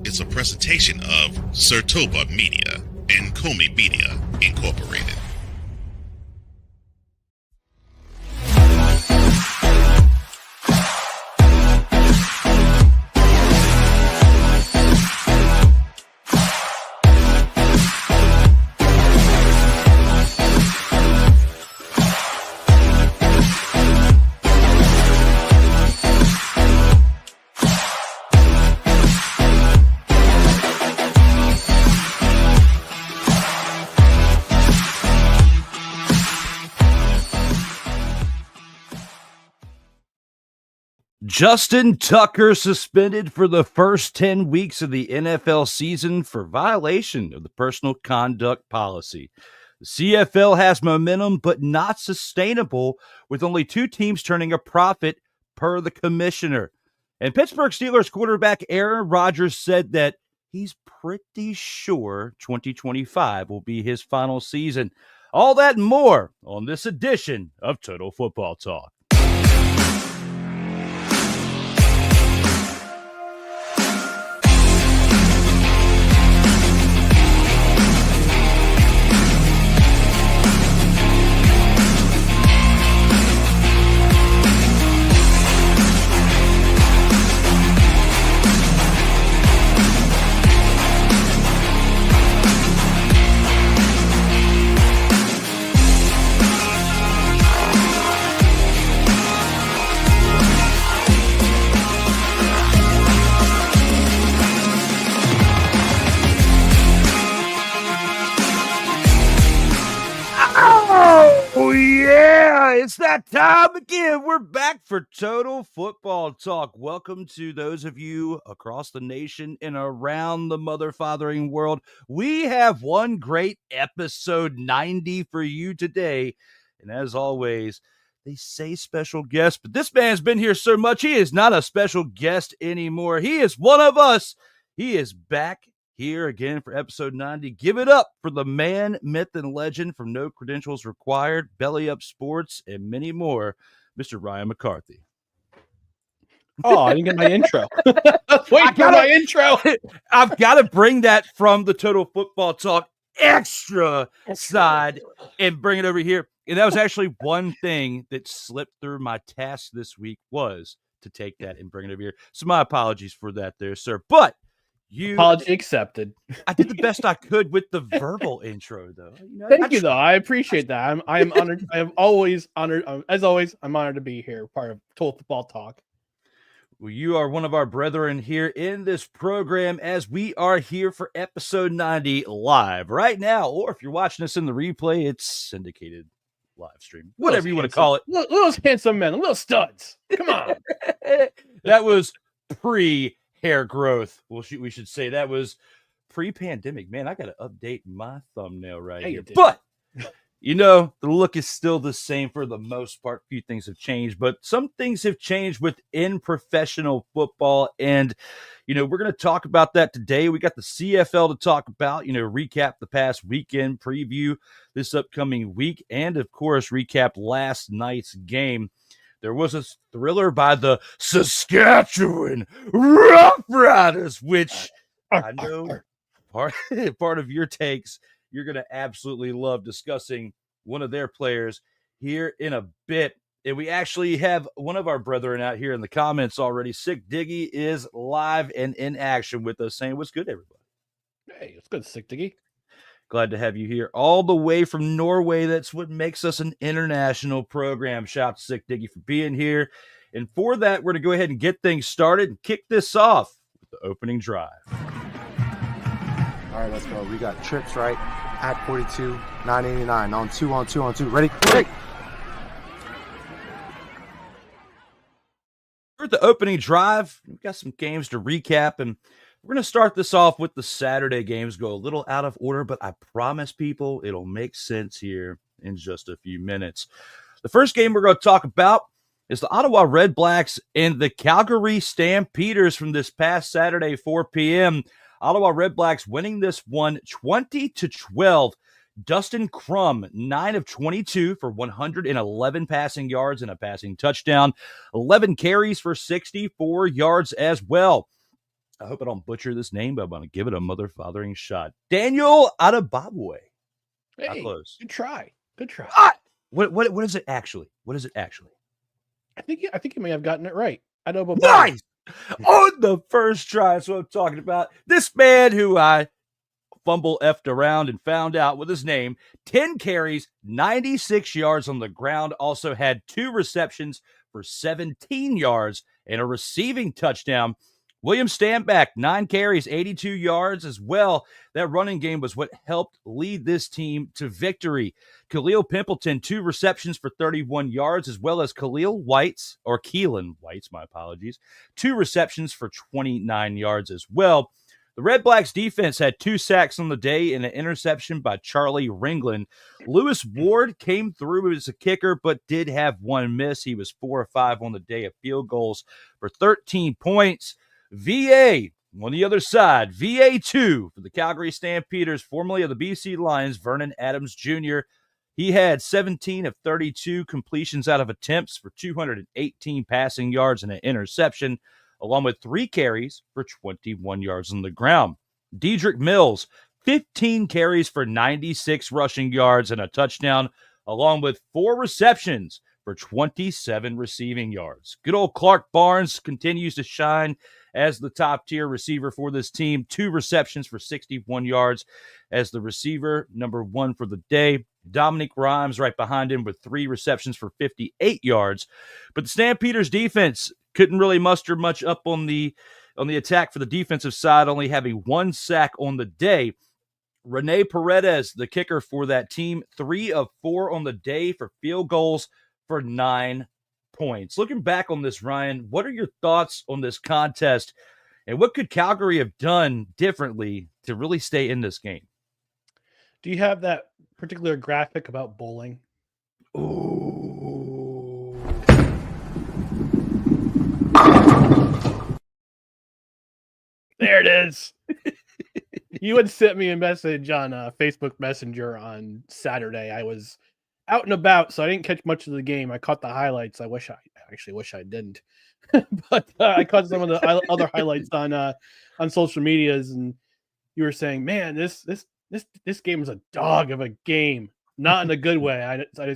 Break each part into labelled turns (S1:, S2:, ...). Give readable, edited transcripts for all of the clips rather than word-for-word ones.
S1: is a presentation of Sertoba Media and Comey Media, Incorporated.
S2: Justin Tucker suspended for the first 10 weeks of the NFL season for violation of the personal conduct policy. The CFL has momentum, but not sustainable, with only two teams turning a profit per the commissioner. And Pittsburgh Steelers quarterback Aaron Rodgers said that he's pretty sure 2025 will be his final season. All that and more on this edition of Total Football Talk. Oh, yeah, it's that time again. We're back for Total Football Talk. Welcome to those of you across the nation and around the mother-fathering world. We have one great episode 90 for you today. And as always, they say special guest, but this man's been here so much, he is not a special guest anymore. He is one of us. He is back here again for episode 90. Give it up for the man, myth, and legend from No Credentials Required, Belly Up Sports, and many more, Mr. Ryan McCarthy.
S3: Oh, I didn't get my intro. Wait for my intro.
S2: I've got to bring that from the Total Football Talk extra side and bring it over here. And that was actually one thing that slipped through my task this week, was to take that and bring it over here. So my apologies for that there, sir. But
S3: apology accepted.
S2: I did the best I could with the verbal intro, though.
S3: Thank you, though. I appreciate that. I am honored. I am always honored. As always, I'm honored to be here, part of Total Football Talk.
S2: Well, you are one of our brethren here in this program, as we are here for episode 90 live right now. Or if you're watching us in the replay, it's syndicated live stream, whatever you want to call it.
S3: Little handsome men, little studs. Come on.
S2: That was pre-hair growth. Well, we should say that was pre-pandemic. Man, I got to update my thumbnail right here. But, the look is still the same for the most part. A few things have changed, but some things have changed within professional football. And, we're going to talk about that today. We got the CFL to talk about, recap the past weekend, preview this upcoming week, and, of course, recap last night's game. There was a thriller by the Saskatchewan Roughriders, which I know part of your takes, you're going to absolutely love discussing one of their players here in a bit. And we actually have one of our brethren out here in the comments already. Sick Diggy is live and in action with us, saying, "What's good, everybody?"
S3: Hey, it's good, Sick Diggy.
S2: Glad to have you here all the way from Norway. That's what makes us an international program. Shout out to Sick Diggy for being here. And for that, we're going to go ahead and get things started and kick this off with the opening drive.
S4: All right, let's go. We got trips, right? At 42, 989. On two. Ready? Quick!
S2: We're at the opening drive. We've got some games to recap, and we're going to start this off with the Saturday games. Go a little out of order, but I promise people it'll make sense here in just a few minutes. The first game we're going to talk about is the Ottawa Redblacks and the Calgary Stampeders from this past Saturday, 4 p.m. Ottawa Redblacks winning this one 20-12. Dustin Crum, 9 of 22 for 111 passing yards and a passing touchdown. 11 carries for 64 yards as well. I hope I don't butcher this name, but I'm going to give it a mother-fathering shot. Daniel Adebabwe. How
S3: Hey,
S2: close?
S3: good try. Good try.
S2: What is it actually? What is it actually?
S3: I think you may have gotten it right. I know about
S2: Nice! On the first try, that's what I'm talking about. This man who I fumble effed around and found out with his name, 10 carries, 96 yards on the ground, also had 2 receptions for 17 yards and a receiving touchdown. William Stanback, 9 carries, 82 yards as well. That running game was what helped lead this team to victory. Khalil Pimpleton, 2 receptions for 31 yards, as well as Keelan White's, my apologies, 2 receptions for 29 yards as well. The Redblacks defense had 2 sacks on the day and an interception by Charlie Ringland. Lewis Ward came through as a kicker, but did have 1 miss. He was 4 of 5 on the day of field goals for 13 points. VA on the other side, VA2 for the Calgary Stampeders, formerly of the BC Lions, Vernon Adams Jr. He had 17 of 32 completions out of attempts for 218 passing yards and an interception, along with 3 carries for 21 yards on the ground. Dedrick Mills, 15 carries for 96 rushing yards and a touchdown, along with 4 receptions for 27 receiving yards. Good old Clark Barnes continues to shine as the top-tier receiver for this team. 2 receptions for 61 yards as the receiver, number 1 for the day. Dominic Rhymes right behind him with 3 receptions for 58 yards. But the Stampeders defense couldn't really muster much up on the attack for the defensive side, only having 1 sack on the day. Rene Paredes, the kicker for that team, 3 of 4 on the day for field goals for 9 points. Looking back on this, Ryan, what are your thoughts on this contest, and what could Calgary have done differently to really stay in this game?
S3: Do you have that particular graphic about bowling?
S2: Ooh.
S3: There it is. You had sent me a message on Facebook Messenger on Saturday. I was out and about, so I didn't catch much of the game. I caught the highlights. I wish I didn't, but I caught some of the other highlights on social medias, and you were saying, "Man, this game is a dog of a game." Not in a good way. I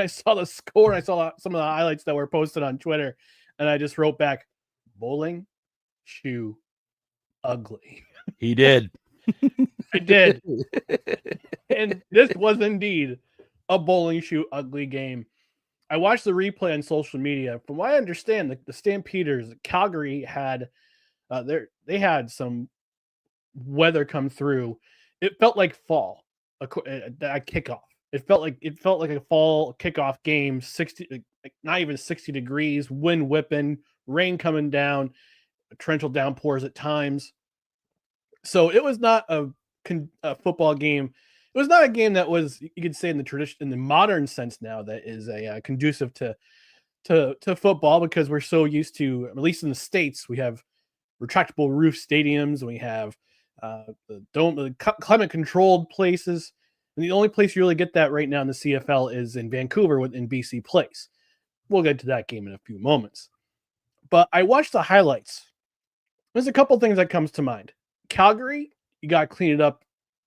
S3: saw the score. And I saw some of the highlights that were posted on Twitter, and I just wrote back, "Bowling shoe ugly."
S2: He did.
S3: I did. And this was indeed a bowling shoe ugly game. I watched the replay on social media. From what I understand, the Stampeders, Calgary had they had some weather come through. It felt like fall. A kickoff. It felt like a fall kickoff game. 60, not even 60 degrees, wind whipping, rain coming down, torrential downpours at times. So it was not a football game. It was not a game that was, you could say, in the modern sense now, that is conducive to football, because we're so used to, at least in the States, we have retractable roof stadiums, and we have the climate controlled places. And the only place you really get that right now in the CFL is in Vancouver in BC Place. We'll get to that game in a few moments. But I watched the highlights. There's a couple things that comes to mind. Calgary, you got to clean it up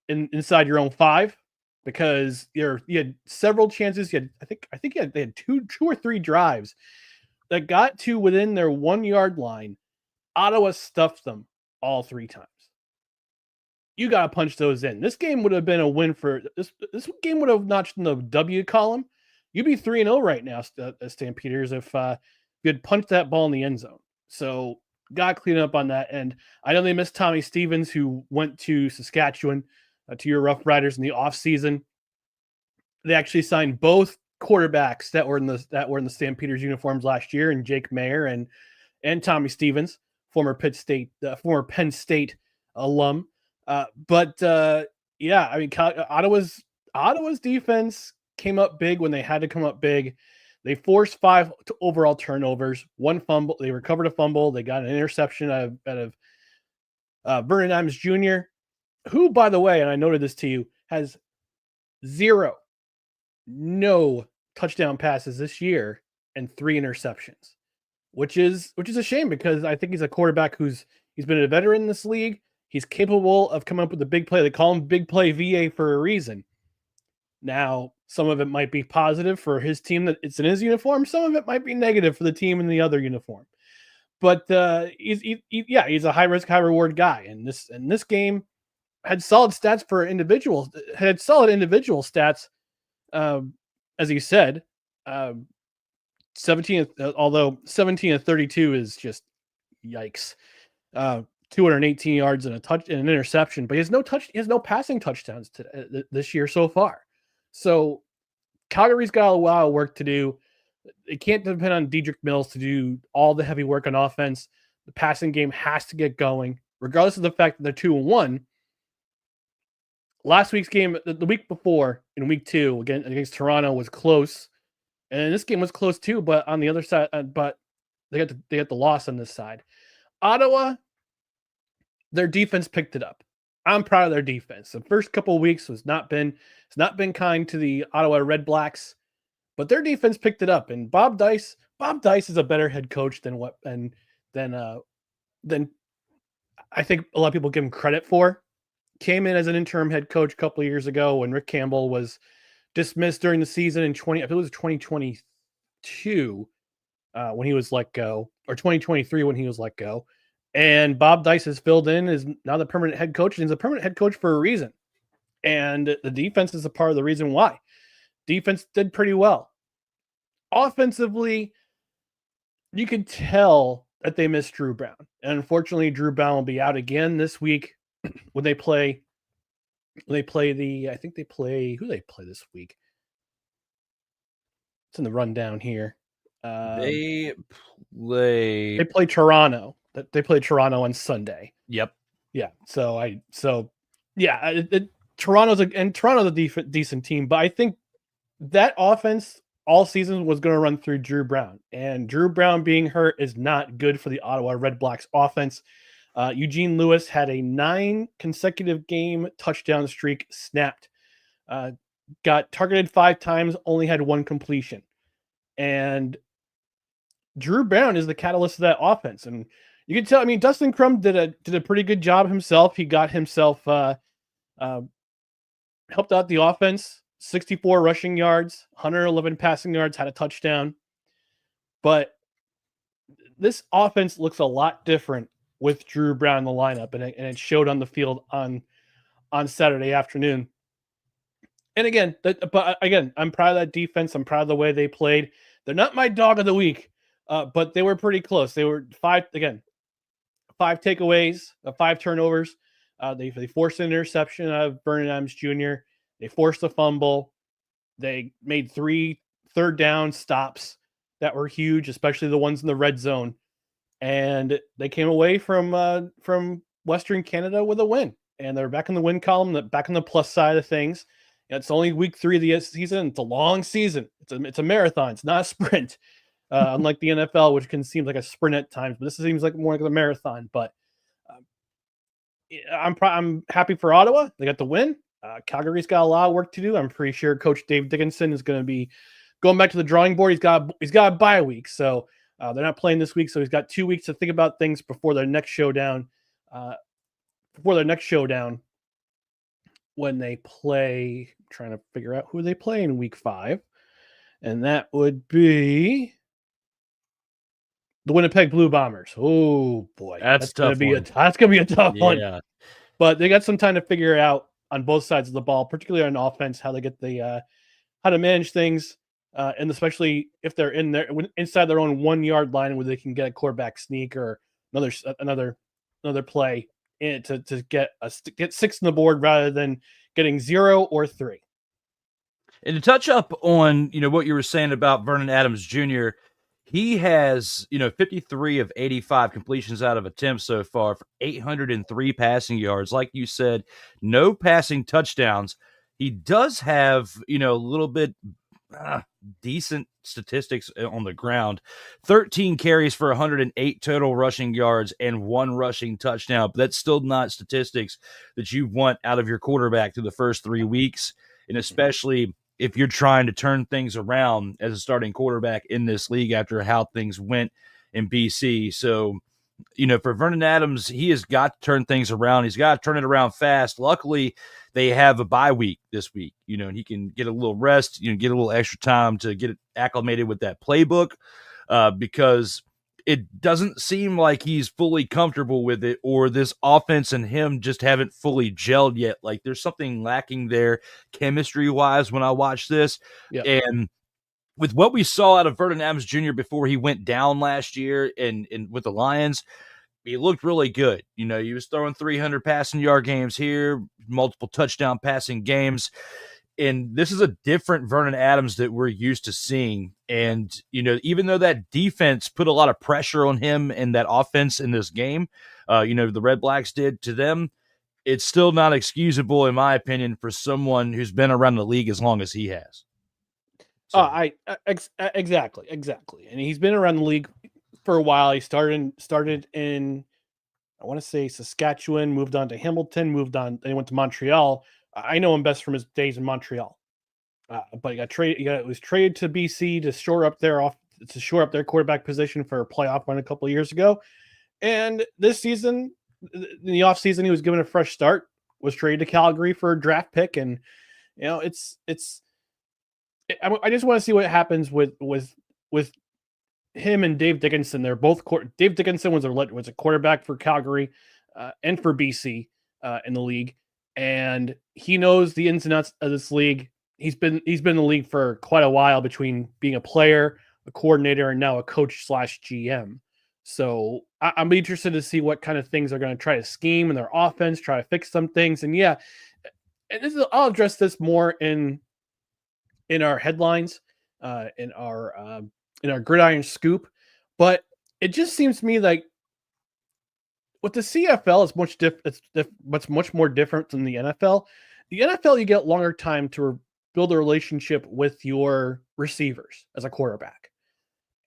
S3: inside your own 5, because you had several chances. You had, I think they had two or three drives that got to within their 1 yard line. Ottawa stuffed them all 3 times. You got to punch those in. This game would have been a win for this. This game would have notched in the W column. You'd be 3-0 right now, Stampeders, if you had punched that ball in the end zone. So got to clean up on that end. I know they missed Tommy Stevens, who went to Saskatchewan, to your Roughriders in the offseason. They actually signed both quarterbacks that were in the Stampeders uniforms last year, and Jake Mayer and Tommy Stevens, former Penn State alum. But yeah, I mean, Ottawa's defense came up big when they had to come up big. They forced 5 overall turnovers, 1 fumble. They recovered a fumble. They got an interception out of Vernon Adams Jr., who, by the way, and I noted this to you, has no touchdown passes this year and 3 interceptions, which is a shame, because I think he's a quarterback who's He's been a veteran in this league. He's capable of coming up with the big play. They call him Big Play VA for a reason. Now, some of it might be positive for his team that it's in his uniform. Some of it might be negative for the team in the other uniform. But he's a high risk, high reward guy. And this game had solid stats for individuals. Had solid individual stats, as you said. 17, although 17 of 32 is just yikes. 218 yards and an interception, but he has no passing touchdowns this year so far. So Calgary's got a lot of work to do. It can't depend on Dedrick Mills to do all the heavy work on offense. The passing game has to get going, regardless of the fact that they're 2-1. Last week's game, the week before, in week 2, again against Toronto, was close, and this game was close too. But on the other side, but they got the loss on this side. Ottawa, their defense picked it up. I'm proud of their defense. The first couple of weeks it's not been kind to the Ottawa Redblacks, but their defense picked it up. And Bob Dice is a better head coach than I think a lot of people give him credit for. Came in as an interim head coach a couple of years ago when Rick Campbell was dismissed during the season in 2022 when he was let go, or 2023 when he was let go. And Bob Dice has filled in, is now the permanent head coach, and he's a permanent head coach for a reason. And the defense is a part of the reason why. Defense did pretty well. Offensively, you could tell that they missed Drew Brown. And unfortunately, Drew Brown will be out again this week when they play who they play this week. It's in the rundown here.
S2: They play
S3: Toronto. They play Toronto on Sunday.
S2: Yep.
S3: Yeah. Toronto's a decent team, but I think that offense all season was going to run through Drew Brown, and Drew Brown being hurt is not good for the Ottawa Redblacks offense. Eugene Lewis had a 9 consecutive game touchdown streak snapped. Got targeted 5 times, only had 1 completion. And Drew Brown is the catalyst of that offense. And you can tell, Dustin Crum did a pretty good job himself. He got himself helped out the offense, 64 rushing yards, 111 passing yards, had a touchdown. But this offense looks a lot different with Drew Brown in the lineup, and it showed on the field on Saturday afternoon. And again, I'm proud of that defense. I'm proud of the way they played. They're not my dog of the week, but they were pretty close. They were 5 takeaways, 5 turnovers. They forced an interception out of Vernon Adams Jr. They forced a fumble. They made 3 third down stops that were huge, especially the ones in the red zone. And they came away from Western Canada with a win. And they're back in the win column, back on the plus side of things. It's only week 3 of the season. It's a long season. It's a marathon. It's not a sprint, unlike the NFL, which can seem like a sprint at times. But this seems like more like a marathon. But I'm happy for Ottawa. They got the win. Calgary's got a lot of work to do. I'm pretty sure Coach Dave Dickinson is going to be going back to the drawing board. He's got a bye week, so they're not playing this week. So he's got 2 weeks to think about things before their next showdown. When they play, I'm trying to figure out who they play in week 5, and that would be the Winnipeg Blue Bombers. Oh boy, that's gonna be a tough one. But they got some time to figure out on both sides of the ball, particularly on offense, how they get how to manage things, and especially if they're inside their own 1 yard line where they can get a quarterback sneak or another play to get 6 on the board rather than getting 0 or 3.
S2: And to touch up on what you were saying about Vernon Adams Jr., he has 53 of 85 completions out of attempts so far for 803 passing yards. Like you said, no passing touchdowns. He does have a little bit decent statistics on the ground. 13 carries for 108 total rushing yards and 1 rushing touchdown. But that's still not statistics that you want out of your quarterback through the first 3 weeks, and especially if you're trying to turn things around as a starting quarterback in this league after how things went in BC. So for Vernon Adams, he has got to turn things around. He's got to turn it around fast. Luckily, they have a bye week this week, and he can get a little rest, get a little extra time to get acclimated with that playbook, because it doesn't seem like he's fully comfortable with it, or this offense and him just haven't fully gelled yet. Like there's something lacking there chemistry-wise when I watch this.
S3: Yep.
S2: And with what we saw out of Vernon Adams Jr. before he went down last year and with the Lions, he looked really good. He was throwing 300 passing yard games here, multiple touchdown passing games. And this is a different Vernon Adams that we're used to seeing. And, even though that defense put a lot of pressure on him and that offense in this game, the Redblacks did to them, it's still not excusable, in my opinion, for someone who's been around the league as long as he has. So.
S3: Exactly. And he's been around the league for a while. He started in, I want to say Saskatchewan, moved on to Hamilton, then he went to Montreal. I know him best from his days in Montreal, but he got traded. He was traded to BC to shore up their quarterback position for a playoff run a couple of years ago. And this season, in the offseason, he was given a fresh start. Was traded to Calgary for a draft pick, and I just want to see what happens with him and Dave Dickinson. They're both Dave Dickinson was a quarterback for Calgary and for BC in the league. And he knows the ins and outs of this league. He's been in the league for quite a while, between being a player, a coordinator, and now a coach / GM. So I'm interested to see what kind of things they're going to try to scheme in their offense, try to fix some things. And I'll address this more in our headlines, in our Gridiron Scoop. But it just seems to me like, with the CFL, it's much more different than the NFL. The NFL, you get longer time to build a relationship with your receivers as a quarterback.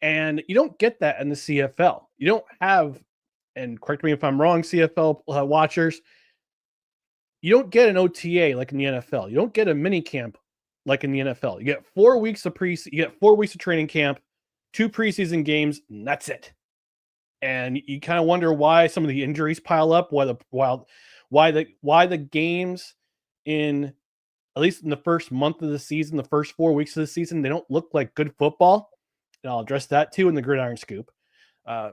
S3: And you don't get that in the CFL. You don't have, and correct me if I'm wrong, CFL watchers, you don't get an OTA like in the NFL. You don't get a mini camp like in the NFL. You get 4 weeks of training camp, 2 preseason games, and that's it. And you kind of wonder why some of the injuries pile up, why the games in, at least in the first month of the season, the first 4 weeks of the season, they don't look like good football. And I'll address that too in the Gridiron Scoop. I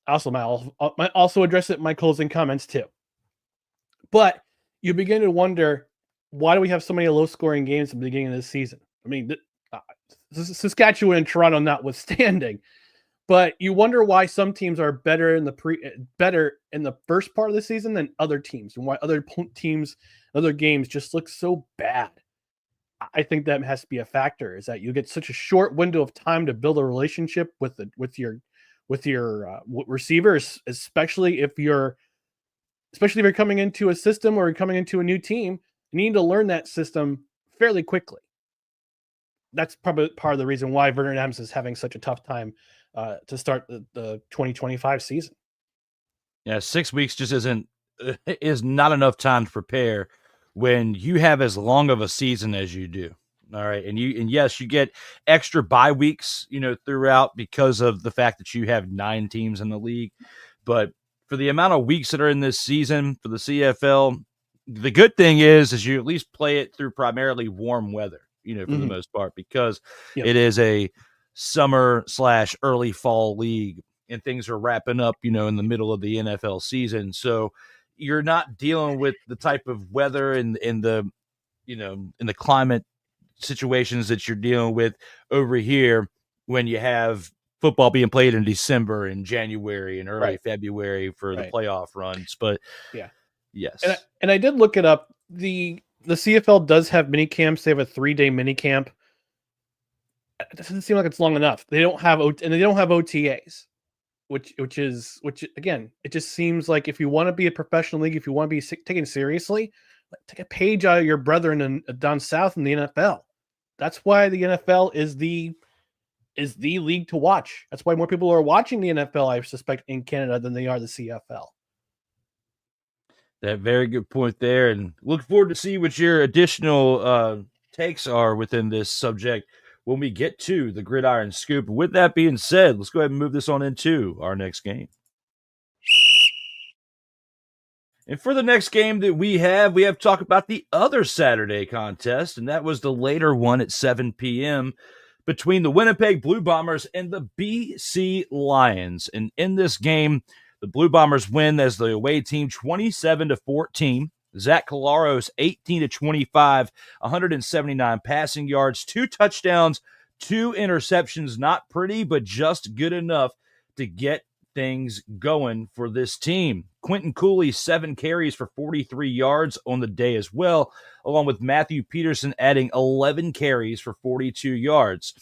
S3: might also address it in my closing comments too. But you begin to wonder, why do we have so many low-scoring games at the beginning of this season? I mean, Saskatchewan and Toronto notwithstanding. But you wonder why some teams are better in the first part of the season than other teams, and why other teams, other games just look so bad. I think that has to be a factor, is that you get such a short window of time to build a relationship with your receivers, especially if you're coming into a system or coming into a new team. You need to learn that system fairly quickly. That's probably part of the reason why Vernon Adams is having such a tough time to start the 2025 season.
S2: Yeah, 6 weeks just is not enough time to prepare when you have as long of a season as you do. All right. And yes, you get extra bye weeks, throughout, because of the fact that you have 9 teams in the league. But for the amount of weeks that are in this season for the CFL, the good thing is you at least play it through primarily warm weather, for the most part, because it is a summer / early fall league, and things are wrapping up, in the middle of the NFL season. So you're not dealing with the type of weather and in the climate situations that you're dealing with over here when you have football being played in December and January and early February for the playoff runs. But yes.
S3: And I did look it up. The CFL does have mini camps. They have a 3-day mini camp. It doesn't seem like it's long enough. They don't have OTAs, which again, it just seems like if you want to be a professional league, if you want to be taken seriously, take a page out of your brethren down south in the NFL. That's why the NFL is the league to watch. That's why more people are watching the NFL, I suspect, in Canada than they are the CFL.
S2: That very good point there, and look forward to see what your additional takes are within this subject when we get to the Gridiron Scoop. With that being said, let's go ahead and move this on into our next game. And for the next game that we have to talk about the other Saturday contest, and that was the later one at 7 p.m. between the Winnipeg Blue Bombers and the BC Lions. And in this game, the Blue Bombers win as the away team 27-14. Zach Collaros 18-25, 179 passing yards, 2 touchdowns, 2 interceptions. Not pretty, but just good enough to get things going for this team. Quentin Cooley, 7 carries for 43 yards on the day as well, along with Matthew Peterson adding 11 carries for 42 yards.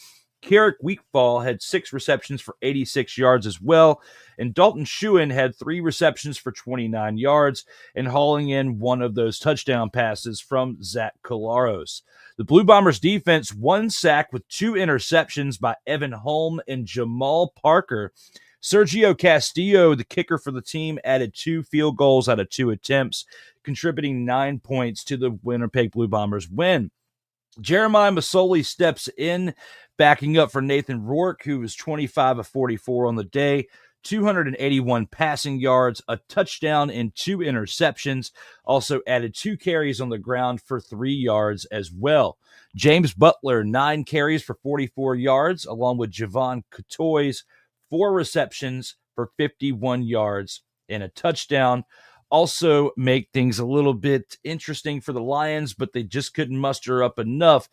S2: Carrick Weekfall had 6 receptions for 86 yards as well, and Dalton Schuin had 3 receptions for 29 yards and hauling in one of those touchdown passes from Zach Collaros. The Blue Bombers defense, 1 sack with 2 interceptions by Evan Holm and Jamal Parker. Sergio Castillo, the kicker for the team, added 2 field goals out of 2 attempts, contributing 9 points to the Winnipeg Blue Bombers win. Jeremiah Masoli steps in, backing up for Nathan Rourke, who was 25 of 44 on the day, 281 passing yards, a touchdown, and 2 interceptions. Also added 2 carries on the ground for 3 yards as well. James Butler, 9 carries for 44 yards, along with Javon Cotoy's 4 receptions for 51 yards and a touchdown. Also make things a little bit interesting for the Lions, but they just couldn't muster up enough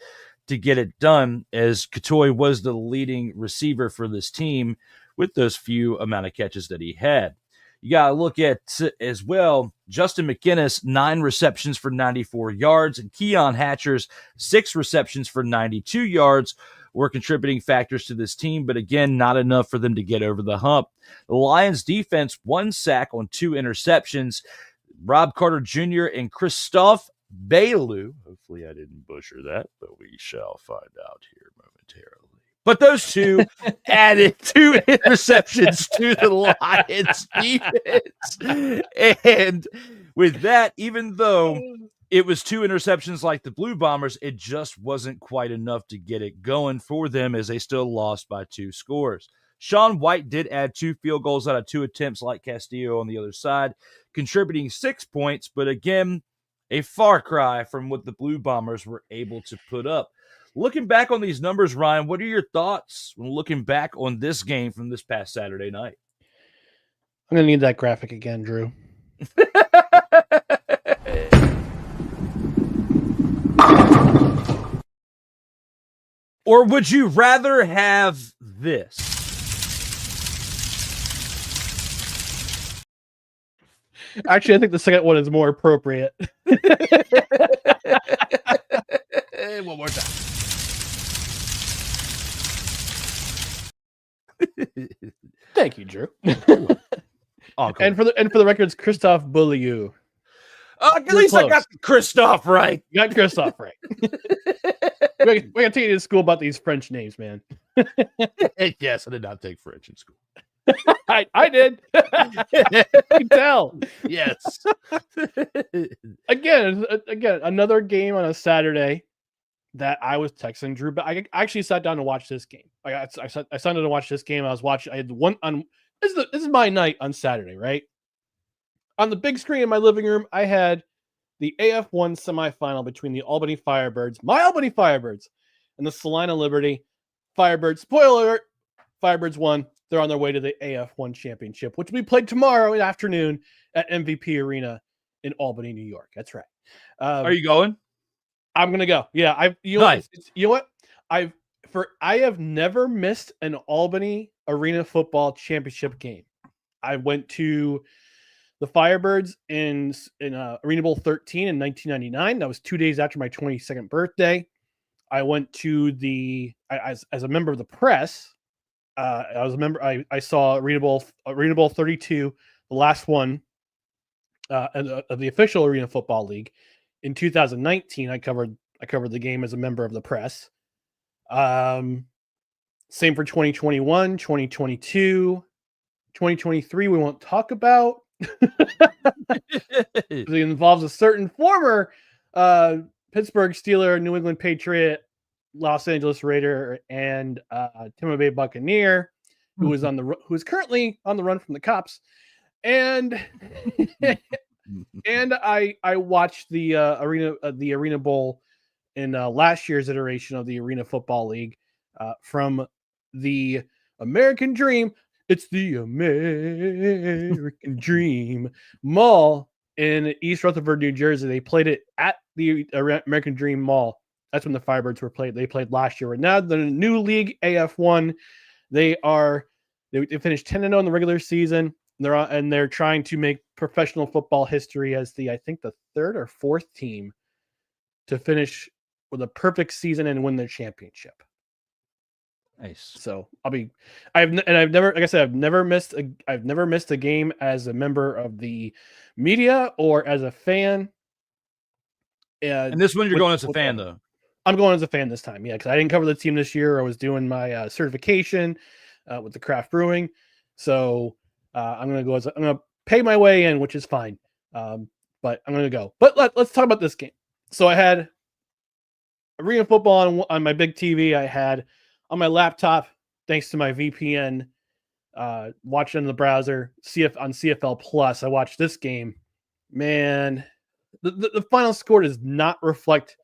S2: to get it done, as Cotoy was the leading receiver for this team with those few amount of catches that he had. You got to look at as well, Justin McInnes, 9 receptions for 94 yards, and Keon Hatchers, 6 receptions for 92 yards, were contributing factors to this team, but again, not enough for them to get over the hump. The Lions defense, 1 sack on 2 interceptions. Rob Carter Jr. and Christophe Bailou, hopefully I didn't butcher that, but we shall find out here momentarily. But those 2 added 2 interceptions to the Lions defense. And with that, even though it was 2 interceptions like the Blue Bombers, it just wasn't quite enough to get it going for them, as they still lost by 2 scores. Sean White did add 2 field goals out of 2 attempts like Castillo on the other side, contributing 6 points, but again, a far cry from what the Blue Bombers were able to put up. Looking back on these numbers, Ryan, what are your thoughts when looking back on this game from this past Saturday night?
S3: I'm going to need that graphic again, Drew.
S2: Or would you rather have this?
S3: Actually, I think the second one is more appropriate.
S2: One more time.
S3: Thank you, Drew.
S2: Oh, cool.
S3: And for the record, it's Christophe Beaulieu.
S2: At least close. I got Christophe right.
S3: You got Christophe right. we got to take you to school about these French names, man.
S2: Yes, I did not take French in school.
S3: I did. You can tell.
S2: Yes.
S3: Again, another game on a Saturday that I was texting Drew, but I actually sat down to watch this game. I sat down to watch this game. I was watching. I had one on. This is my night on Saturday, right? On the big screen in my living room, I had the AF1 semifinal between the Albany Firebirds, my Albany Firebirds, and the Salina Liberty Firebirds. Spoiler alert, Firebirds won. They're on their way to the AF1 championship, which will be played tomorrow afternoon at MVP Arena in Albany, New York. That's right.
S2: Are you going?
S3: I'm going to go. Yeah.
S2: Nice.
S3: You know what? I have never missed an Albany Arena football championship game. I went to the Firebirds in Arena Bowl 13 in 1999. That was 2 days after my 22nd birthday. I went to as a member of the press. I was a member. I saw Arena Bowl 32, the last one of the official Arena Football League in 2019. I covered the game as a member of the press. Same for 2021, 2022, 2023. We won't talk about. It involves a certain former Pittsburgh Steeler, New England Patriot, Los Angeles Raider, and Tampa Bay Buccaneer, who is currently on the run from the cops. And And I watched the Arena Bowl in last year's iteration of the Arena Football League from the American Dream. It's the American Dream Mall in East Rutherford, New Jersey. They played it at the American Dream Mall. That's when the Firebirds were played. They played last year. And now the new league, AF1, they finished 10-0 in the regular season. They're trying to make professional football history as the third or fourth team to finish with a perfect season and win their championship.
S2: Nice.
S3: So I've never missed a game as a member of the media or as a fan.
S2: And this one you're going as a fan, though.
S3: I'm going as a fan this time, yeah, because I didn't cover the team this year. I was doing my certification with the craft brewing, so I'm gonna pay my way in, which is fine. But I'm gonna go. But let's talk about this game. So I had Arena Football on my big TV. I had on my laptop, thanks to my VPN, watching in the browser, on CFL Plus. I watched this game. Man, the final score does not reflect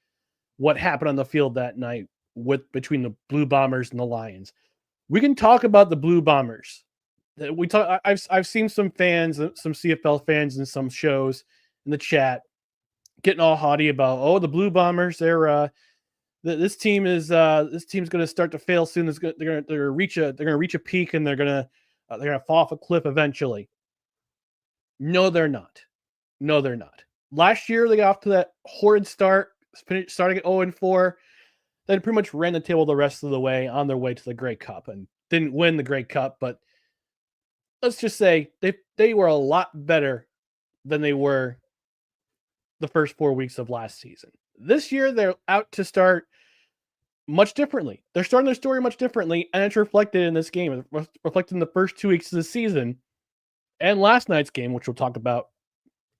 S3: what happened on the field that night between the Blue Bombers and the Lions. We can talk about the Blue Bombers. I've seen some fans, some CFL fans in some shows in the chat getting all haughty about, the Blue Bombers, this team's going to start to fail soon. They're going to reach a peak, and they're going to fall off a cliff eventually. No, they're not. Last year they got off to that horrid start, starting at 0-4, then pretty much ran the table the rest of the way on their way to the Grey Cup, and didn't win the Grey Cup, but let's just say they were a lot better than they were the first 4 weeks of last season. This year, they're out to start much differently. They're starting their story much differently, and it's reflected in this game. It's reflected in the first 2 weeks of the season and last night's game, which we'll talk about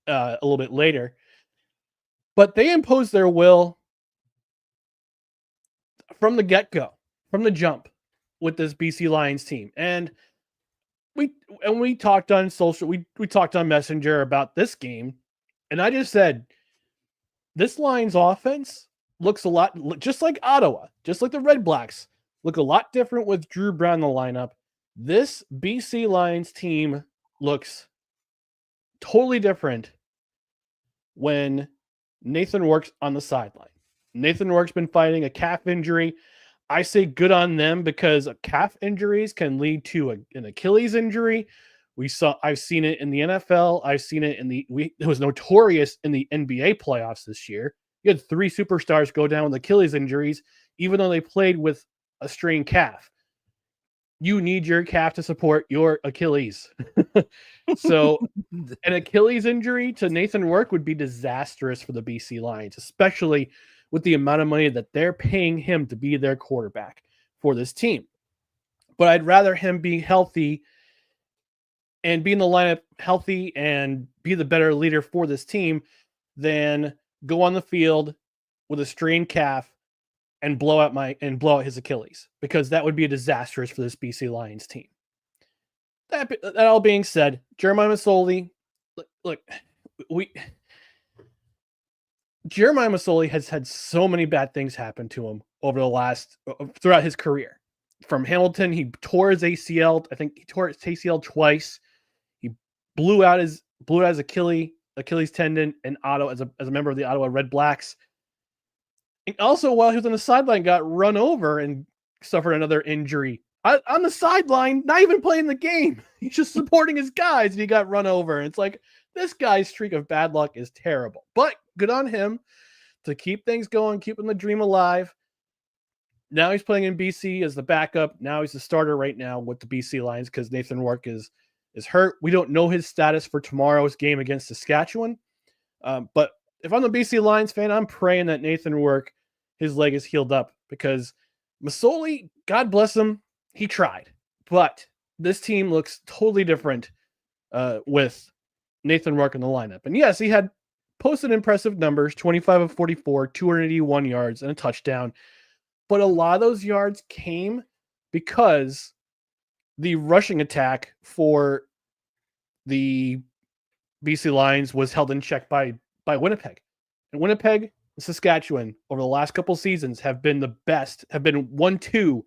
S3: a little bit later. But they imposed their will from the get-go, from the jump, with this BC Lions team. And we talked on social, we talked on Messenger about this game, and I just said, this Lions offense looks a lot just like Ottawa, just like the Redblacks, look a lot different with Drew Brown in the lineup. This BC Lions team looks totally different when Nathan Rourke's on the sideline. Nathan Rourke's been fighting a calf injury. I say good on them, because calf injuries can lead to an Achilles injury. I've seen it in the NFL. I've seen it it was notorious in the NBA playoffs this year. You had 3 superstars go down with Achilles injuries, even though they played with a strained calf. You need your calf to support your Achilles. So an Achilles injury to Nathan Rourke would be disastrous for the BC Lions, especially with the amount of money that they're paying him to be their quarterback for this team. But I'd rather him be healthy and be in the lineup healthy and be the better leader for this team than go on the field with a strained calf and blow out his Achilles, because that would be disastrous for this BC Lions team. That all being said, Jeremiah Masoli, Jeremiah Masoli has had so many bad things happen to him throughout his career. From Hamilton, he tore his ACL. I think he tore his ACL twice. He blew out his Achilles tendon in Ottawa as a member of the Ottawa Redblacks. And also, while he was on the sideline, got run over and suffered another injury on the sideline, not even playing the game. He's just supporting his guys, and he got run over. And it's like, this guy's streak of bad luck is terrible. But good on him to keep things going, keeping the dream alive. Now he's playing in BC as the backup. Now he's the starter right now with the BC Lions, because Nathan Rourke is hurt. We don't know his status for tomorrow's game against Saskatchewan. But if I'm the BC Lions fan, I'm praying that Nathan Rourke, his leg is healed up, because Masoli, God bless him, he tried. But this team looks totally different with Nathan Rourke in the lineup. And yes, he had posted impressive numbers, 25 of 44, 281 yards, and a touchdown. But a lot of those yards came because the rushing attack for the BC Lions was held in check by Winnipeg. And Winnipeg and Saskatchewan over the last couple seasons have been the best, have been 1-2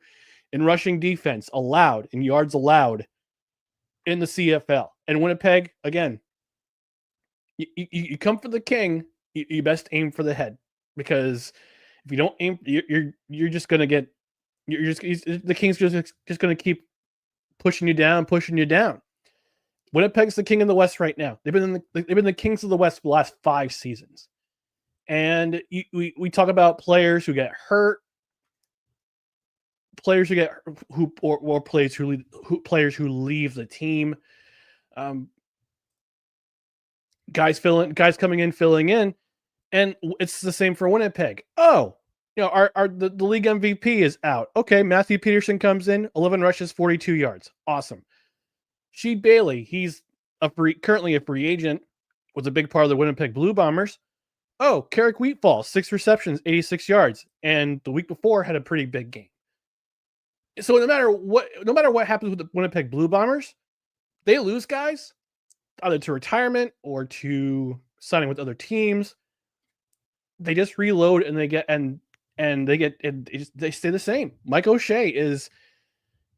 S3: in rushing defense allowed, in yards allowed in the CFL. And Winnipeg, again, you come for the king, you best aim for the head, because if you don't aim, you're just gonna get, the king's just gonna keep pushing you down. Winnipeg's the king of the West right now. They've been the kings of the West for the last 5 seasons. And we talk about players who get hurt, players who leave the team, guys coming in, filling in, and it's the same for Winnipeg. Oh, the league MVP is out. Okay, Matthew Peterson comes in, 11 rushes, 42 yards. Awesome. Sheed Bailey, he's currently a free agent, was a big part of the Winnipeg Blue Bombers. Oh, Carrick Wheatfall, 6 receptions, 86 yards, and the week before had a pretty big game. So no matter what happens with the Winnipeg Blue Bombers, they lose guys either to retirement or to signing with other teams. They just reload and they stay the same. Mike O'Shea is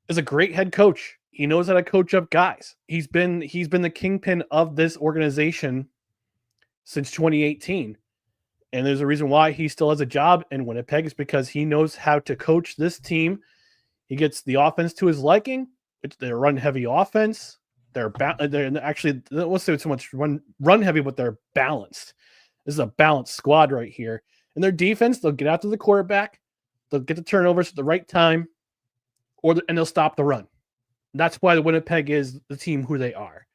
S3: a great head coach. He knows how to coach up guys. He's been the kingpin of this organization since 2018. And there's a reason why he still has a job in Winnipeg, is because he knows how to coach this team. He gets the offense to his liking. They're run heavy offense. They're actually, I won't say so much run heavy, but they're balanced. This is a balanced squad right here. And their defense, they'll get after the quarterback. They'll get the turnovers at the right time, and they'll stop the run. That's why the Winnipeg is the team who they are.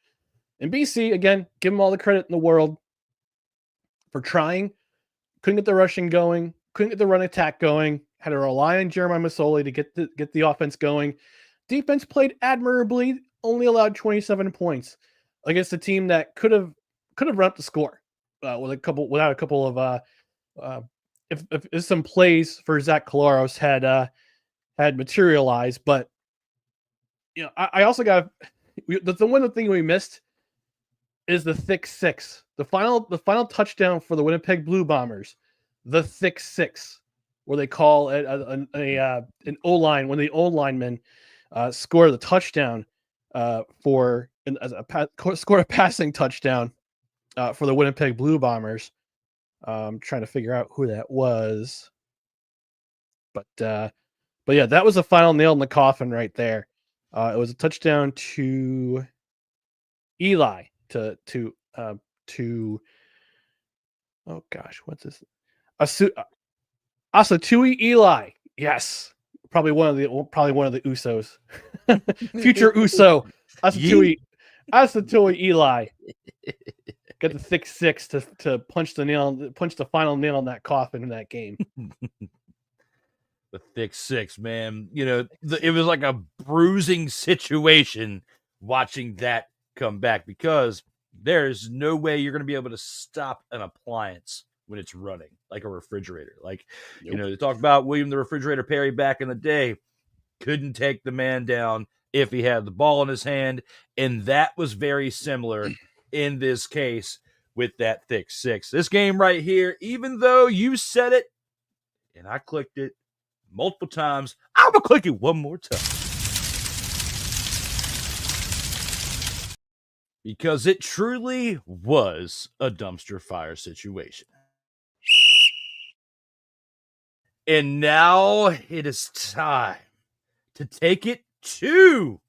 S3: And BC, again, give them all the credit in the world for trying. Couldn't get the rushing going. Couldn't get the run attack going. Had to rely on Jeremiah Masoli to get the offense going. Defense played admirably. Only allowed 27 points against a team that could have run up the score without a couple of if some plays for Zach Collaros had materialized. But I also got the one thing we missed is the thick six. The final touchdown for the Winnipeg Blue Bombers, the thick six, where they call it an O-line when the O-lineman scored the touchdown scored a passing touchdown for the Winnipeg Blue Bombers. I'm trying to figure out who that was, but yeah, that was the final nail in the coffin right there. It was a touchdown to Eli to oh gosh, what's this? Asatui Eli. Yes. Probably one of the Usos. Future Uso. Asatui Eli. Got the thick six to punch the final nail in that coffin in that game.
S2: The thick six, man. It was like a bruising situation watching that come back, because there's no way you're going to be able to stop an appliance when it's running, like a refrigerator. Like,
S3: Nope.
S2: They talk about William the Refrigerator Perry back in the day. Couldn't take the man down if he had the ball in his hand. And that was very similar in this case with that thick six. This game right here, even though you said it and I clicked it multiple times, I'm going to click it one more time, because it truly was a dumpster fire situation. And now it is time to take it to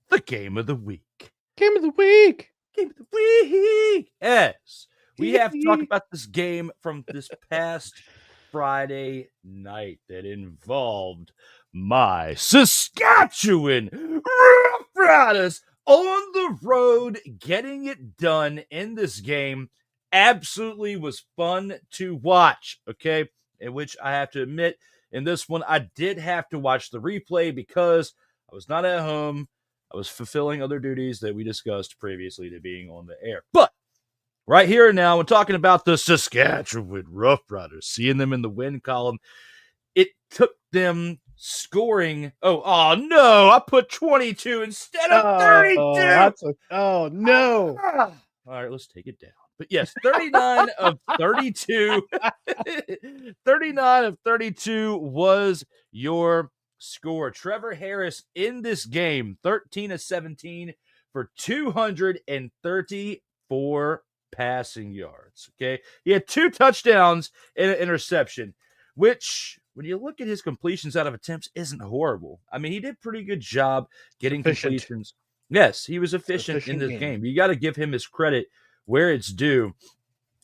S2: the game of the week.
S3: Game of the week.
S2: Game of the week. Yes. We have to talk about this game from this past Friday night that involved my Saskatchewan Roughriders on the road, getting it done in this game. Absolutely was fun to watch, okay? In which I have to admit, in this one, I did have to watch the replay because I was not at home. I was fulfilling other duties that we discussed previously to being on the air. But right here and now, when talking about the Saskatchewan Roughriders, seeing them in the win column, it took them scoring. Oh no! I put 22 instead of 32.
S3: Oh no!
S2: All right, let's take it down. But yes, 39 of 32. 39 of 32 was your score. Trevor Harris in this game, 13 of 17 for 234 passing yards. Okay. He had 2 touchdowns and an interception, which, when you look at his completions out of attempts, isn't horrible. I mean, he did a pretty good job getting completions. Yes, he was efficient in this game. You got to give him his credit where it's due.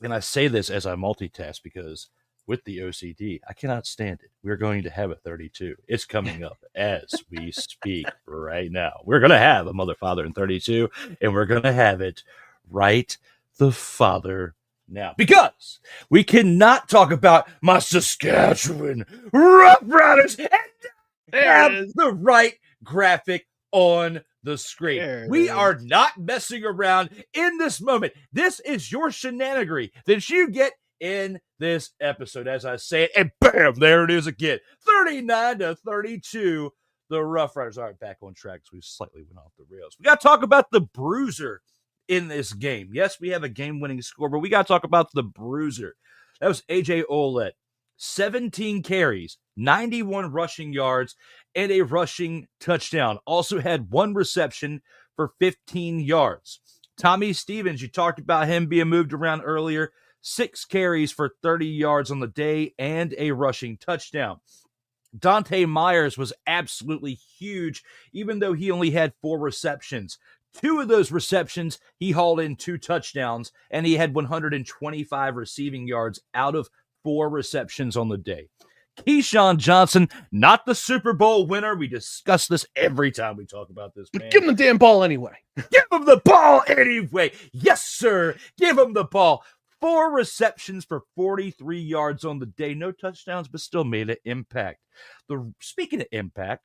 S2: And I say this as I multitask because with the OCD, I cannot stand it. We're going to have a 32. It's coming up as we speak right now. We're going to have a mother, father, and 32, and we're going to have it right the father now. Because we cannot talk about my Saskatchewan Roughriders and have the right graphic on the screen. We are not messing around in this moment. This is your shenanigery that you get in this episode, as I say it, and bam, there it is again. 39 to 32, the Roughriders. All right, back on track because we slightly went off the rails. We got to talk about the bruiser in this game. Yes, we have a game-winning score, but we got to talk about the bruiser. That was AJ Ouellette. 17 carries, 91 rushing yards, and a rushing touchdown. Also had 1 reception for 15 yards. Tommy Stevens, you talked about him being moved around earlier. 6 carries for 30 yards on the day and a rushing touchdown. Dante Myers was absolutely huge, even though he only had 4 receptions. 2 of those receptions, he hauled in 2 touchdowns, and he had 125 receiving yards out of 4 receptions on the day. Keyshawn Johnson, not the Super Bowl winner. We discuss this every time we talk about this, man.
S3: Give him the damn ball anyway.
S2: Give him the ball anyway. Yes, sir. Give him the ball. 4 receptions for 43 yards on the day. No touchdowns, but still made an impact. Speaking of impact,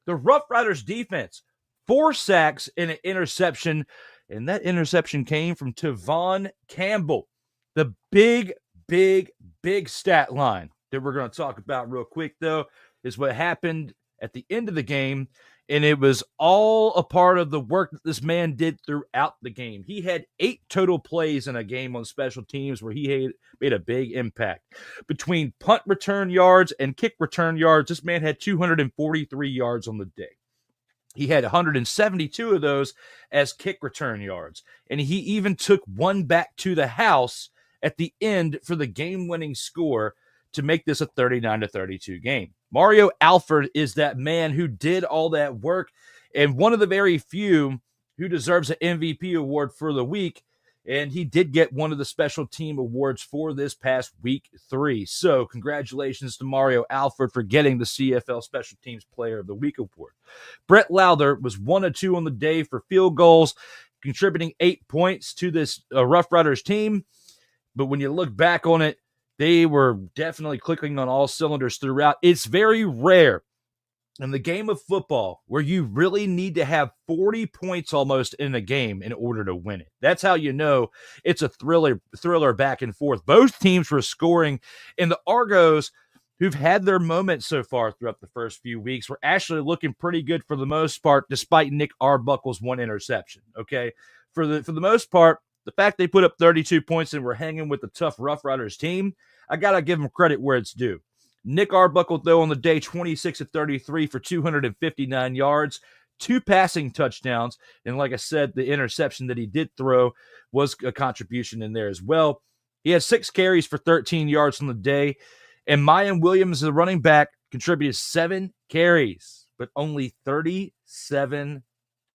S2: the Roughriders defense, 4 sacks and an interception, and that interception came from Tavon Campbell. The big stat line that we're going to talk about real quick, though, is what happened at the end of the game, and it was all a part of the work that this man did throughout the game. He had 8 total plays in a game on special teams where he made a big impact. Between punt return yards and kick return yards, this man had 243 yards on the day. He had 172 of those as kick return yards, and he even took 1 back to the house at the end for the game-winning score to make this a 39-32 game. Mario Alford is that man who did all that work, and one of the very few who deserves an MVP award for the week, and he did get one of the special team awards for this past week 3. So congratulations to Mario Alford for getting the CFL Special Teams Player of the Week award. Brett Lowther was 1 of 2 on the day for field goals, contributing 8 points to this Roughriders team. But when you look back on it, they were definitely clicking on all cylinders throughout. It's very rare in the game of football where you really need to have 40 points almost in a game in order to win it. That's how you know it's a thriller back and forth. Both teams were scoring, and the Argos, who've had their moments so far throughout the first few weeks, were actually looking pretty good for the most part, despite Nick Arbuckle's 1 interception. Okay, for the most part, the fact they put up 32 points and were hanging with the tough Roughriders team, I got to give them credit where it's due. Nick Arbuckle, though, on the day, 26 of 33 for 259 yards, 2 passing touchdowns. And like I said, the interception that he did throw was a contribution in there as well. He had 6 carries for 13 yards on the day. And Mayan Williams, the running back, contributed 7 carries, but only 37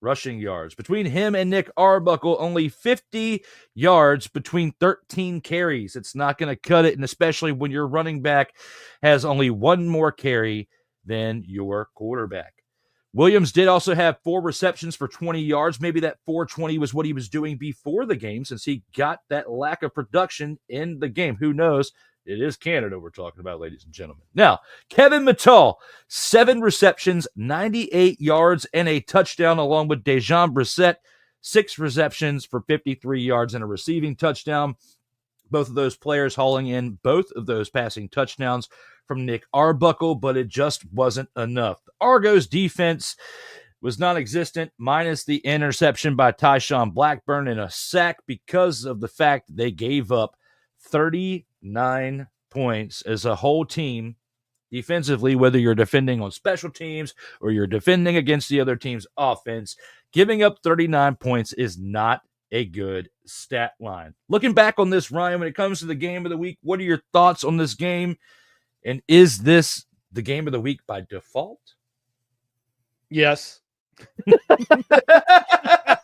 S2: rushing yards. Between him and Nick Arbuckle, only 50 yards between 13 carries. It's not going to cut it, and especially when your running back has only 1 more carry than your quarterback. Williams did also have 4 receptions for 20 yards. Maybe that 420 was what he was doing before the game, since he got that lack of production in the game. Who knows? It is Canada we're talking about, ladies and gentlemen. Now, Kevin Mittal, 7 receptions, 98 yards, and a touchdown, along with Dejan Brissett, 6 receptions for 53 yards and a receiving touchdown. Both of those players hauling in both of those passing touchdowns from Nick Arbuckle, but it just wasn't enough. The Argos defense, was non-existent, minus the interception by Tyshawn Blackburn and a sack because of the fact that they gave up 39 points as a whole team defensively, whether you're defending on special teams or you're defending against the other team's offense. Giving up 39 points is not a good stat line. Looking back on this, Ryan, when it comes to the game of the week, what are your thoughts on this game? And is this the game of the week by default?
S3: Yes. I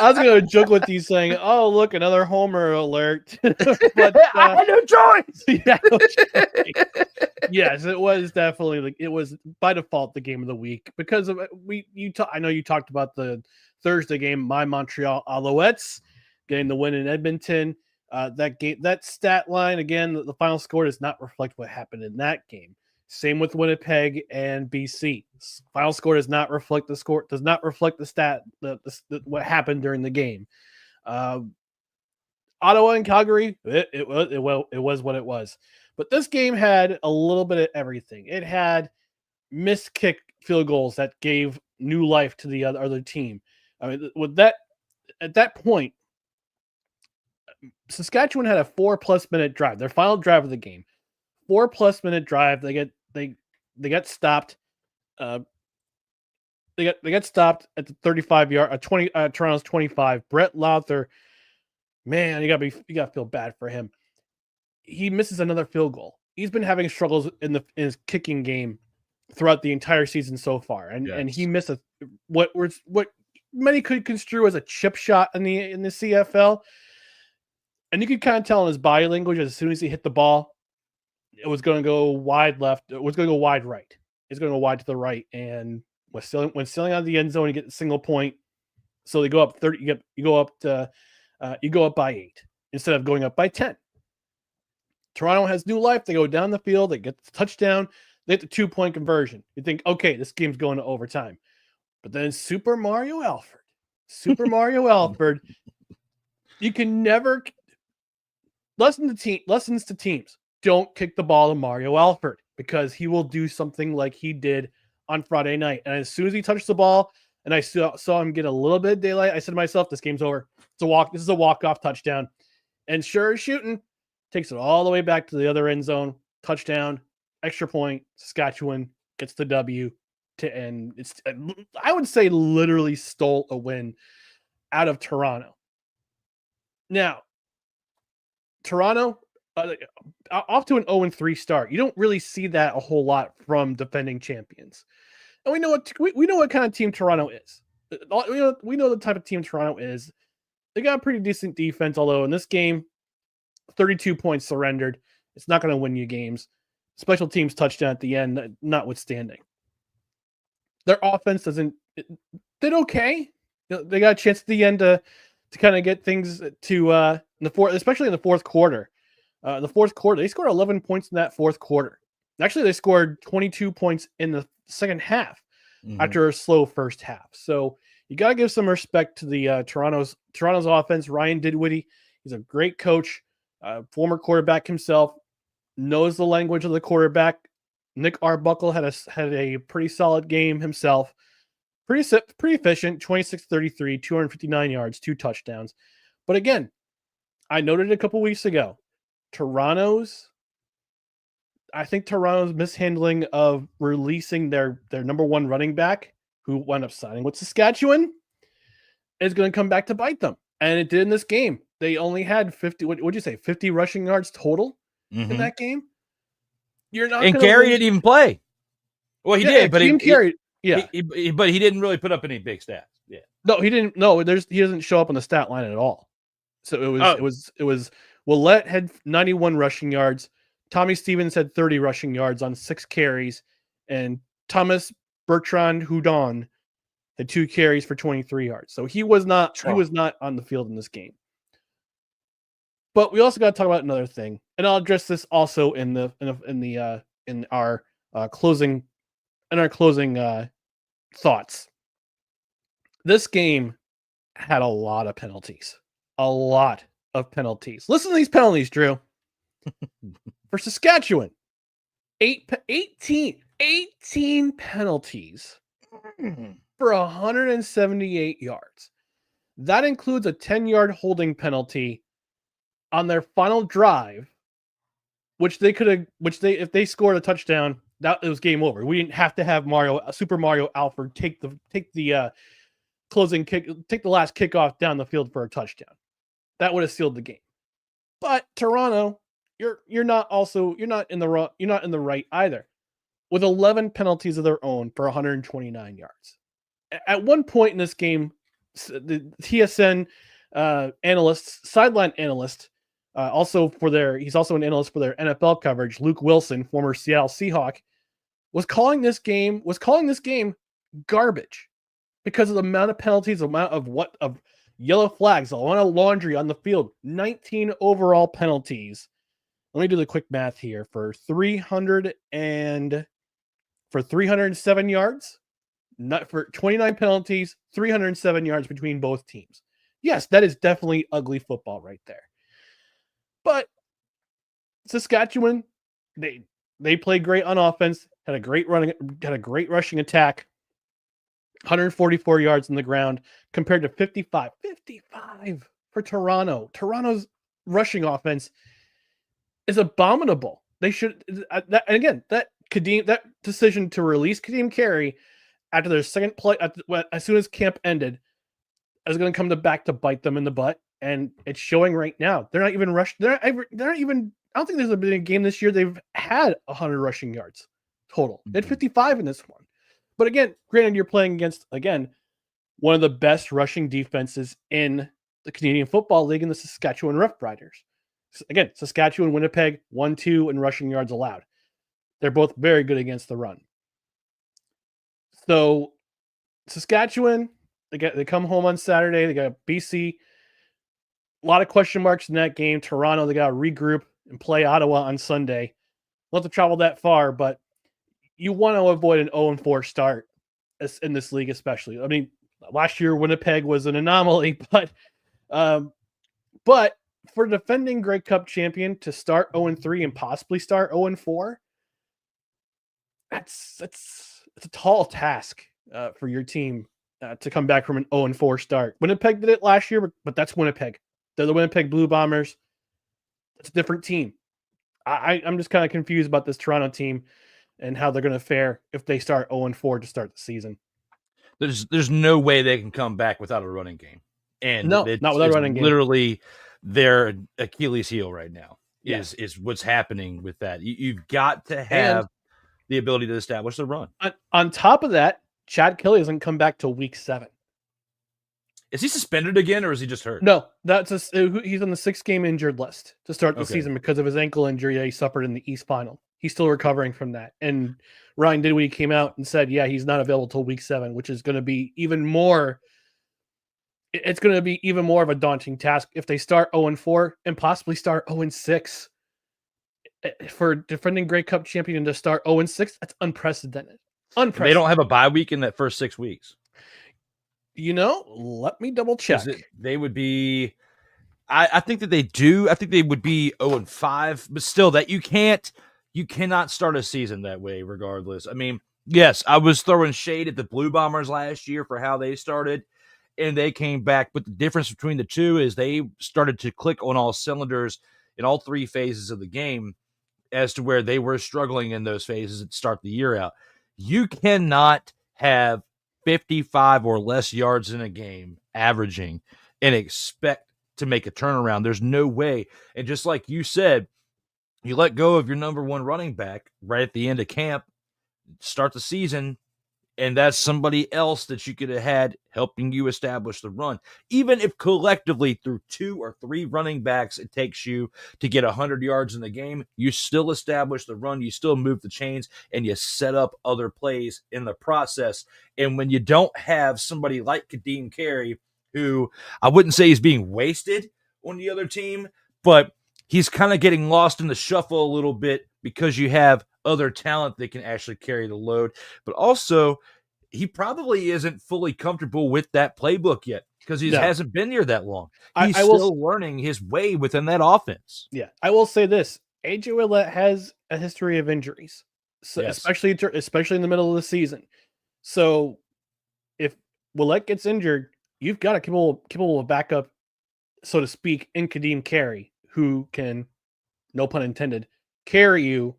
S3: was going to joke with you saying, oh, look, another homer alert. But
S2: I had no choice.
S3: Yeah, no choice. Yes, it was definitely it was by default the game of the week because of I know you talked about the Thursday game, my Montreal Alouettes getting the win in Edmonton. That stat line again, the final score does not reflect what happened in that game. Same with Winnipeg and BC. Final score does not reflect the score. Does not reflect the stat. What happened during the game. Ottawa and Calgary. It was what it was. But this game had a little bit of everything. It had missed kick field goals that gave new life to the other team. I mean, with that at that point, Saskatchewan had a 4+ minute drive. Their final drive of the game. 4+ minute drive. They got stopped. They got stopped at the 35-yard, 20 Toronto's 25. Brett Lauther, man, you gotta feel bad for him. He misses another field goal. He's been having struggles in his kicking game throughout the entire season so far, and he missed what many could construe as a chip shot in the CFL, and you could kind of tell in his body language as soon as he hit the ball, it was going to go wide left. It was going to go wide right. It's going to go wide to the right, and when sailing out of the end zone, you get a single point. So they go up 30. You go up by 8 instead of going up by 10. Toronto has new life. They go down the field. They get the touchdown. They get the 2-point conversion. You think, okay, this game's going to overtime. But then Super Mario Alford, you can never lessons to teams. Don't kick the ball to Mario Alford because he will do something like he did on Friday night. And as soon as he touched the ball and I saw him get a little bit of daylight, I said to myself, this game's over. This is a walk-off touchdown. And sure as shooting, takes it all the way back to the other end zone. Touchdown, extra point. Saskatchewan gets the W to end. I would say literally stole a win out of Toronto. Now, Toronto, off to an 0-3 start. You don't really see that a whole lot from defending champions. And we know what kind of team Toronto is. We know the type of team Toronto is. They got a pretty decent defense, although in this game, 32 points surrendered. It's not going to win you games. Special teams touchdown at the end, notwithstanding. Their offense did okay. They got a chance at the end to kind of get things to especially in the fourth quarter. The fourth quarter, they scored 11 points in that fourth quarter. Actually, they scored 22 points in the second half after a slow first half. So you got to give some respect to the Toronto's offense. Ryan Dinwiddie, he's a great coach, former quarterback himself, knows the language of the quarterback. Nick Arbuckle had a pretty solid game himself. Pretty efficient, 26-33, 259 yards, 2 touchdowns. But again, I noted a couple weeks ago, Toronto's mishandling of releasing their number one running back, who wound up signing with Saskatchewan, is going to come back to bite them. And it did in this game. They only had 50 rushing yards total in that game. You're not.
S2: And Gary didn't even play. Well, he did, but he
S3: carried.
S2: But he didn't really put up any big stats. Yeah.
S3: No, he didn't. No, he doesn't show up on the stat line at all. So it was Willette had 91 rushing yards. Tommy Stevens had 30 rushing yards on 6 carries, and Thomas Bertrand Houdon had 2 carries for 23 yards. So he was not on the field in this game. But we also got to talk about another thing, and I'll address this also in our closing thoughts. This game had a lot of penalties. Listen to these penalties, Drew. For Saskatchewan, 18 penalties for 178 yards. That includes a 10-yard holding penalty on their final drive, if they scored a touchdown, it was game over. We didn't have to have Super Mario Alford take the closing kick, take the last kickoff down the field for a touchdown. That would have sealed the game. But Toronto, you're not in the right either, with 11 penalties of their own for 129 yards. At one point in this game, the TSN sideline analyst, he's also an analyst for their NFL coverage, Luke Wilson, former Seattle Seahawk, was calling this game garbage because of the amount of penalties, the amount of yellow flags, the amount of laundry on the field. 19 overall penalties. Let me do the quick math here for 307 yards. Not for 29 penalties, 307 yards between both teams. Yes, that is definitely ugly football right there. But Saskatchewan, they played great on offense, had a great rushing attack, 144 yards on the ground compared to 55 for Toronto. Toronto's rushing offense is abominable. They should, that decision to release Kadeem Carey after their second play, as soon as camp ended, is going to come back to bite them in the butt, and it's showing right now. They're not even rushed. They're not even. I don't think there's been a game this year they've had 100 rushing yards total. They had 55 in this one. But again, granted, you're playing against one of the best rushing defenses in the Canadian Football League in the Saskatchewan Roughriders. Again, Saskatchewan, Winnipeg, 1-2 in rushing yards allowed. They're both very good against the run. So Saskatchewan, they come home on Saturday. They got BC. A lot of question marks in that game. Toronto, they got to regroup and play Ottawa on Sunday. We'll have to travel that far, but you want to avoid an 0-4 start in this league, especially. I mean, last year Winnipeg was an anomaly, but for defending Grey Cup champion to start 0-3 and possibly start 0-4, it's a tall task for your team to come back from an 0-4 start. Winnipeg did it last year, but that's Winnipeg. They're the Winnipeg Blue Bombers. It's a different team. I'm just kind of confused about this Toronto team and how they're going to fare if they start 0-4 to start the season.
S2: There's no way they can come back without a running game. And
S3: not without a running game.
S2: Literally their Achilles heel right now is what's happening with that. You've got to have the ability to establish the run.
S3: On top of that, Chad Kelly doesn't come back till week 7.
S2: Is he suspended again, or is he just hurt?
S3: No, he's on the 6-game injured list to start the season because of his ankle injury that he suffered in the East Final. He's still recovering from that. And Ryan Dinwiddie came out and said, he's not available till week 7, which is going to be even more. It's going to be even more of a daunting task if they start 0-4 and possibly start 0-6. For defending Grey Cup champion to start 0-6, that's unprecedented.
S2: They don't have a bye week in that first 6 weeks.
S3: Let me double check.
S2: They would be. I think that they do. I think they would be 0-5, but still, that you cannot start a season that way. Regardless, I mean, yes, I was throwing shade at the Blue Bombers last year for how they started, and they came back. But the difference between the two is they started to click on all cylinders in all 3 phases of the game, as to where they were struggling in those phases to start the year out. You cannot have 55 or less yards in a game averaging and expect to make a turnaround. There's no way. And just like you said, you let go of your number 1 running back right at the end of camp, start the season, and that's somebody else that you could have had helping you establish the run. Even if collectively through 2 or 3 running backs it takes you to get 100 yards in the game, you still establish the run, you still move the chains, and you set up other plays in the process. And when you don't have somebody like Kadeem Carey, who I wouldn't say he's being wasted on the other team, but he's kind of getting lost in the shuffle a little bit because you have other talent that can actually carry the load. But also, he probably isn't fully comfortable with that playbook yet because he hasn't been here that long. He's still learning his way within that offense.
S3: Yeah, I will say this. AJ Ouellette has a history of injuries, so especially in the middle of the season. So if Willett gets injured, you've got a capable backup, so to speak, in Kadeem Carey, who can, no pun intended, carry you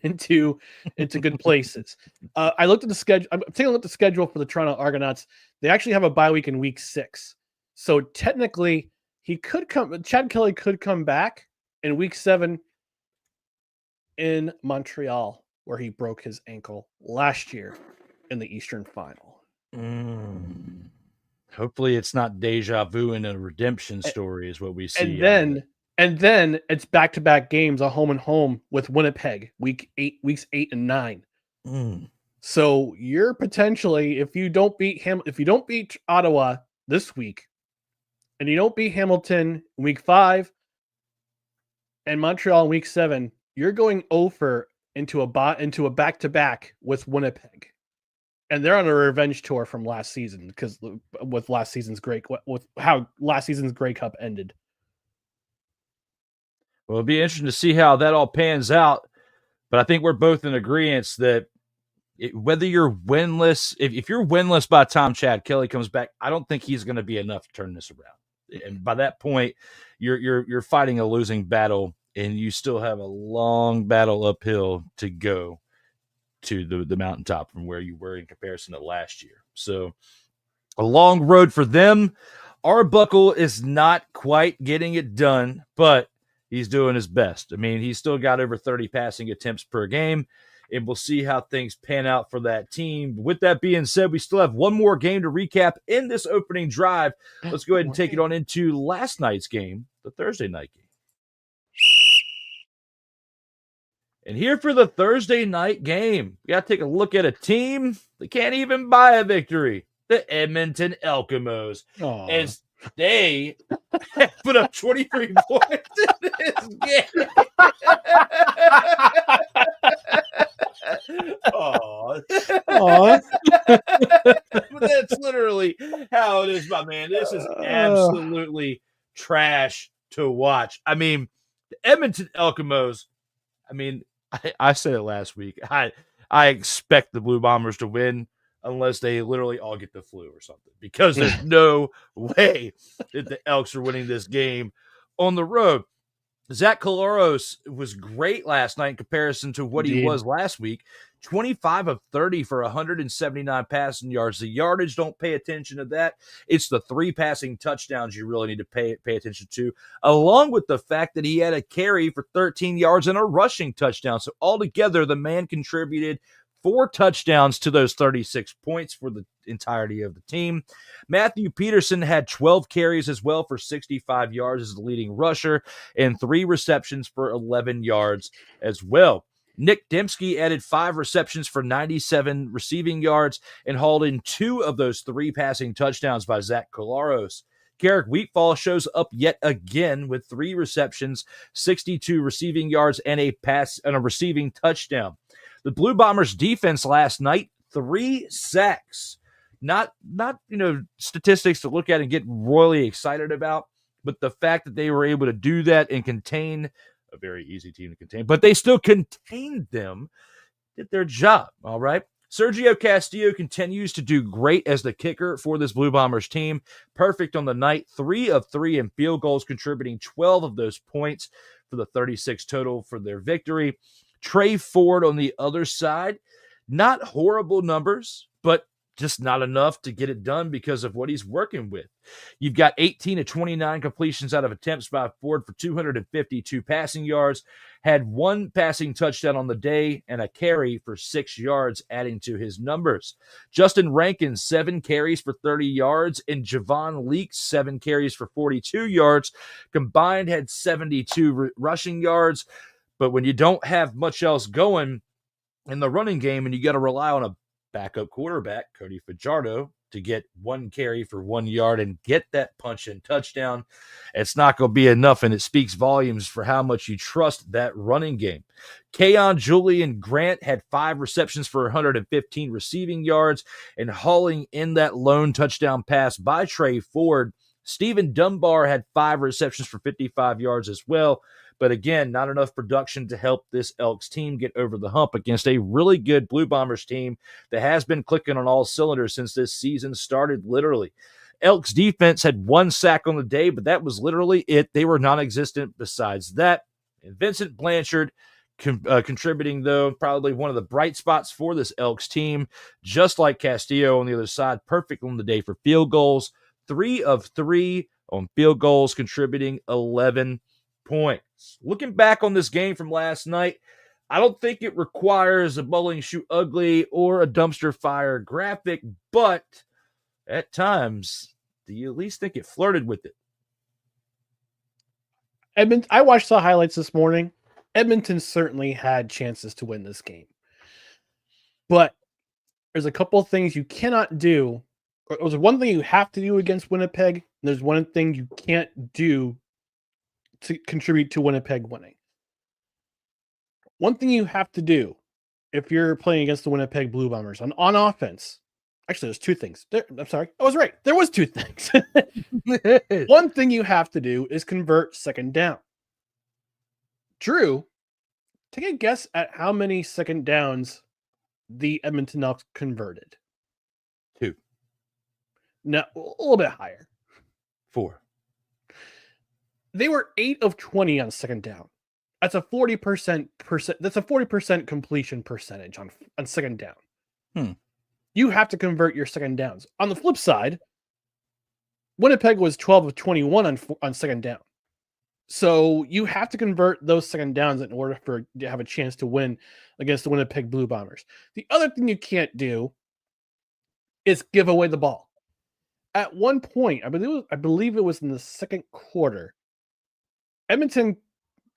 S3: into good places. I looked at the schedule. I'm taking a look at the schedule for the Toronto Argonauts. They actually have a bye week in week 6. So technically, Chad Kelly could come back in week 7 in Montreal, where he broke his ankle last year in the Eastern Final.
S2: Hopefully it's not deja vu and a redemption story is what we see.
S3: And then it's back-to-back games, a home and home with Winnipeg, weeks 8 and 9. So you're potentially, if you don't beat Ottawa this week, and you don't beat Hamilton in week 5 and Montreal in week 7, you're going over into a back-to-back with Winnipeg. And they're on a revenge tour from last season because with how last season's Grey Cup ended.
S2: Well, it'll be interesting to see how that all pans out. But I think we're both in agreement that whether you're winless, if you're winless by the time Chad Kelly comes back, I don't think he's going to be enough to turn this around. And by that point, you're fighting a losing battle, and you still have a long battle uphill to go to the mountaintop from where you were in comparison to last year. So a long road for them. Arbuckle is not quite getting it done, but he's doing his best. I mean, he's still got over 30 passing attempts per game, and we'll see how things pan out for that team. With that being said, we still have one more game to recap in this opening drive. Let's go ahead and take it on into last night's game, the Thursday night game. And here for the Thursday night game, we got to take a look at a team that can't even buy a victory, the Edmonton Elks, as they put up 23 points in this game. But that's literally how it is, my man. This is absolutely trash to watch. I mean, the Edmonton Elks, I mean, I said it last week. I expect the Blue Bombers to win unless they literally all get the flu or something, because there's no way that the Elks are winning this game on the road. Zach Collaros was great last night in comparison to what he was last week. 25 of 30 for 179 passing yards. The yardage, don't pay attention to that. It's the 3 passing touchdowns you really need to pay attention to, along with the fact that he had a carry for 13 yards and a rushing touchdown. So altogether, the man contributed 4 touchdowns to those 36 points for the entirety of the team. Matthew Peterson had 12 carries as well for 65 yards as the leading rusher and 3 receptions for 11 yards as well. Nick Dembski added 5 receptions for 97 receiving yards and hauled in 2 of those 3 passing touchdowns by Zach Collaros. Garrick Wheatfall shows up yet again with 3 receptions, 62 receiving yards, and a receiving touchdown. The Blue Bombers defense last night, 3 sacks. Not statistics to look at and get royally excited about, but the fact that they were able to do that and contain a very easy team to contain, but they still contained them, did their job, all right? Sergio Castillo continues to do great as the kicker for this Blue Bombers team. Perfect on the night, 3 of 3 in field goals, contributing 12 of those points for the 36 total for their victory. Trey Ford on the other side, not horrible numbers, but just not enough to get it done because of what he's working with. You've got 18 of 29 completions out of attempts by Ford for 252 passing yards, had 1 passing touchdown on the day and a carry for 6 yards, adding to his numbers. Justin Rankin, 7 carries for 30 yards, and Javon Leaks, 7 carries for 42 yards. Combined had 72 rushing yards. But when you don't have much else going in the running game and you got to rely on a backup quarterback, Cody Fajardo, to get 1 carry for 1 yard and get that punch-in touchdown, it's not going to be enough, and it speaks volumes for how much you trust that running game. Keon Julian Grant had 5 receptions for 115 receiving yards and hauling in that lone touchdown pass by Trey Ford. Stephen Dunbar had 5 receptions for 55 yards as well. But again, not enough production to help this Elks team get over the hump against a really good Blue Bombers team that has been clicking on all cylinders since this season started, literally. Elks defense had 1 sack on the day, but that was literally it. They were non-existent besides that. And Vincent Blanchard contributing, though, probably one of the bright spots for this Elks team, just like Castillo on the other side, perfect on the day for field goals. 3 of 3 on field goals, contributing 11 points. Looking back on this game from last night, I don't think it requires a bowling shoot ugly or a dumpster fire graphic, but at times, do you at least think it flirted with it?
S3: I watched the highlights this morning. Edmonton certainly had chances to win this game. But there's a couple of things you cannot do. There's one thing you have to do against Winnipeg, and there's one thing you can't do to contribute to Winnipeg winning. One thing you have to do if you're playing against the Winnipeg Blue Bombers on offense, actually, there's 2 things. I'm sorry. I was right. There was 2 things. One thing you have to do is convert second down. Drew, take a guess at how many second downs the Edmonton Elks converted.
S2: 2.
S3: No, a little bit higher.
S2: 4.
S3: They were 8 of 20 on second down. That's a 40%. That's a 40% completion percentage on second down. You have to convert your second downs. On the flip side, Winnipeg was 12 of 21 on second down. So you have to convert those second downs in order to have a chance to win against the Winnipeg Blue Bombers. The other thing you can't do is give away the ball. At one point, I believe it was in the second quarter, Edmonton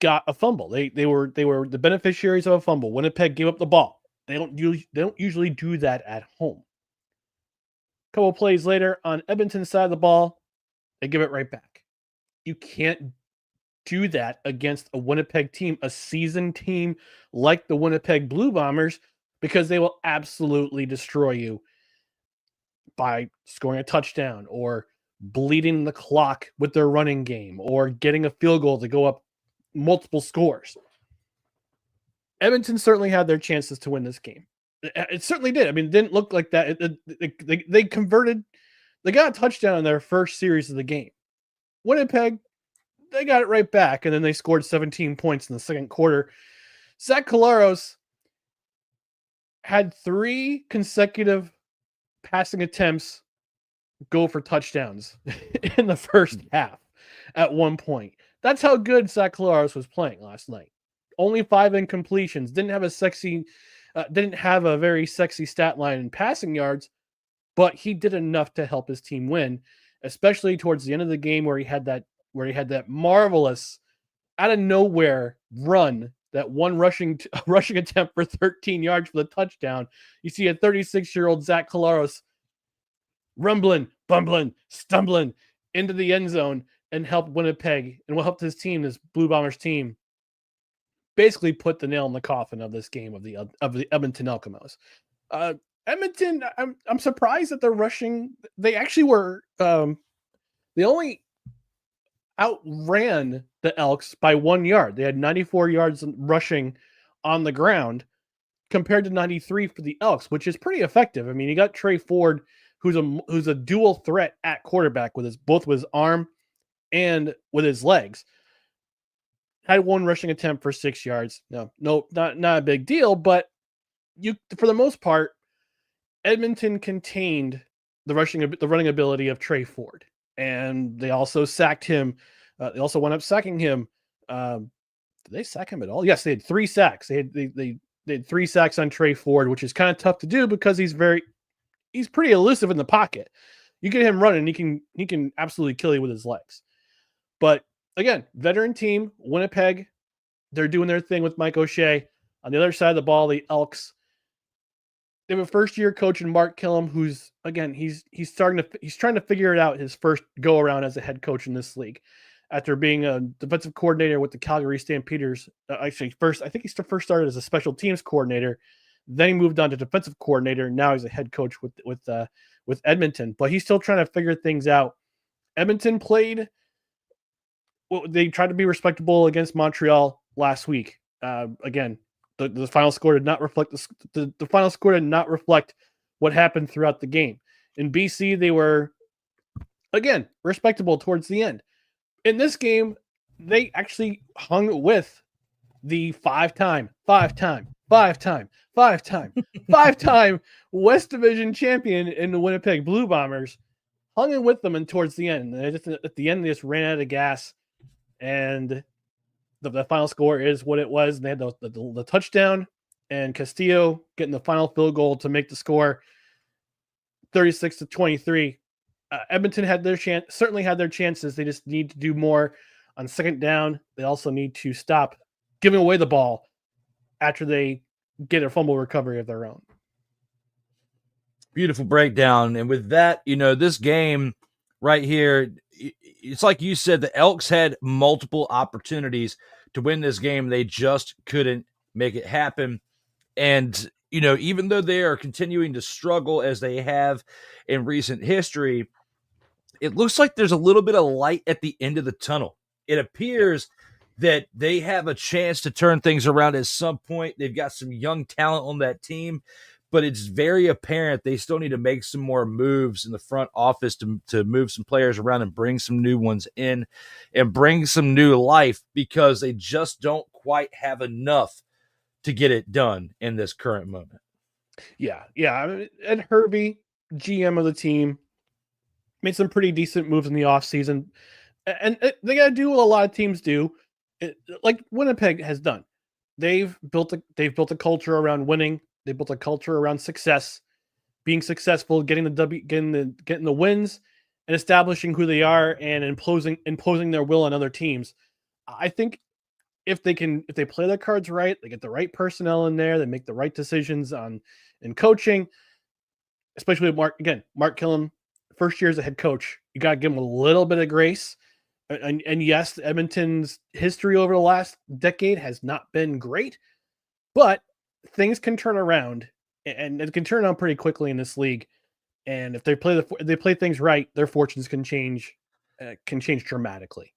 S3: got a fumble. They were the beneficiaries of a fumble. Winnipeg gave up the ball. They don't usually do that at home. A couple plays later, on Edmonton's side of the ball, they give it right back. You can't do that against a Winnipeg team, a seasoned team like the Winnipeg Blue Bombers, because they will absolutely destroy you by scoring a touchdown or bleeding the clock with their running game or getting a field goal to go up multiple scores. Edmonton certainly had their chances to win this game. It certainly did. I mean, it didn't look like that. They converted. They got a touchdown in their first series of the game. Winnipeg, they got it right back, and then they scored 17 points in the second quarter. Zach Collaros had 3 consecutive passing attempts go for touchdowns in the first half at one point. That's how good Zach Collaros was playing last night. Only 5 incompletions. Didn't have a very sexy stat line in passing yards, but he did enough to help his team win, especially towards the end of the game where he had that marvelous out of nowhere run, that one rushing attempt for 13 yards for the touchdown. You see a 36-year-old Zach Collaros rumbling, bumbling, stumbling into the end zone and helped Winnipeg and helped his team, this Blue Bombers team, basically put the nail in the coffin of this game of the Edmonton Elks. Edmonton, I'm surprised that they're rushing. They actually were they only outran the Elks by 1 yard. They had 94 yards rushing on the ground compared to 93 for the Elks, which is pretty effective. I mean, you got Trey Ford, who's a dual threat at quarterback with both with his arm and with his legs. Had 1 rushing attempt for 6 yards. No, not a big deal, but for the most part, Edmonton contained the running ability of Trey Ford, and they also sacked him. They also wound up sacking him. Did they sack him at all? Yes, they had 3 sacks. They had 3 sacks on Trey Ford, which is kind of tough to do because he's pretty elusive in the pocket. You get him running, he can absolutely kill you with his legs. But again, veteran team, Winnipeg, they're doing their thing with Mike O'Shea. On the other side of the ball, the Elks, they have a first-year coach in Mark Killam, who's, again, he's trying to figure it out his first go-around as a head coach in this league. After being a defensive coordinator with the Calgary Stampeders, I think he first started as a special teams coordinator. Then he moved on to defensive coordinator. And now he's a head coach with Edmonton, but he's still trying to figure things out. Edmonton played they tried to be respectable against Montreal last week. Again, the final score did not reflect the final score did not reflect what happened throughout the game. In BC, they were again respectable towards the end. In this game, they actually hung with the five-time West Division champion in the Winnipeg Blue Bombers, hung in with them and towards the end. At the end, they just ran out of gas, and the final score is what it was. And they had the touchdown, and Castillo getting the final field goal to make the score 36-23. Edmonton had their chance, certainly had their chances. They just need to do more on second down. They also need to stop giving away the ball after they get a fumble recovery of their own.
S2: Beautiful breakdown. And with that, this game right here, it's like you said, the Elks had multiple opportunities to win this game. They just couldn't make it happen. And, even though they are continuing to struggle as they have in recent history, it looks like there's a little bit of light at the end of the tunnel. It appears that they have a chance to turn things around at some point. They've got some young talent on that team, but it's very apparent they still need to make some more moves in the front office to move some players around and bring some new ones in and bring some new life, because they just don't quite have enough to get it done in this current moment.
S3: Yeah. I mean, Ed Hervey, GM of the team, made some pretty decent moves in the offseason. And they got to do what a lot of teams do, like Winnipeg has done. They've built a culture around winning. They built a culture around success, being successful, getting the wins, and establishing who they are and imposing their will on other teams. I think if they play their cards right, they get the right personnel in there, they make the right decisions in coaching, especially with Mark Killam, first year as a head coach. You got to give him a little bit of grace. And yes, Edmonton's history over the last decade has not been great, but things can turn around, and it can turn around pretty quickly in this league. And if they play things right, their fortunes can change dramatically.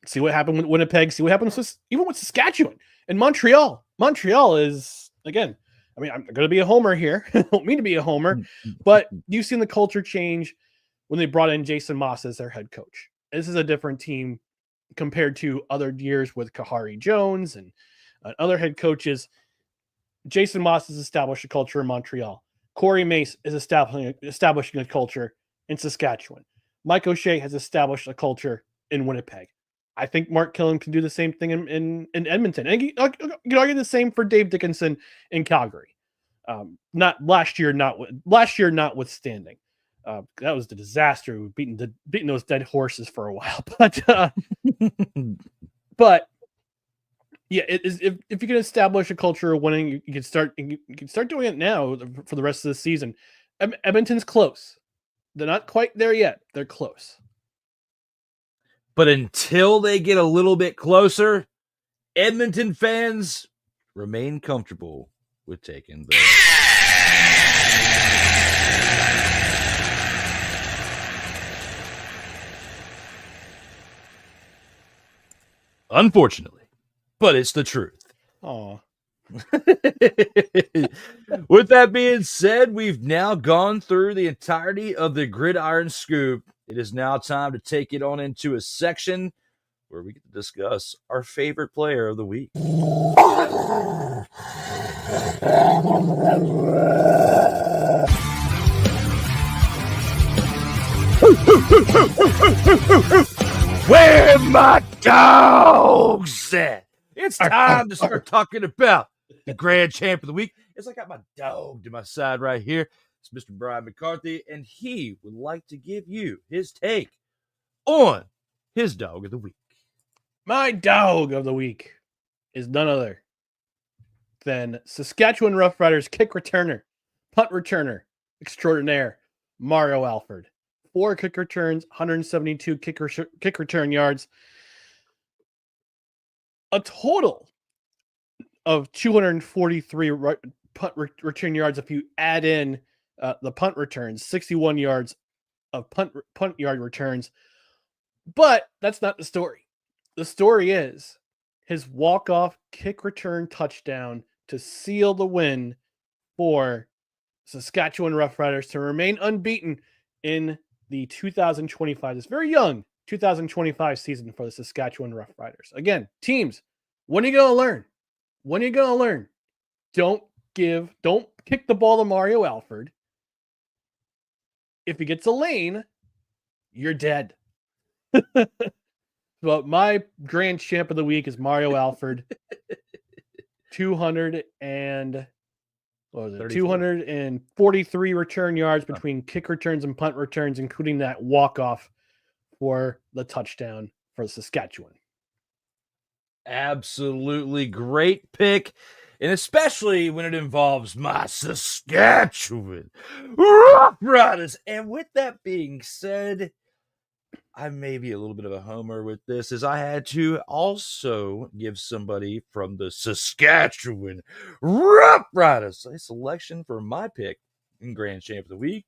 S3: See what happened with Winnipeg. See what happened even with Saskatchewan and Montreal. Montreal is, again, I mean, I'm going to be a homer here. I don't mean to be a homer, but you've seen the culture change when they brought in Jason Moss as their head coach. This is a different team compared to other years with Kahari Jones and other head coaches. Jason Moss has established a culture in Montreal. Corey Mace is establishing a culture in Saskatchewan. Mike O'Shea has established a culture in Winnipeg. I think Mark Killam can do the same thing in Edmonton. And you can argue the same for Dave Dickinson in Calgary. Not last year notwithstanding. That was the disaster. We've beating those dead horses for a while, but yeah, if you can establish a culture of winning, you can start doing it now for the rest of the season. Edmonton's close. They're not quite there yet. They're close.
S2: But until they get a little bit closer, Edmonton fans remain comfortable with taking the unfortunately, but it's the truth.
S3: Oh.
S2: With that being said, we've now gone through the entirety of the Gridiron Scoop. It is now time to take it on into a section where we get to discuss our favorite player of the week. Where my dogs at? It's time to start talking about the grand champ of the week. It's like I got my dog to my side right here. It's Mr. Brian McCarthy, and he would like to give you his take on his dog of the week.
S3: My dog of the week is none other than Saskatchewan Roughriders kick returner, punt returner extraordinaire, Mario Alford. 4 kick returns, 172 kick return yards. A total of 243 punt return yards if you add in the punt returns, 61 yards of punt yard returns. But that's not the story. the story is his walk-off kick return touchdown to seal the win for Saskatchewan Roughriders to remain unbeaten in the 2025, this very young 2025 season for the Saskatchewan Roughriders. Again, teams, when are you going to learn? When are you going to learn? Don't kick the ball to Mario Alford. If he gets a lane, you're dead. But my grand champ of the week is Mario Alford. 243 return yards between kick returns and punt returns, including that walk-off for the touchdown for Saskatchewan.
S2: Absolutely great pick. And especially when it involves my Saskatchewan Roughriders. And with that being said, I may be a little bit of a homer with this, as I had to also give somebody from the Saskatchewan Roughriders a selection for my pick in Grand Champ of the Week.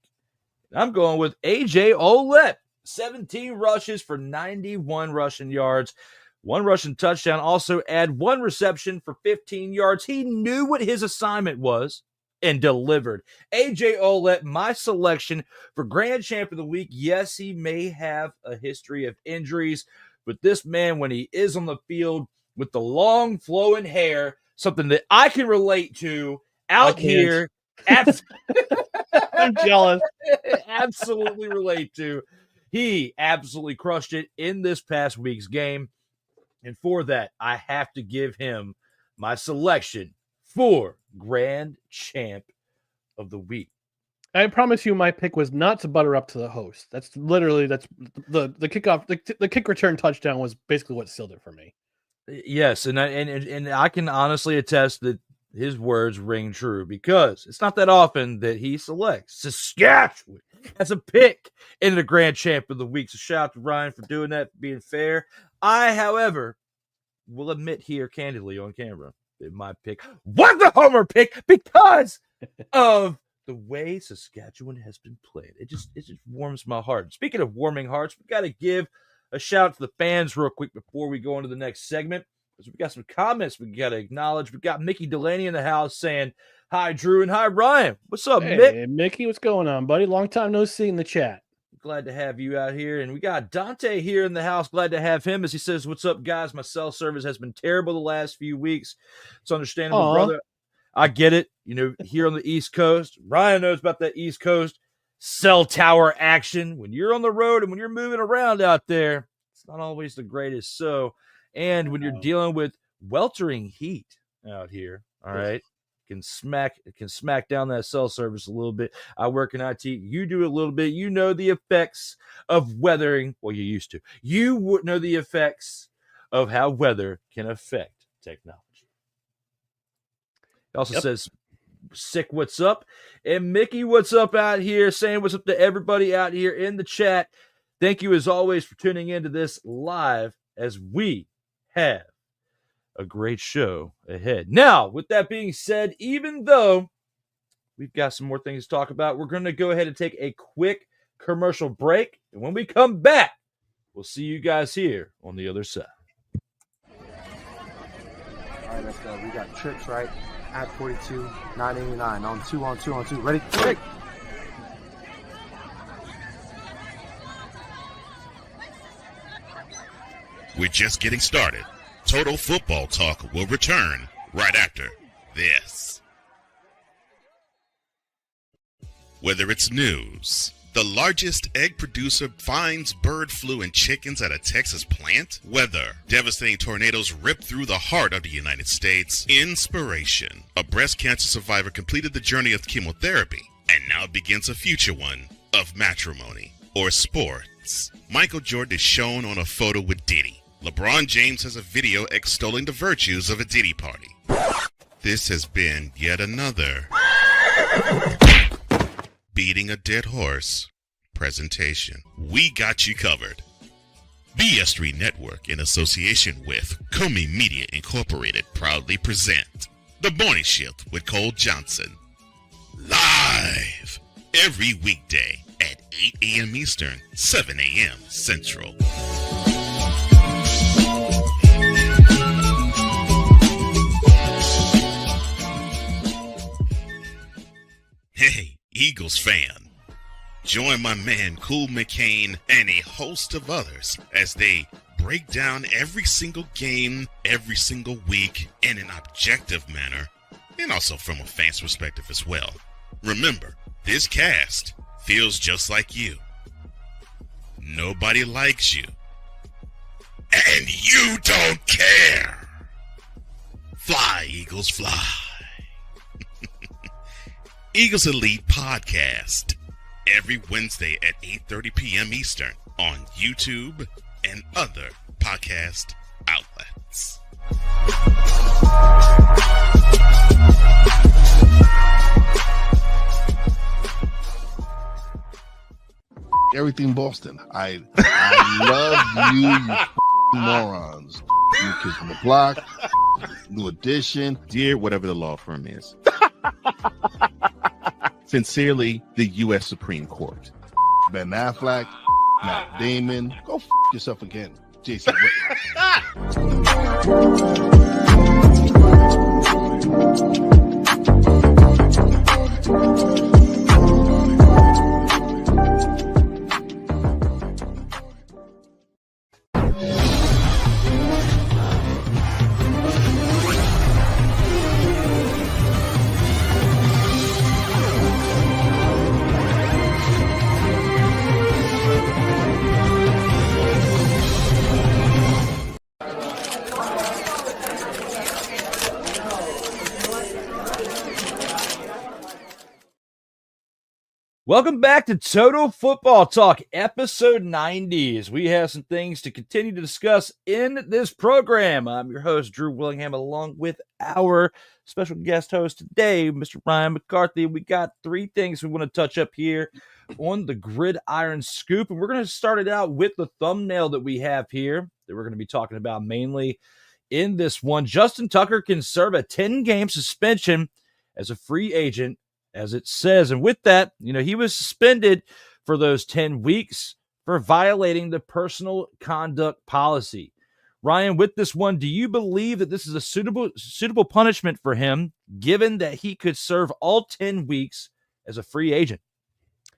S2: I'm going with AJ Olette. 17 rushes for 91 rushing yards. 1 rushing touchdown, also add 1 reception for 15 yards. He knew what his assignment was and delivered. AJ Olette, my selection for Grand Champ of the Week. Yes, he may have a history of injuries, but this man, when he is on the field with the long flowing hair, something that I can relate to out here.
S3: I'm jealous.
S2: Absolutely relate to. He absolutely crushed it in this past week's game. And for that, I have to give him my selection for Grand Champ of the Week.
S3: I promise you my pick was not to butter up to the host. That's the kickoff. The kick return touchdown was basically what sealed it for me.
S2: Yes, and I can honestly attest that his words ring true, because it's not that often that he selects Saskatchewan as a pick in the Grand Champ of the Week. So shout out to Ryan for doing that, for being fair. I, however, will admit here candidly on camera that my pick was the homer pick because of the way Saskatchewan has been played. It just warms my heart. Speaking of warming hearts, we got to give a shout out to the fans real quick before we go into the next segment, because we got some comments we got to acknowledge. We got Mickey Delaney in the house saying, "Hi, Drew, and hi, Ryan." What's up,
S3: hey,
S2: Mick?
S3: Mickey, what's going on, buddy? Long time no see in the chat.
S2: Glad to have you out here. And we got Dante here in the house. Glad to have him, as he says, "What's up, guys? My cell service has been terrible the last few weeks. It's understandable, brother. I get it. You know, here on the East Coast, Ryan knows about that East Coast cell tower action. When you're on the road and when you're moving around out there, it's not always the greatest. So, and when you're dealing with weltering heat out here, all right, can smack down that cell service a little bit. I work in IT. You do a little bit. You know the effects of weathering. Well, you used to. You would know the effects of how weather can affect technology. It also says, "Sick, what's up?" And Mickey, what's up out here? Saying what's up to everybody out here in the chat. Thank you, as always, for tuning into this live, as we have a great show ahead. Now, with that being said, even though we've got some more things to talk about, we're going to go ahead and take a quick commercial break. And when we come back, we'll see you guys here on the other side.
S4: All right, let's go. We got trips, right? At 42, 989 on 2. Ready? Ready.
S1: We're just getting started. Total Football Talk will return right after this. Whether it's news, the largest egg producer finds bird flu in chickens at a Texas plant, weather, devastating tornadoes rip through the heart of the United States, inspiration, a breast cancer survivor completed the journey of chemotherapy and now begins a future one of matrimony or sports. Michael Jordan is shown on a photo with Diddy. LeBron James has a video extolling the virtues of a Diddy party. This has been yet another beating a dead horse presentation. We got you covered. BS3 Network, in association with Comey Media Incorporated, proudly present The Morning Shift with Cole Johnson. Live every weekday at 8 a.m. Eastern, 7 a.m. Central. Eagles fan. Join my man Cool McCain and a host of others as they break down every single game, every single week in an objective manner, and also from a fan's perspective as well. Remember, this cast feels just like you. Nobody likes you. And you don't care. Fly, Eagles, fly. Eagles Elite Podcast. Every Wednesday at 8:30 p.m. Eastern on YouTube and other podcast outlets.
S5: Everything Boston. I love you morons. New Kids from the Block, New Edition.
S6: Dear whatever the law firm is. Sincerely, the U.S. Supreme Court.
S5: Ben Affleck, Matt Damon. Go yourself again, Jason
S2: Welcome back to Total Football Talk, episode 90. As we have some things to continue to discuss in this program. I'm your host, Drew Willingham, along with our special guest host today, Mr. Ryan McCarthy. We got three things we want to touch up here on the Gridiron Scoop. And we're going to start it out with the thumbnail that we have here that we're going to be talking about mainly in this one. Justin Tucker can serve a 10-game suspension as a free agent, as it says. And with that, he was suspended for those 10 weeks for violating the personal conduct policy. Ryan, with this one, do you believe that this is a suitable punishment for him, given that he could serve all 10 weeks as a free agent?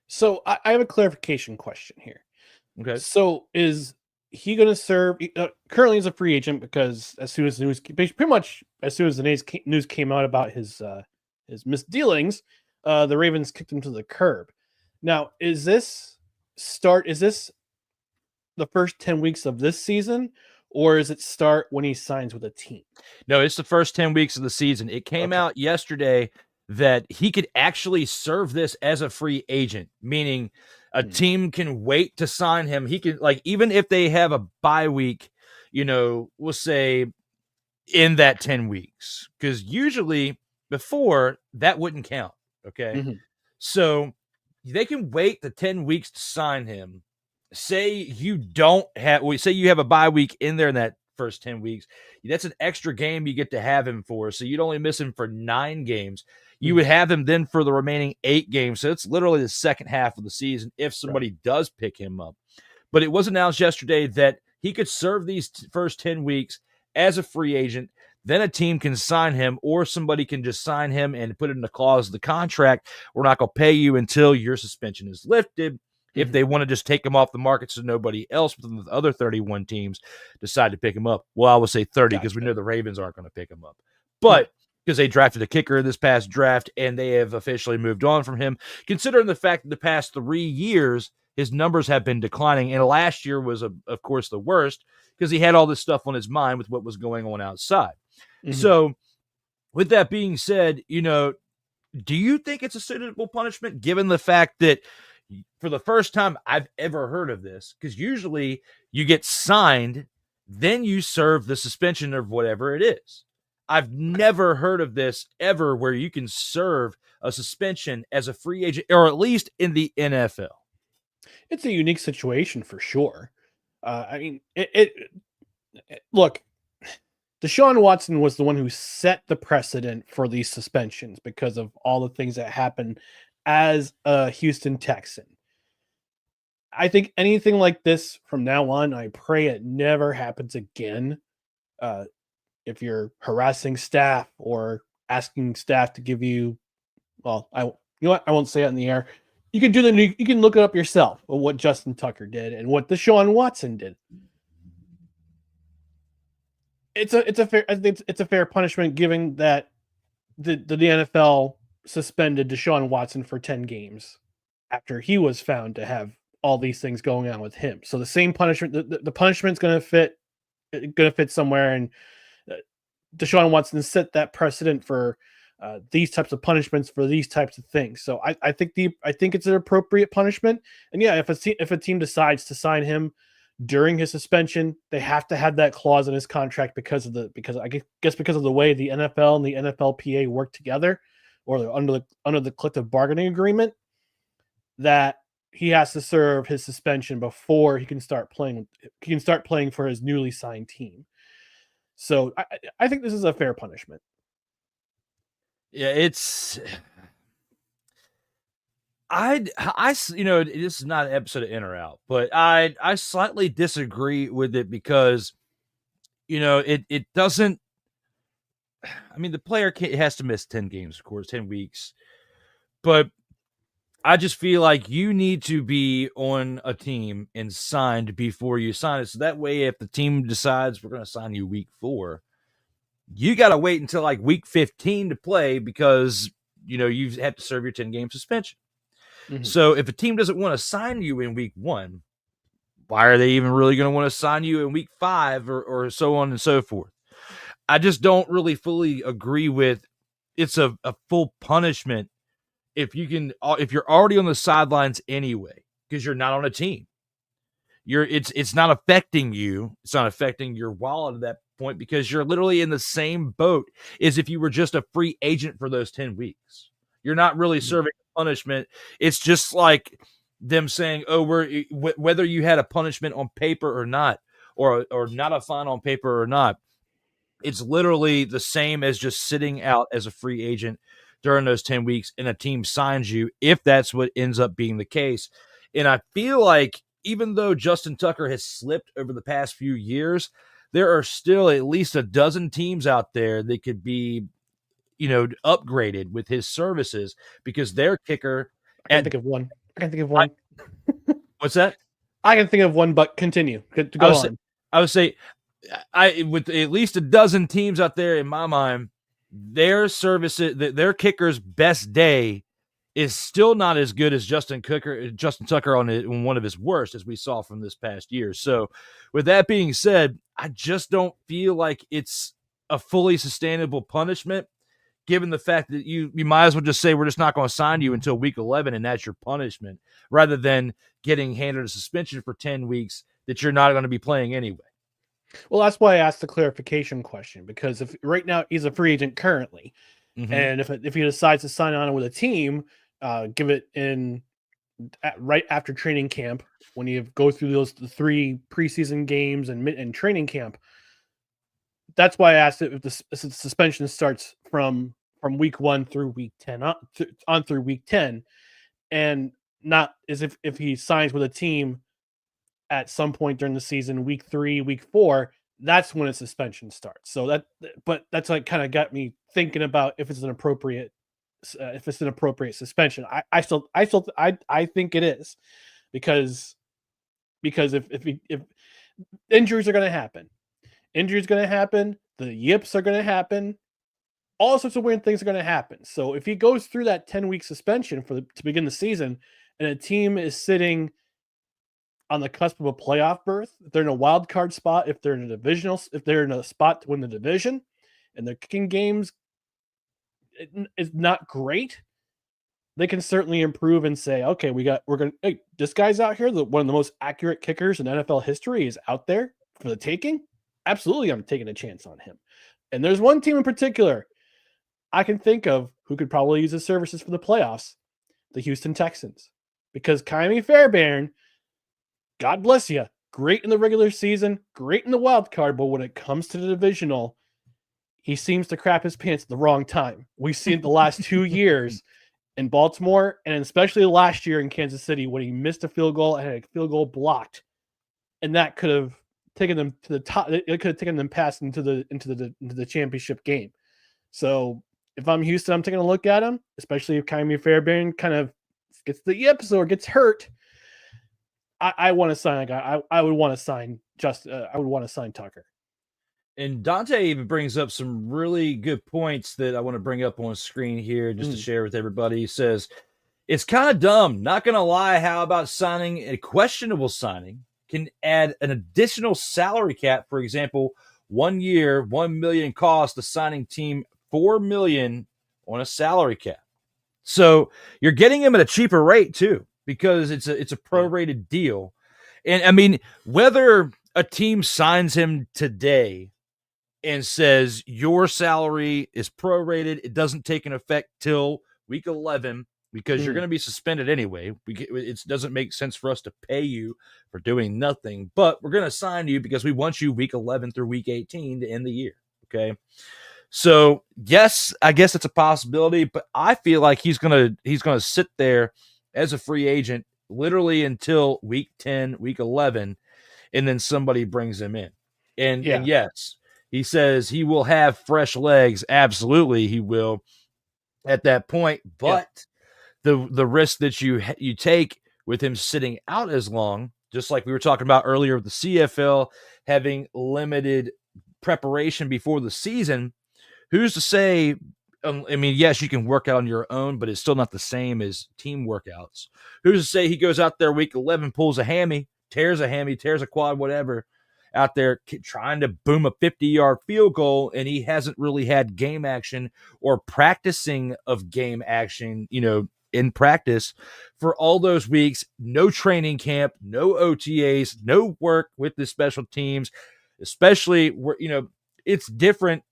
S3: So I have a clarification question here.
S2: Okay.
S3: So is he going to serve currently as a free agent, because as soon as the news came out about his misdealings, the Ravens kicked him to the curb. Now, is this the first 10 weeks of this season, or is it start when he signs with a team?
S2: No, it's the first 10 weeks of the season. It came out yesterday that he could actually serve this as a free agent, meaning a team can wait to sign him. He can, even if they have a bye week, we'll say in that 10 weeks, because usually before that wouldn't count. Okay.
S3: Mm-hmm.
S2: So they can wait the 10 weeks to sign him. Say you have a bye week in there in that first 10 weeks. That's an extra game you get to have him for. So you'd only miss him for 9 games. You would have him then for the remaining 8 games. So it's literally the second half of the season if somebody does pick him up. But it was announced yesterday that he could serve these first 10 weeks as a free agent. Then a team can sign him, or somebody can just sign him and put it in the clause of the contract. We're not going to pay you until your suspension is lifted. If they want to just take him off the market so nobody else within the other 31 teams decide to pick him up. Well, I would say 30 because we know the Ravens aren't going to pick him up. But because they drafted a kicker in this past draft and they have officially moved on from him, considering the fact that the past 3 years, his numbers have been declining. And last year was, of course, the worst because he had all this stuff on his mind with what was going on outside. Mm-hmm. So with that being said, do you think it's a suitable punishment given the fact that for the first time I've ever heard of this, because usually you get signed, then you serve the suspension of whatever it is. I've never heard of this ever where you can serve a suspension as a free agent, or at least in the NFL.
S3: It's a unique situation for sure. Look, Deshaun Watson was the one who set the precedent for these suspensions because of all the things that happened as a Houston Texan. I think anything like this from now on, I pray it never happens again. If you're harassing staff or asking staff to give you, You know what? I won't say it in the air. You can you can look it up yourself of what Justin Tucker did and what Deshaun Watson did. I think it's a fair punishment given that the NFL suspended Deshaun Watson for 10 games after he was found to have all these things going on with him. So the same punishment, the punishment's going to fit somewhere, and Deshaun Watson set that precedent for these types of punishments for these types of things. So I think it's an appropriate punishment. And yeah, if a team decides to sign him during his suspension, they have to have that clause in his contract because of the way the NFL and the NFLPA work together, or under the collective bargaining agreement, that he has to serve his suspension before he can start playing. He can start playing for his newly signed team. So I think this is a fair punishment.
S2: Yeah, it's. This is not an episode of In or Out, but I slightly disagree with it because, it doesn't. I mean, the player has to miss 10 games, of course, 10 weeks, but I just feel like you need to be on a team and signed before you sign it. So that way, if the team decides we're going to sign you week 4, you got to wait until like week 15 to play because, you have to serve your 10-game suspension. Mm-hmm. So if a team doesn't want to sign you in week 1, why are they even really going to want to sign you in week 5 or so on and so forth? I just don't really fully agree with it's a full punishment if you're already on the sidelines anyway, because you're not on a team. It's not affecting you. It's not affecting your wallet at that point because you're literally in the same boat as if you were just a free agent for those 10 weeks. You're not really serving punishment. It's just like them saying, whether you had a punishment on paper or not, or not a fine on paper or not, it's literally the same as just sitting out as a free agent during those 10 weeks and a team signs you, if that's what ends up being the case. And I feel like even though Justin Tucker has slipped over the past few years, there are still at least a dozen teams out there that could be, upgraded with his services because their kicker.
S3: I can think of one.
S2: What's that?
S3: I can think of one, but continue. Go on.
S2: I would say, with at least a dozen teams out there in my mind, their services, their kicker's best day is still not as good as Justin Tucker on one of his worst, as we saw from this past year. So with that being said, I just don't feel like it's a fully sustainable punishment, given the fact that you might as well just say we're just not going to sign you until week 11 and that's your punishment, rather than getting handed a suspension for 10 weeks that you're not going to be playing anyway.
S3: Well, that's why I asked the clarification question, because if right now he's a free agent currently, mm-hmm. and if he decides to sign on with a team, give it right after training camp, when you go through the 3 preseason games and training camp. That's why I asked if the suspension starts from week 1 through week 10 on through week 10, and not as if he signs with a team at some point during the season, week 3, week 4, that's when his suspension starts. So that's like kind of got me thinking about if it's an appropriate suspension. I think it is, because if injuries are going to happen, the yips are going to happen, all sorts of weird things are going to happen. So if he goes through that 10-week suspension to begin the season, and a team is sitting on the cusp of a playoff berth, if they're in a wild card spot, if they're in a spot to win the division, and their kicking games is not great, they can certainly improve and say, okay, this guy's out here, one of the most accurate kickers in NFL history is out there for the taking. Absolutely, I'm taking a chance on him. And there's one team in particular I can think of who could probably use his services for the playoffs, the Houston Texans, because Kymie Fairbairn, God bless you, great in the regular season, great in the wild card, but when it comes to the divisional, he seems to crap his pants at the wrong time. We've seen it the last 2 years in Baltimore, and especially last year in Kansas City when he missed a field goal and had a field goal blocked, and that could have taken them to the top. It could have taken them past into the championship game. So if I'm Houston, I'm taking a look at him, especially if Kyrie Fairbairn kind of gets the yips or gets hurt. I want to sign a guy. I would want to sign I would want to sign Tucker.
S2: And Dante even brings up some really good points that I want to bring up on screen here just to share with everybody. He says, it's kind of dumb. Not going to lie. How about signing a questionable signing can add an additional salary cap? For example, 1 year, $1 million cost, the signing team $4 million on a salary cap. So you're getting him at a cheaper rate too, because it's a prorated deal. And I mean, whether a team signs him today and says your salary is prorated, it doesn't take an effect till week 11 because you're going to be suspended anyway. It doesn't make sense for us to pay you for doing nothing, but we're going to sign you because we want you week 11 through week 18 to end the year. Okay. So yes, I guess it's a possibility, but I feel like he's going to sit there as a free agent literally until week 10, week 11, and then somebody brings him in. And yes, he says he will have fresh legs. Absolutely, he will at that point. But the risk that you take with him sitting out as long, just like we were talking about earlier with the CFL having limited preparation before the season, who's to say? I mean, yes, you can work out on your own, but it's still not the same as team workouts. Who's to say he goes out there week 11, pulls a hammy, tears a quad, whatever, out there trying to boom a 50-yard field goal, and he hasn't really had game action or practicing of game action, in practice for all those weeks. No training camp, no OTAs, no work with the special teams, especially where, it's different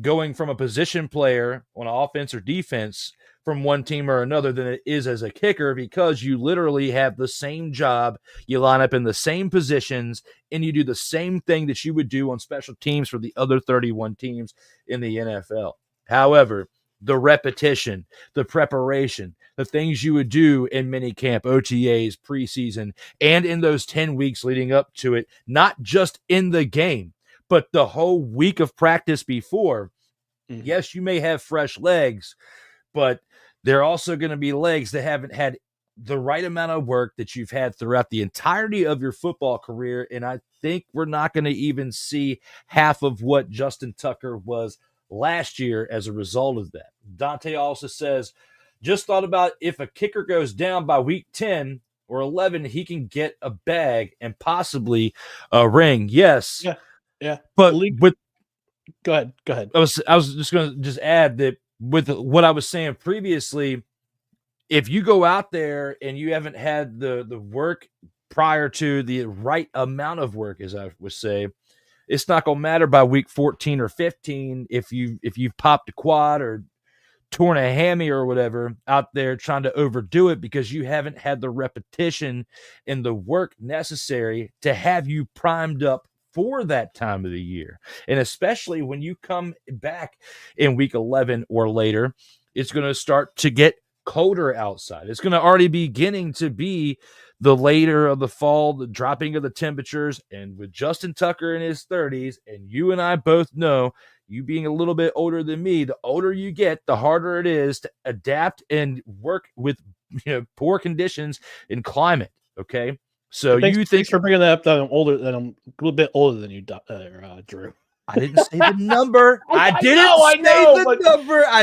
S2: going from a position player on offense or defense from one team or another than it is as a kicker, because you literally have the same job. You line up in the same positions and you do the same thing that you would do on special teams for the other 31 teams in the NFL. However, the repetition, the preparation, the things you would do in minicamp, OTAs, preseason, and in those 10 weeks leading up to it, not just in the game, but the whole week of practice before. Yes, you may have fresh legs, but they're also going to be legs that haven't had the right amount of work that you've had throughout the entirety of your football career. And I think we're not going to even see half of what Justin Tucker was last year as a result of that. Dante also says, just thought about if a kicker goes down by week 10 or 11, he can get a bag and possibly a ring. Yes.
S3: Yeah.
S2: But
S3: go ahead.
S2: I was just going to add that with what I was saying previously, if you go out there and you haven't had the work prior to the right amount of work, as I would say, it's not going to matter by week 14 or 15 if you've popped a quad or torn a hammy or whatever out there trying to overdo it, because you haven't had the repetition and the work necessary to have you primed up for that time of the year. And especially when you come back in week 11 or later, it's going to start to get colder outside. It's going to already be beginning to be the later of the fall, the dropping of the temperatures. And with Justin Tucker in his 30s, and you and I both know, you being a little bit older than me, the older you get, the harder it is to adapt and work with poor conditions in climate. Okay. So thanks
S3: for bringing that up. That I'm a little bit older than you, Drew.
S2: I didn't say the number. I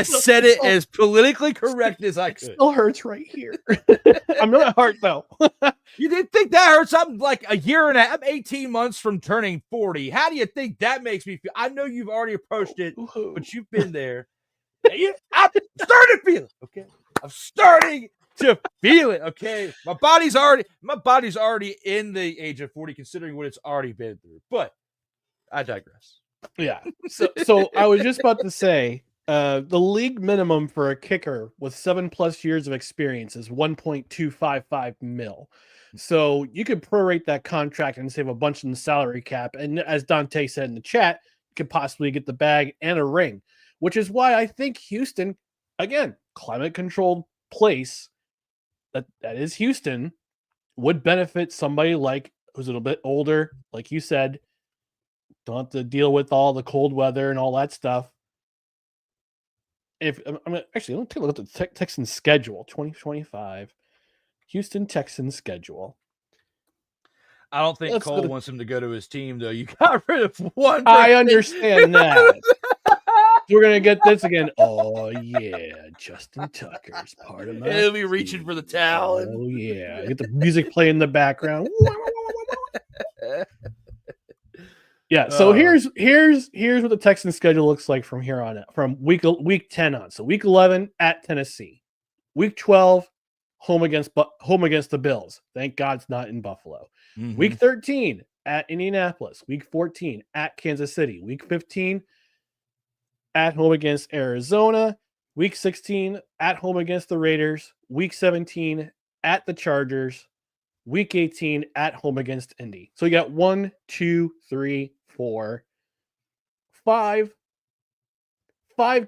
S2: said it as politically correct as I could.
S3: It still hurts right here. I'm not hurt though.
S2: You didn't think that hurts? I'm like I'm 18 months from turning 40. How do you think that makes me feel? I know you've already approached it, but you've been there. I'm starting to feel it. Okay, I'm starting to feel it. Okay, my body's already in the age of 40, considering what it's already been through. But I digress.
S3: Yeah. So I was just about to say, the league minimum for a kicker with 7+ years of experience is $1.255 million. So you could prorate that contract and save a bunch in the salary cap. And as Dante said in the chat, you could possibly get the bag and a ring, which is why I think Houston, again, climate controlled place that is Houston, would benefit somebody like who's a little bit older, like you said. Don't have to deal with all the cold weather and all that stuff. if I'm actually, let me take a look at the Texans schedule 2025. Houston Texans schedule.
S2: I don't think
S3: Let's
S2: Cole
S3: go to-
S2: wants him to go to his team, though. You got rid of one.
S3: I understand that. We're gonna get this again. Oh yeah, Justin Tucker's part of my.
S2: He'll be reaching
S3: team.
S2: for the towel.
S3: Oh yeah, get the music playing in the background. Yeah, so here's what the Texans schedule looks like from here on out, from week 10 on. So week 11 at Tennessee, week 12 home against the Bills. Thank God it's not in Buffalo.
S2: Mhm.
S3: Week 13 at Indianapolis. Week 14 at Kansas City. Week 15 at home against Arizona. Week 16 at home against the Raiders. Week 17 at the Chargers. Week 18 at home against Indy. So you got 1, 2, 3, 4, 5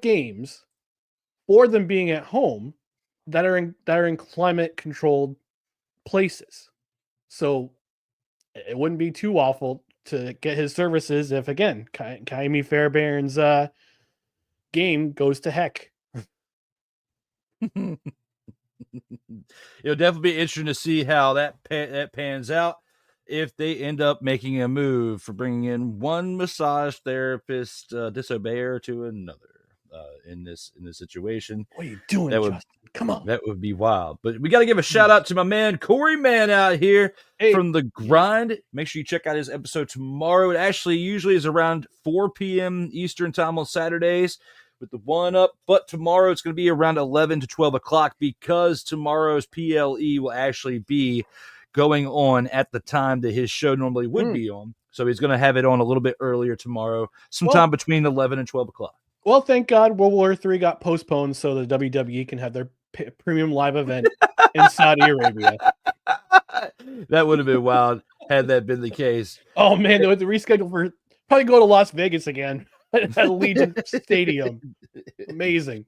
S3: games, 4 of them being at home, that are in climate controlled places. So it wouldn't be too awful to get his services if, again, Kaimi Fairbairn's game goes to heck.
S2: It'll definitely be interesting to see how that pans out if they end up making a move for bringing in one massage therapist disobeyer to another in this situation.
S3: What are you doing, Justin? Come on.
S2: That would be wild. But we got to give a shout out to my man Corey Man out here from The Grind. Make sure you check out his episode tomorrow. It actually usually is around 4 p.m. Eastern time on Saturdays with the one up, but tomorrow it's going to be around 11 to 12 o'clock because tomorrow's PLE will actually be going on at the time that his show normally would be on. So he's going to have it on a little bit earlier tomorrow, sometime between 11 and 12 o'clock.
S3: Well, thank God World War III got postponed so the WWE can have their premium live event in Saudi Arabia.
S2: That would have been wild had that been the case.
S3: Oh, man, they would reschedule for probably go to Las Vegas again at Allegiant Stadium. Amazing.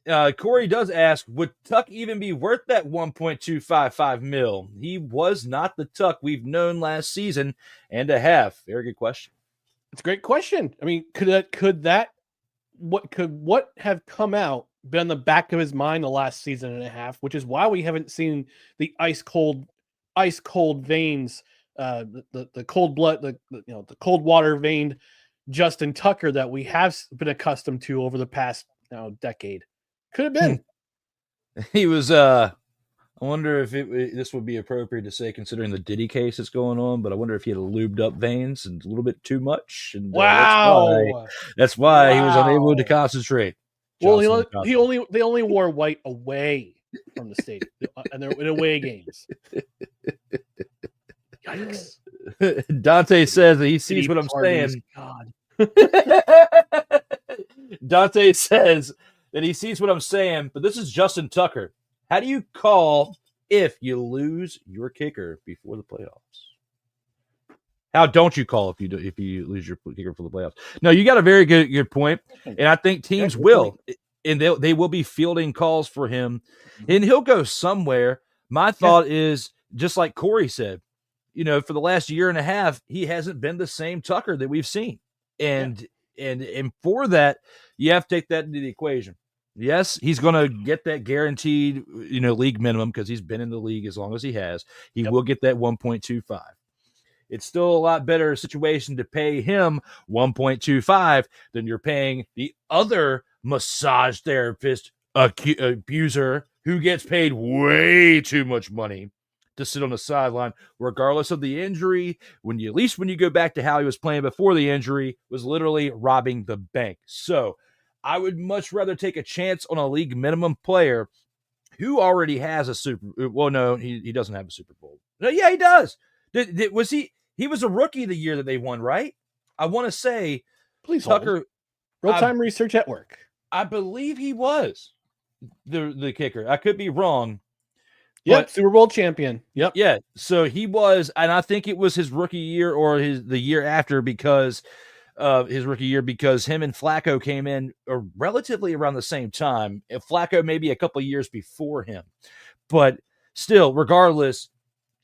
S2: Corey does ask, would Tuck even be worth that $1.255 million? He was not the Tuck we've known last season and a half. Very good question.
S3: It's a great question. I mean, what have come out been on the back of his mind the last season and a half, which is why we haven't seen the ice cold veins, the cold blood, the cold water veined Justin Tucker that we have been accustomed to over the past decade. Could have been.
S2: He was. I wonder if this would be appropriate to say, considering the Diddy case that's going on. But I wonder if he had lubed up veins and a little bit too much. And
S3: wow,
S2: that's why he was unable to concentrate.
S3: Well, they only wore white away from the stadium and they're in away games. Yikes!
S2: Dante says that he sees what I'm saying.
S3: God.
S2: Dante says that he sees what I'm saying, but this is Justin Tucker. How do you call if you lose your kicker before the playoffs? How don't you call if you lose your kicker for the playoffs? No, you got a very good point, and I think teams will, and they will be fielding calls for him, and he'll go somewhere. My thought is just like Corey said, for the last year and a half, he hasn't been the same Tucker that we've seen, and for that, you have to take that into the equation. Yes, he's going to get that guaranteed, league minimum because he's been in the league as long as he has. He will get that 1.25. It's still a lot better situation to pay him 1.25 than you're paying the other massage therapist abuser who gets paid way too much money to sit on the sideline, regardless of the injury. When you go back to how he was playing before the injury, was literally robbing the bank. So I would much rather take a chance on a league minimum player who already has a Super. Well, no, he doesn't have a Super Bowl. No, yeah, he does. Was he? He was a rookie the year that they won, right? I want to say,
S3: please,
S2: Tucker.
S3: Real-time research at work.
S2: I believe he was the kicker. I could be wrong.
S3: Yep, Super Bowl champion. Yep.
S2: Yeah, so he was, and I think it was his rookie year or the year after because his rookie year because him and Flacco came in relatively around the same time. Flacco maybe a couple of years before him. But still, regardless,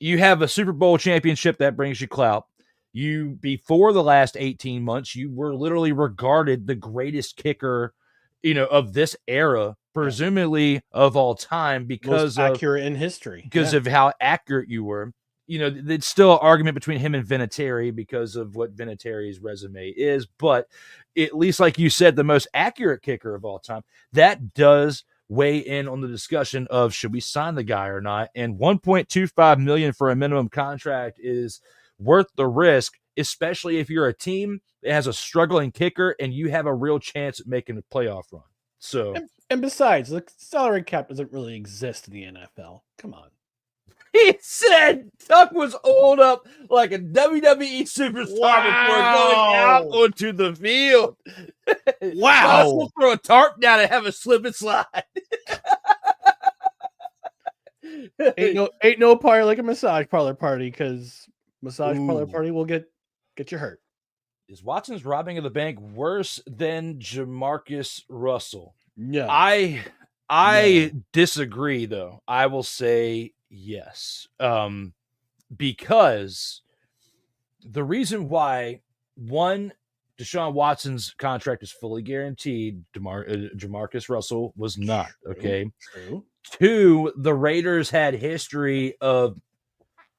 S2: you have a Super Bowl championship that brings you clout. Before the last 18 months, you were literally regarded the greatest kicker of this era, presumably of all time, because
S3: most accurate in history,
S2: of how accurate you were. It's still an argument between him and Vinatieri because of what Vinatieri's resume is, but at least, like you said, the most accurate kicker of all time. That does weigh in on the discussion of should we sign the guy or not. And $1.25 million for a minimum contract is worth the risk, especially if you're a team that has a struggling kicker and you have a real chance at making a playoff run. So,
S3: and besides, the salary cap doesn't really exist in the NFL. Come on.
S2: He said Tuck was oiled up like a WWE superstar before going out onto the field.
S3: Wow.
S2: We'll throw a tarp down and have a slip and slide.
S3: ain't no party like a massage parlor party, because massage parlor party will get you hurt.
S2: Is Watson's robbing of the bank worse than Jamarcus Russell?
S3: No.
S2: I disagree, though. I will say yes. Because the reason why, one, Deshaun Watson's contract is fully guaranteed, Jamarcus Russell was not, okay?
S3: True.
S2: Two, the Raiders had history of,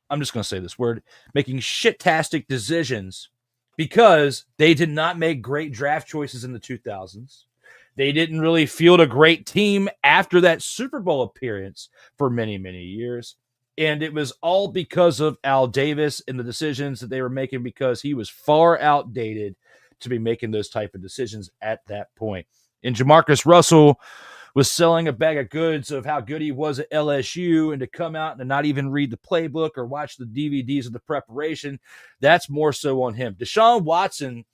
S2: I'm just going to say this word, making shit-tastic decisions because they did not make great draft choices in the 2000s. They didn't really field a great team after that Super Bowl appearance for many, many years. And it was all because of Al Davis and the decisions that they were making, because he was far outdated to be making those type of decisions at that point. And Jamarcus Russell was selling a bag of goods of how good he was at LSU, and to come out and not even read the playbook or watch the DVDs of the preparation, that's more so on him. Deshaun Watson,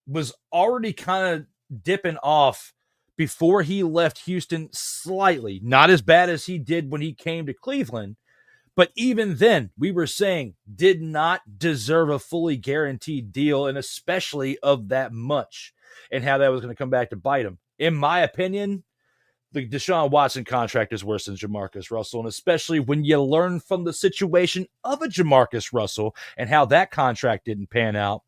S2: was already kind of dipping off before he left Houston slightly. Not as bad as he did when he came to Cleveland, but even then, we were saying did not deserve a fully guaranteed deal, and especially of that much, and how that was going to come back to bite him. In my opinion, the Deshaun Watson contract is worse than Jamarcus Russell, and especially when you learn from the situation of a Jamarcus Russell and how that contract didn't pan out.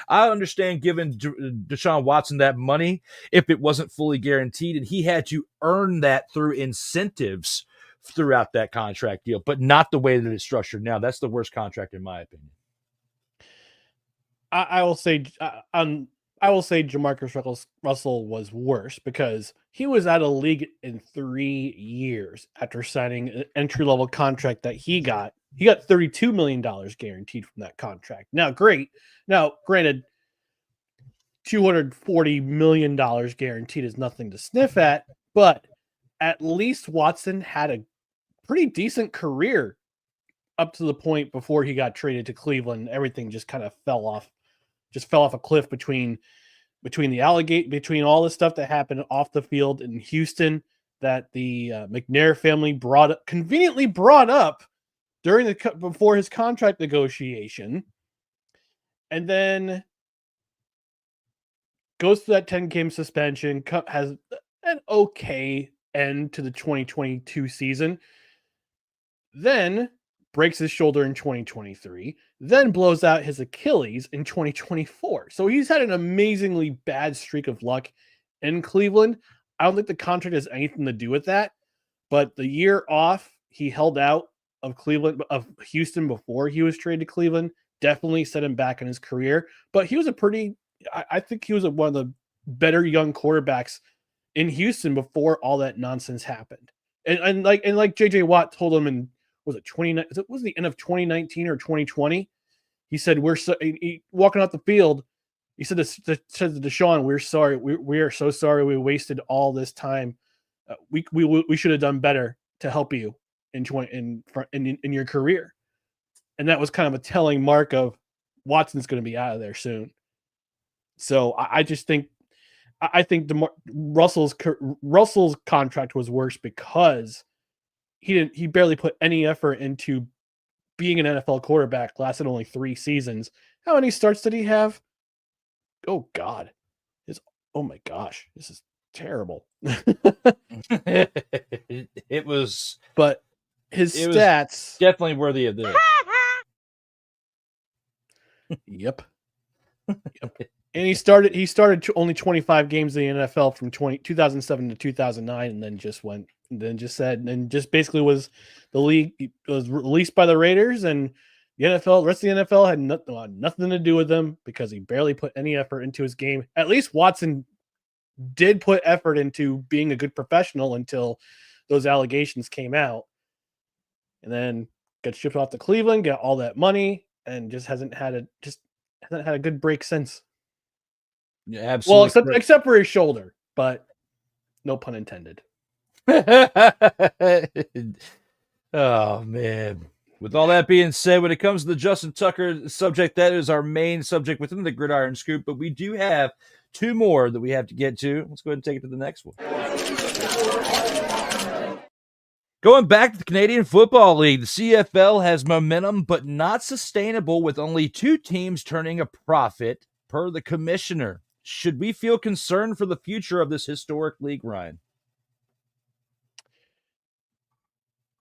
S2: I understand giving Deshaun Watson that money if it wasn't fully guaranteed, and he had to earn that through incentives throughout that contract deal, but not the way that it's structured now. That's the worst contract in my opinion.
S3: I will say Jamarcus Russell was worse because he was out of league in 3 years after signing an entry-level contract that he got. He got $32 million guaranteed from that contract. Now, great. Now, granted, $240 million guaranteed is nothing to sniff at, but at least Watson had a pretty decent career up to the point before he got traded to Cleveland. Everything just kind of fell off a cliff between all the stuff that happened off the field in Houston that the McNair family conveniently brought up before his contract negotiation, and then goes through that 10-game suspension, has an okay end to the 2022 season, then breaks his shoulder in 2023, then blows out his Achilles in 2024. So he's had an amazingly bad streak of luck in Cleveland. I don't think the contract has anything to do with that, but the year off he held out of Houston before he was traded to Cleveland definitely set him back in his career. But he was I think he was one of the better young quarterbacks in Houston before all that nonsense happened. And like JJ Watt told him in, was it the end of 2019 or 2020? He said, walking off the field, he said to Deshaun, "We're sorry. We are so sorry. We wasted all this time. We should have done better to help you in your career." And that was kind of a telling mark of Watson's going to be out of there soon. So I think Russell's contract was worse because he barely put any effort into being an NFL quarterback. Lasted only 3 seasons. How many starts did he have? Oh God. Oh my gosh. This is terrible.
S2: It was,
S3: but his stats
S2: definitely worthy of this.
S3: Yep. And he started only 25 games in the NFL from 2007 to 2009, and then just basically was the league was released by the Raiders, and the rest of the NFL had nothing to do with him because he barely put any effort into his game. At least Watson did put effort into being a good professional until those allegations came out, and then got shipped off to Cleveland, got all that money, and just hasn't had a good break since.
S2: Yeah, absolutely.
S3: Well, except for his shoulder, but no pun intended.
S2: Oh man. With all that being said, when it comes to the Justin Tucker subject, that is our main subject within the Gridiron Scoop, but we do have two more that we have to get to. Let's go ahead and take it to the next one. Going back to the Canadian Football League, the CFL has momentum but not sustainable with only two teams turning a profit per the commissioner. Should we feel concerned for the future of this historic league, Ryan?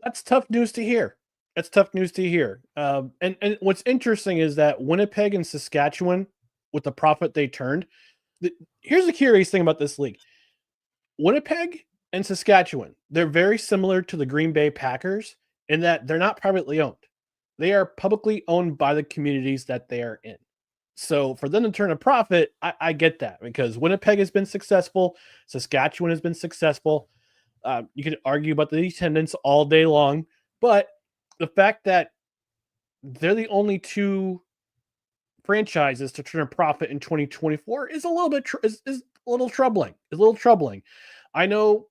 S3: That's tough news to hear. And what's interesting is that Winnipeg and Saskatchewan, with the profit they turned, here's the curious thing about this league. Winnipeg and Saskatchewan, they're very similar to the Green Bay Packers in that they're not privately owned. They are publicly owned by the communities that they are in. So for them to turn a profit, I get that because Winnipeg has been successful. Saskatchewan has been successful. You could argue about the attendance all day long, but the fact that they're the only two franchises to turn a profit in 2024 is a little bit is a little troubling. It's a little troubling. I know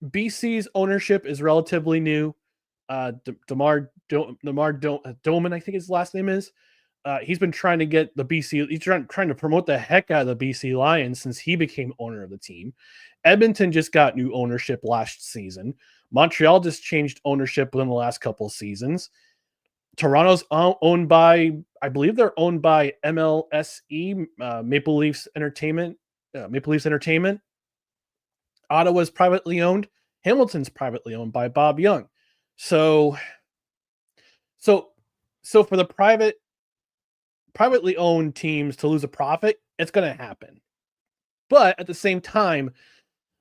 S3: BC's ownership is relatively new. Damar Doman, I think his last name is. He's been trying to get the BC. He's trying to promote the heck out of the BC Lions since he became owner of the team. Edmonton just got new ownership last season. Montreal just changed ownership within the last couple of seasons. Toronto's owned by, I believe they're owned by MLSE, Maple Leafs Entertainment. Ottawa's privately owned. Hamilton's privately owned by Bob Young. So for the privately owned teams to lose a profit, it's going to happen. But at the same time,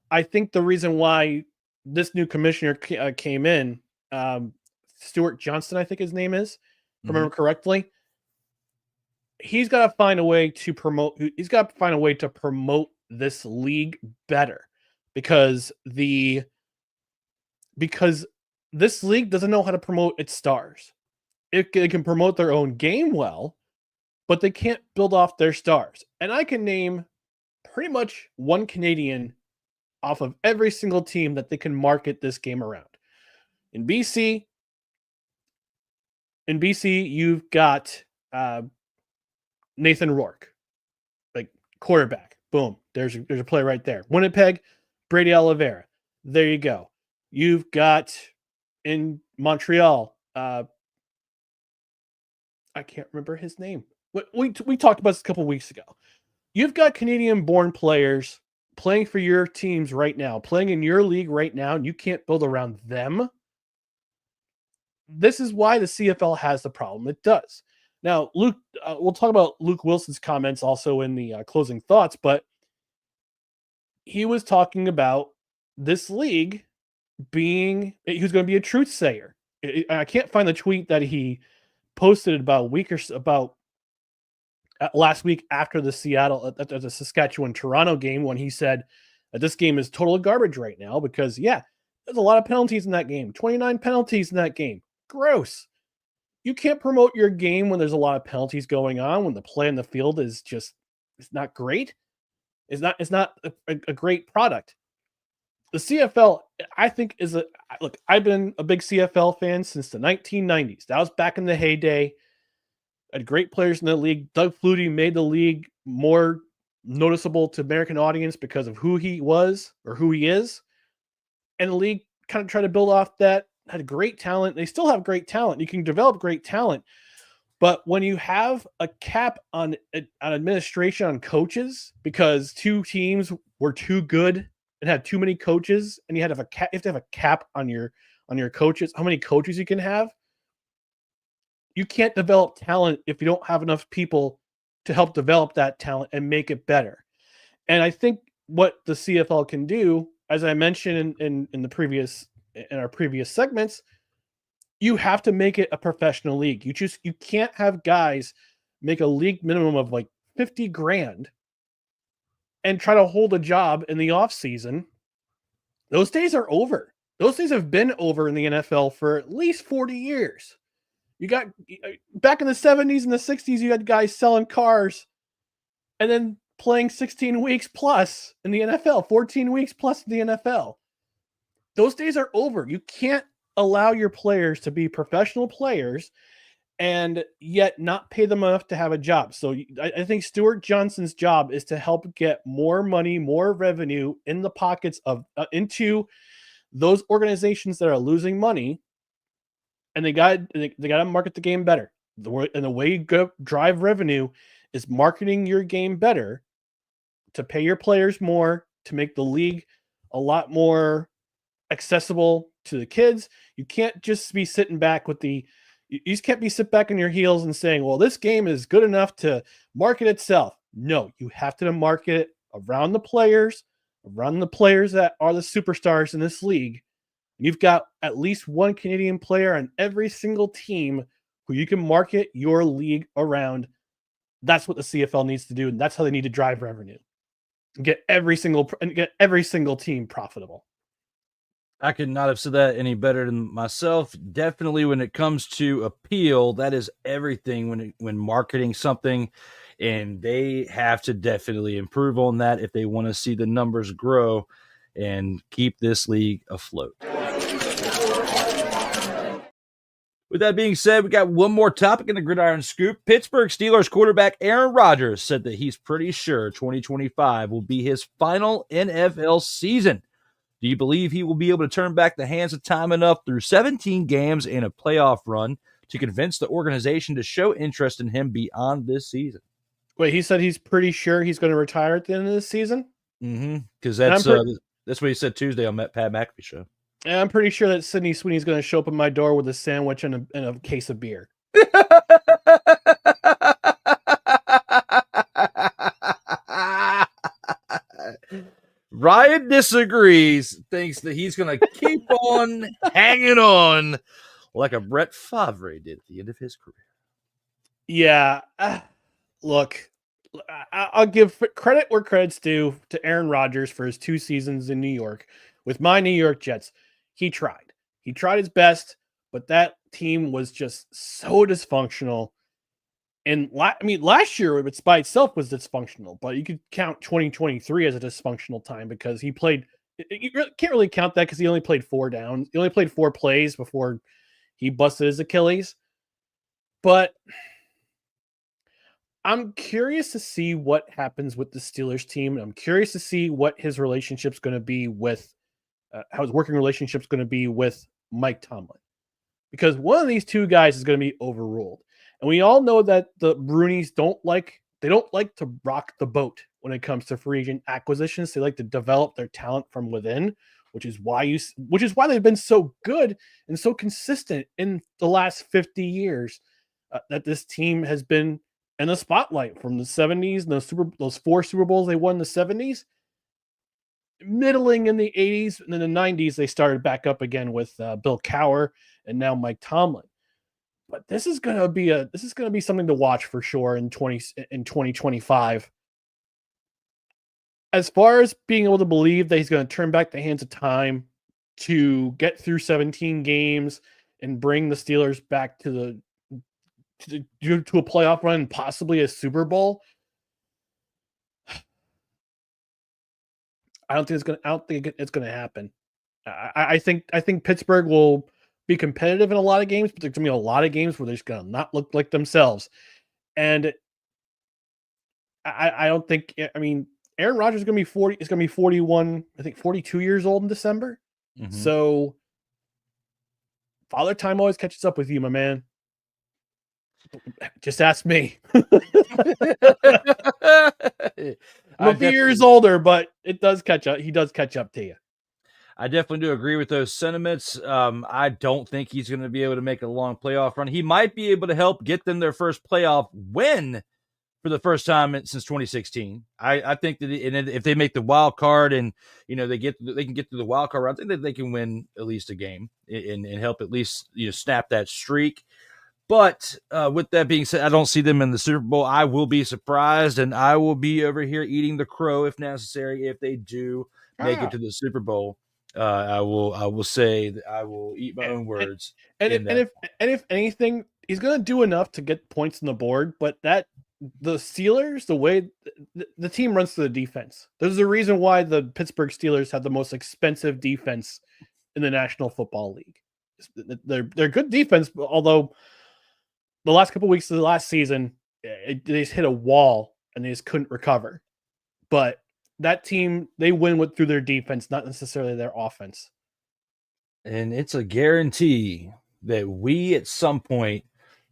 S3: I think the reason why this new commissioner came in, Stuart Johnston, I think his name is, if I remember correctly, he's got to find a way to promote. He's got to find a way to promote this league better because this league doesn't know how to promote its stars. It can promote their own game well, but they can't build off their stars. And I can name pretty much one Canadian off of every single team that they can market this game around. In BC, you've got Nathan Rourke, like quarterback. Boom. There's a play right there. Winnipeg, Brady Oliveira. There you go. You've got in Montreal, I can't remember his name. We talked about this a couple weeks ago. You've got Canadian-born players playing for your teams right now, playing in your league right now, and you can't build around them. This is why the CFL has the problem it does. Now, Luke, we'll talk about Luke Wilson's comments also in the closing thoughts, but he was talking about this league he was going to be a truth sayer. I can't find the tweet that he posted about last week after the Saskatchewan Toronto game when he said that this game is total garbage right now because there's a lot of penalties in that game. 29 penalties in that game. Gross. You can't promote your game when there's a lot of penalties going on, when the play in the field is just, it's not great. It's not a great product. The CFL, I think, look, I've been a big CFL fan since the 1990s. That was back in the heyday. Had great players in the league. Doug Flutie made the league more noticeable to American audience because of who he was or who he is. And the league kind of tried to build off that, had great talent. They still have great talent. You can develop great talent. But when you have a cap on administration on coaches because two teams were too good and had too many coaches, and you have to have a cap on your coaches, how many coaches you can have, you can't develop talent if you don't have enough people to help develop that talent and make it better. And I think what the CFL can do, as I mentioned in our previous segments, you have to make it a professional league. You can't have guys make a league minimum of like $50,000 and try to hold a job in the off season. Those days are over. Those days have been over in the NFL for at least 40 years. You got back in the 70s and the 60s, you had guys selling cars and then playing 16 weeks plus in the NFL, 14 weeks plus in the NFL. Those days are over. You can't allow your players to be professional players and yet not pay them enough to have a job. So I think Stuart Johnson's job is to help get more money, more revenue in the pockets of into those organizations that are losing money, and they got to market the game better. The way you drive revenue is marketing your game better to pay your players more, to make the league a lot more accessible to the kids. You can't just be sitting back you just can't be sit back on your heels and saying, well, this game is good enough to market itself. No, you have to market it around the players that are the superstars in this league. You've got at least one Canadian player on every single team who you can market your league around. That's what the CFL needs to do, and that's how they need to drive revenue and get every single team profitable.
S2: I could not have said that any better than myself. Definitely when it comes to appeal, that is everything when marketing something, and they have to definitely improve on that if they want to see the numbers grow and keep this league afloat. With that being said, we got one more topic in the Gridiron Scoop. Pittsburgh Steelers quarterback Aaron Rodgers said that he's pretty sure 2025 will be his final NFL season. Do you believe he will be able to turn back the hands of time enough through 17 games and a playoff run to convince the organization to show interest in him beyond this season?
S3: Wait, he said he's pretty sure he's going to retire at the end of this season?
S2: Mm-hmm. Because that's what he said Tuesday on Pat McAfee show.
S3: And I'm pretty sure that Sydney Sweeney's going to show up at my door with a sandwich and a case of beer.
S2: Ryan disagrees, thinks that he's going to keep on hanging on like a Brett Favre did at the end of his career.
S3: Yeah. Look, I'll give credit where credit's due to Aaron Rodgers for his 2 seasons in New York with my New York Jets. He tried. He tried his best, but that team was just so dysfunctional. And last year, it by itself was dysfunctional, but you could count 2023 as a dysfunctional time because he played. You can't really count that because he only played 4 downs. He only played 4 plays before he busted his Achilles. But I'm curious to see what happens with the Steelers team. I'm curious to see what his relationship's going to be with, how his working relationship's going to be with Mike Tomlin, because one of these two guys is going to be overruled. And we all know that the Brunies don't like to rock the boat when it comes to free agent acquisitions. They like to develop their talent from within, which is why they've been so good and so consistent in the last 50 years that this team has been in the spotlight from the 70s and those 4 Super Bowls they won in the 70s, middling in the 80s, and in the 90s they started back up again with Bill Cowher and now Mike Tomlin. But this is going to be something to watch for sure in 2025. As far as being able to believe that he's going to turn back the hands of time to get through 17 games and bring the Steelers back to a playoff run and possibly a Super Bowl, I don't think it's going to happen. I think Pittsburgh will be competitive in a lot of games, but there's going to be a lot of games where they're just going to not look like themselves. And I don't think, Aaron Rodgers is going to be 40. Is going to be 41. I think 42 years old in December. Mm-hmm. So Father Time always catches up with you, my man. Just ask me. I'm a few years older, but it does catch up. He does catch up to you.
S2: I definitely do agree with those sentiments. I don't think he's going to be able to make a long playoff run. He might be able to help get them their first playoff win for the first time since 2016. I think that if they make the wild card and they can get through the wild card round, I think that they can win at least a game and help at least snap that streak. But with that being said, I don't see them in the Super Bowl. I will be surprised, and I will be over here eating the crow if necessary if they do make it to the Super Bowl. I will say that I will eat my own words.
S3: And if anything, he's going to do enough to get points on the board. But the Steelers, the way the team runs to the defense, there's a reason why the Pittsburgh Steelers have the most expensive defense in the National Football League. They're good defense, although the last couple of weeks of the last season, they just hit a wall and they just couldn't recover. But that team, they win through their defense, not necessarily their offense.
S2: And it's a guarantee that we, at some point,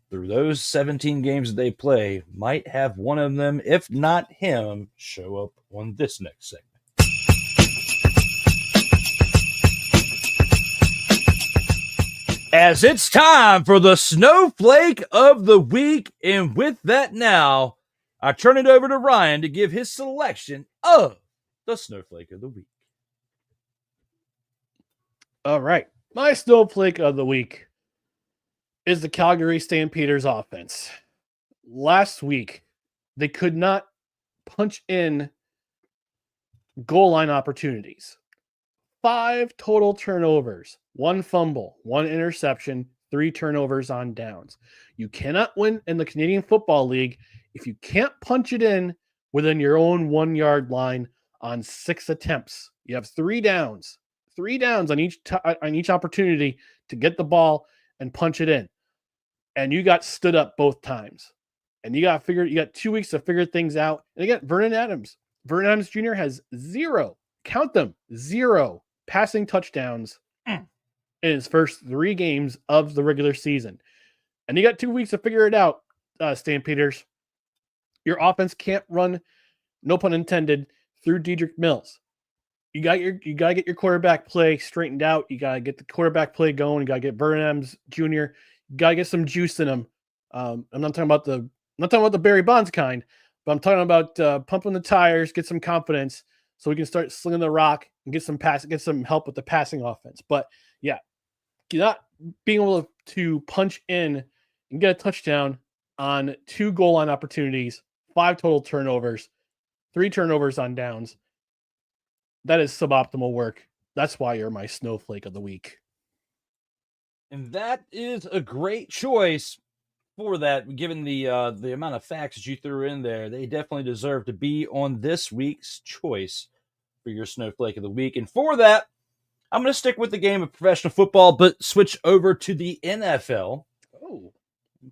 S2: through those 17 games that they play, might have one of them, if not him, show up on this next segment. As it's time for the Snowflake of the Week, and with that now, I turn it over to Ryan to give his selection of the Snowflake of the Week.
S3: All right. My Snowflake of the Week is the Calgary Stampeders offense. Last week, they could not punch in goal line opportunities. 5 total turnovers, 1 fumble, 1 interception, 3 turnovers on downs. You cannot win in the Canadian Football League if you can't punch it in within your own 1-yard line on 6 attempts. You have 3 downs on each opportunity to get the ball and punch it in. And you got stood up both times. And you got 2 weeks to figure things out. And again, Vernon Adams. Vernon Adams Jr. has 0, count them, 0 passing touchdowns in his first 3 games of the regular season. And you got 2 weeks to figure it out, Stampeders. Your offense can't run, no pun intended, through Dedrick Mills. You got to get your quarterback play straightened out. You got to get the quarterback play going. You got to get Vernon Adams Jr. You got to get some juice in him. I'm not talking about the Barry Bonds kind, but I'm talking about pumping the tires, get some confidence, so we can start slinging the rock and get some help with the passing offense. But yeah, not being able to punch in and get a touchdown on 2 goal line opportunities, 5 total turnovers, 3 turnovers on downs. That is suboptimal work. That's why you're my Snowflake of the Week.
S2: And that is a great choice for that, given the amount of facts that you threw in there. They definitely deserve to be on this week's choice for your Snowflake of the Week. And for that, I'm going to stick with the game of professional football, but switch over to the NFL.
S3: Oh,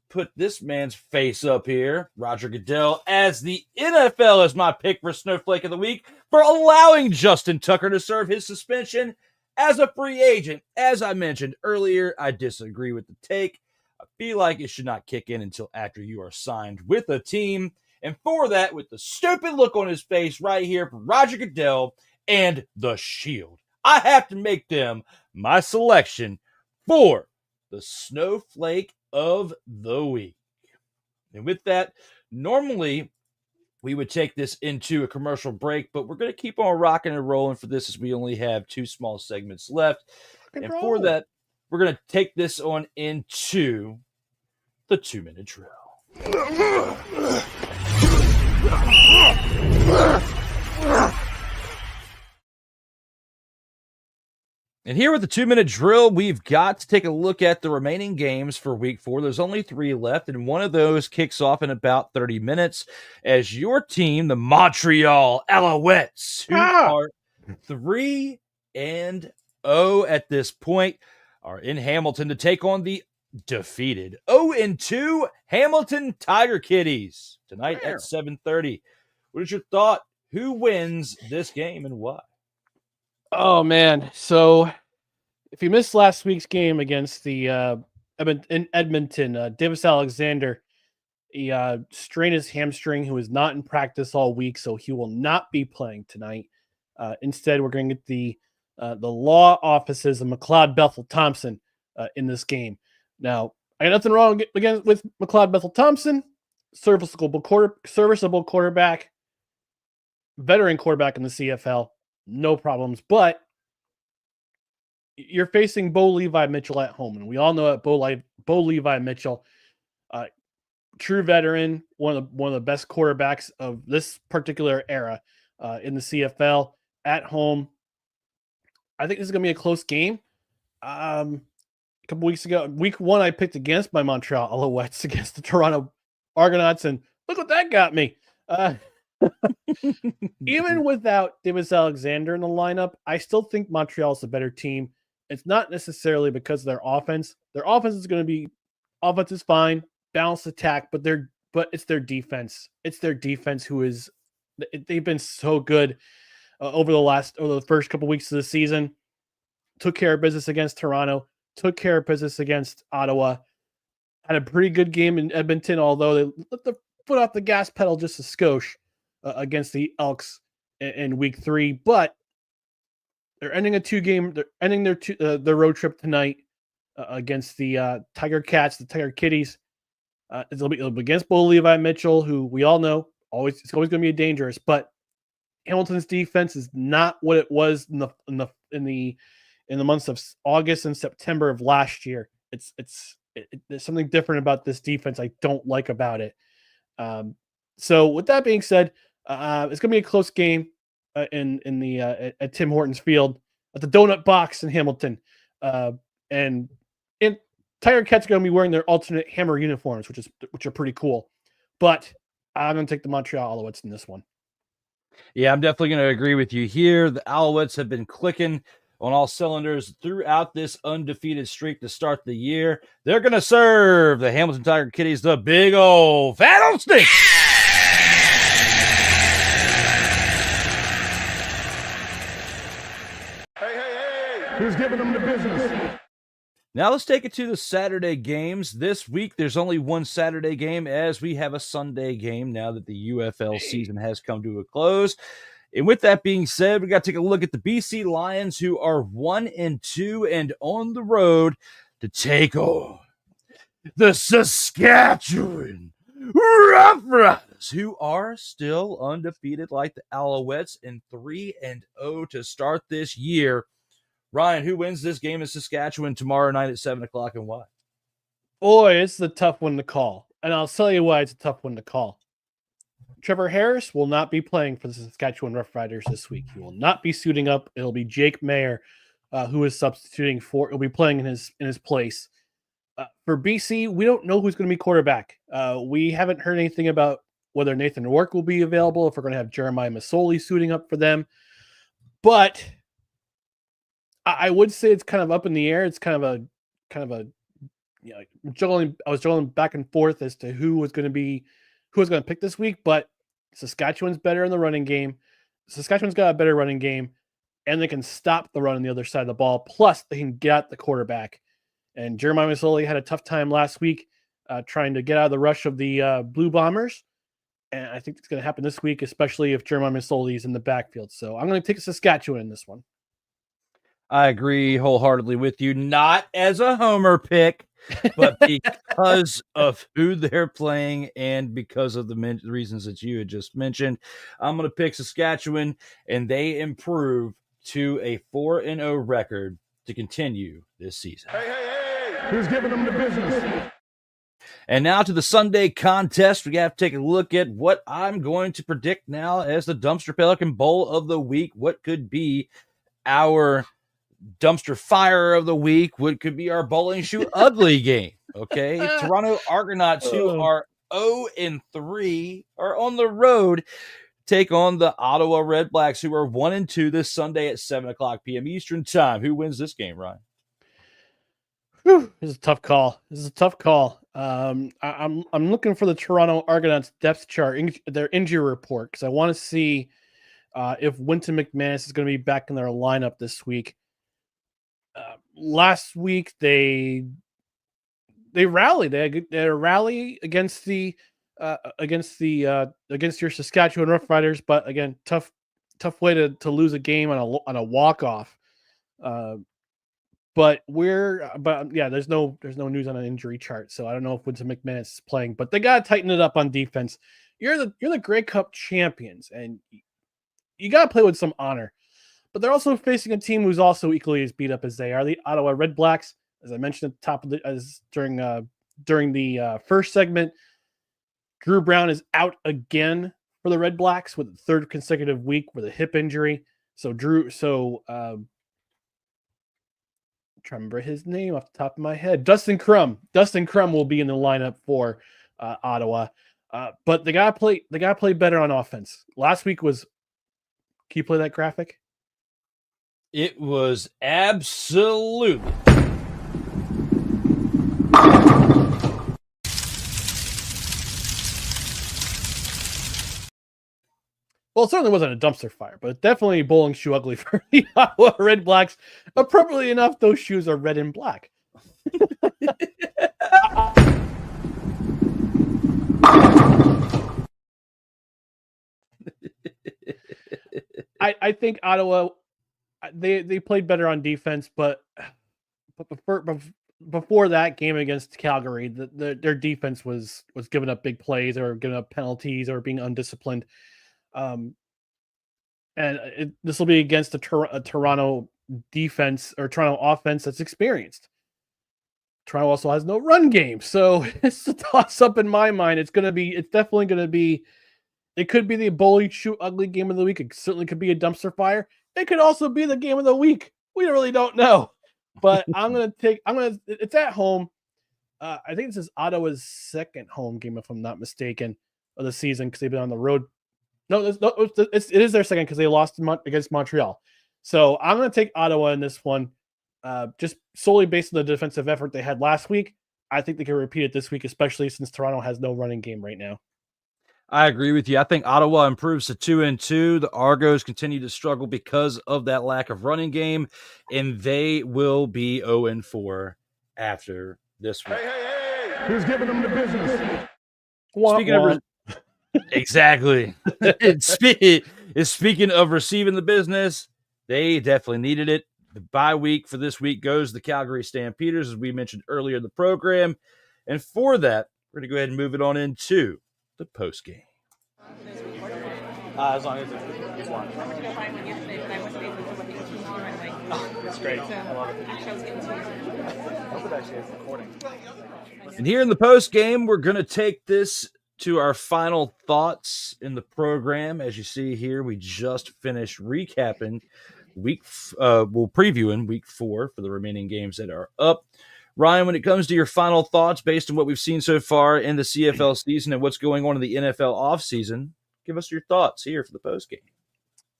S2: put this man's face up here, Roger Goodell, as the NFL is my pick for Snowflake of the Week for allowing Justin Tucker to serve his suspension as a free agent. As I mentioned earlier, I disagree with the take. I feel like it should not kick in until after you are signed with a team. And for that, with the stupid look on his face right here for Roger Goodell and the Shield, I have to make them my selection for the Snowflake of the Week. And with that, normally we would take this into a commercial break, but we're going to keep on rocking and rolling for this as we only have 2 small segments left. And for that, we're going to take this on into the 2-minute drill. And here with the 2-minute drill, we've got to take a look at the remaining games for week 4. There's only 3 left, and one of those kicks off in about 30 minutes as your team, the Montreal Alouettes, who are 3-0 at this point, are in Hamilton to take on the defeated 0-2 Hamilton Tiger Kitties tonight at 7:30. What is your thought? Who wins this game and why?
S3: Oh, man. So if you missed last week's game against the in Edmonton, Davis Alexander, he strained his hamstring, who is not in practice all week, so he will not be playing tonight. Instead, we're going to get the law offices of McLeod Bethel Thompson in this game. Now, I got nothing wrong again with McLeod Bethel Thompson. serviceable quarterback, veteran quarterback in the CFL, no problems. But you're facing Bo Levi Mitchell at home, and we all know that Bo Levi Mitchell, true veteran, one of the best quarterbacks of this particular era in the CFL at home. I think this is going to be a close game. A couple weeks ago, week 1, I picked against my Montreal Alouettes against the Toronto Argonauts, and look what that got me. Even without Davis Alexander in the lineup, I still think Montreal's a better team. It's not necessarily because of their offense. Their offense is fine, balanced attack, but it's their defense. It's their defense they've been so good over the first couple weeks of the season. Took care of business against Toronto, took care of business against Ottawa, had a pretty good game in Edmonton, although they let the foot off the gas pedal just a skosh against the Elks in week 3. But they're ending their road trip tonight against the Tiger Cats, the Tiger Kitties. It'll be against Bo Levi Mitchell, who we all know it's always going to be dangerous. But Hamilton's defense is not what it was in the months of August and September of last year. There's something different about this defense I don't like about it. So with that being said, it's going to be a close game at Tim Hortons Field at the Donut Box in Hamilton, and Tiger Cats are going to be wearing their alternate Hammer uniforms, which are pretty cool. But I'm going to take the Montreal Alouettes in this one.
S2: Yeah, I'm definitely going to agree with you here. The Alouettes have been clicking on all cylinders throughout this undefeated streak to start the year. They're going to serve the Hamilton Tiger Kitties the big old fat old stink.
S7: Hey, who's giving them the business?
S2: Now let's take it to the Saturday games. This week, there's only one Saturday game as we have a Sunday game now that the UFL season has come to a close. And with that being said, we got to take a look at the BC Lions, who are 1-2 and on the road to take on the Saskatchewan Roughriders, who are still undefeated like the Alouettes and 3-0 to start this year. Ryan, who wins this game in Saskatchewan tomorrow night at 7 o'clock and why?
S3: Boy, it's a tough one to call. And I'll tell you why it's a tough one to call. Trevor Harris will not be playing for the Saskatchewan Roughriders this week. He will not be suiting up. It'll be Jake Mayer who is substituting for. He'll be playing in his place. For BC, we don't know who's going to be quarterback. We haven't heard anything about whether Nathan Rourke will be available, if we're going to have Jeremiah Masoli suiting up for them. But I would say it's kind of up in the air. It's kind of a I was juggling back and forth as to who was going to pick this week, but Saskatchewan's better in the running game. Saskatchewan's got a better running game, and they can stop the run on the other side of the ball. Plus, they can get at the quarterback. And Jeremiah Masoli had a tough time last week trying to get out of the rush of the Blue Bombers. And I think it's going to happen this week, especially if Jeremiah Masoli is in the backfield. So I'm going to take Saskatchewan in this one.
S2: I agree wholeheartedly with you, not as a homer pick, but because of who they're playing and because of the reasons that you had just mentioned. I'm going to pick Saskatchewan, and they improve to a 4-0 record to continue this season.
S7: Hey, who's giving them the business?
S2: And now to the Sunday contest. We have to take a look at what I'm going to predict now as the Dumpster Pelican Bowl of the week. What could be our dumpster fire of the week? What could be our bowling shoe ugly game? Okay. Toronto Argonauts, who are 0-3, are on the road, take on the Ottawa Redblacks, who are 1-2 this Sunday at 7 o'clock p.m. Eastern time. Who wins this game, Ryan?
S3: This is a tough call. I'm looking for the Toronto Argonauts depth chart, their injury report, because I want to see if Winton McManus is going to be back in their lineup this week. Last week they rallied. They had a rally against your Saskatchewan Roughriders, but again, tough way to lose a game on a walk off. But there's no news on an injury chart, so I don't know if Winston McMahon is playing. But they gotta tighten it up on defense. You're the Grey Cup champions, and you gotta play with some honor. But they're also facing a team who's also equally as beat up as they are, the Ottawa Redblacks. As I mentioned at the top of during the first segment, Drew Brown is out again for the Redblacks with the third consecutive week with a hip injury. I'm trying to remember his name off the top of my head. Dustin Crum. Dustin Crum will be in the lineup for Ottawa. But they gotta play better on offense. Last week was. Can you play that graphic?
S2: It was absolutely.
S3: Well, it certainly wasn't a dumpster fire, but definitely a bowling shoe ugly for the Ottawa Redblacks. Appropriately enough, those shoes are red and black. I think Ottawa, they played better on defense, but before that game against Calgary, their defense was giving up big plays or giving up penalties or being undisciplined. This will be against a Toronto defense or Toronto offense that's experienced. Toronto also has no run game, so it's a toss up in my mind. It's definitely going to be. It could be the bowling shoe ugly game of the week. It certainly could be a dumpster fire. It could also be the game of the week. We really don't know. But it's at home. I think this is Ottawa's second home game, if I'm not mistaken, of the season because they've been on the road. No, it is their second because they lost against Montreal. So I'm going to take Ottawa in this one, just solely based on the defensive effort they had last week. I think they can repeat it this week, especially since Toronto has no running game right now.
S2: I agree with you. I think Ottawa improves to 2-2. The Argos continue to struggle because of that lack of running game, and they will be 0-4 after this week.
S7: Hey, who's giving them the business?
S2: Exactly. Speaking of receiving the business, they definitely needed it. The bye week for this week goes to the Calgary Stampeders, as we mentioned earlier in the program. And for that, we're going to go ahead and move it on into the post game.
S8: As long as it's one. That's great. I love it.
S2: And here in the post game, we're going to take this to our final thoughts in the program. As you see here, we just finished recapping previewing week 4 for the remaining games that are up. Ryan, when it comes to your final thoughts based on what we've seen so far in the CFL season and what's going on in the NFL offseason, give us your thoughts here for the postgame.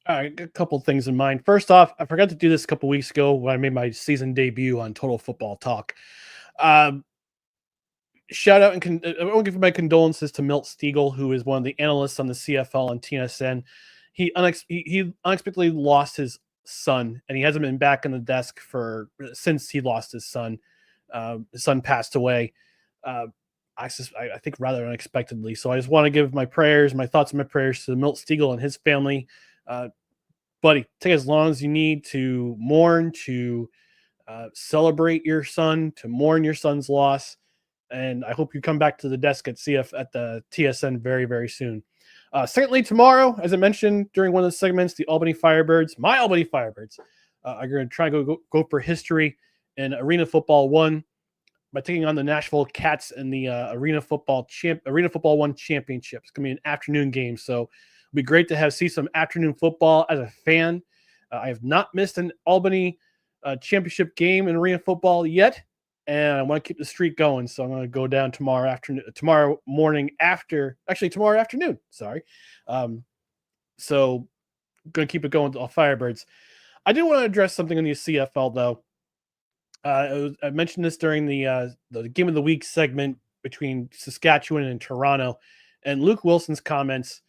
S3: All right, a couple of things in mind. First off, I forgot to do this a couple weeks ago when I made my season debut on Total Football Talk. Shout out and I want to give my condolences to Milt Stiegel, who is one of the analysts on the CFL and TSN. He unexpectedly lost his son, and he hasn't been back on the desk since he lost his son. His son passed away, I think rather unexpectedly. So I just want to give my thoughts and my prayers to Milt Stiegel and his family. Buddy, take as long as you need to mourn, to celebrate your son, to mourn your son's loss. And I hope you come back to the desk at the TSN very, very soon. Secondly, tomorrow, as I mentioned during one of the segments, my Albany Firebirds, are going to try to go for history in Arena Football 1 by taking on the Nashville Cats in the Arena Football 1 championship. It's going to be an afternoon game, so it'll be great to see some afternoon football as a fan. I have not missed an Albany championship game in Arena Football yet, and I want to keep the streak going, so I'm going to go down tomorrow afternoon. Sorry. So going to keep it going with all Firebirds. I do want to address something in the CFL, though. I mentioned this during the Game of the Week segment between Saskatchewan and Toronto, and Luke Wilson's comments,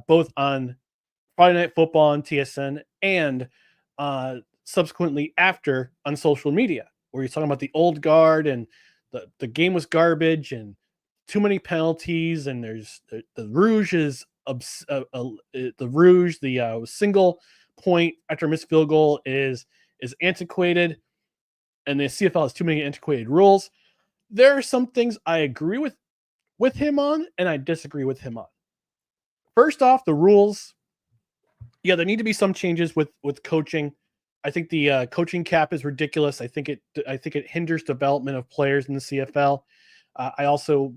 S3: both on Friday Night Football on TSN and subsequently after on social media, where he's talking about the old guard and the game was garbage and too many penalties, and there's the Rouge is the single point after a missed field goal is antiquated. and the CFL has too many antiquated rules. There are some things I agree with him on, and I disagree with him on. First off, the rules. Yeah, there need to be some changes with coaching. I think the coaching cap is ridiculous. I think it hinders development of players in the CFL. I also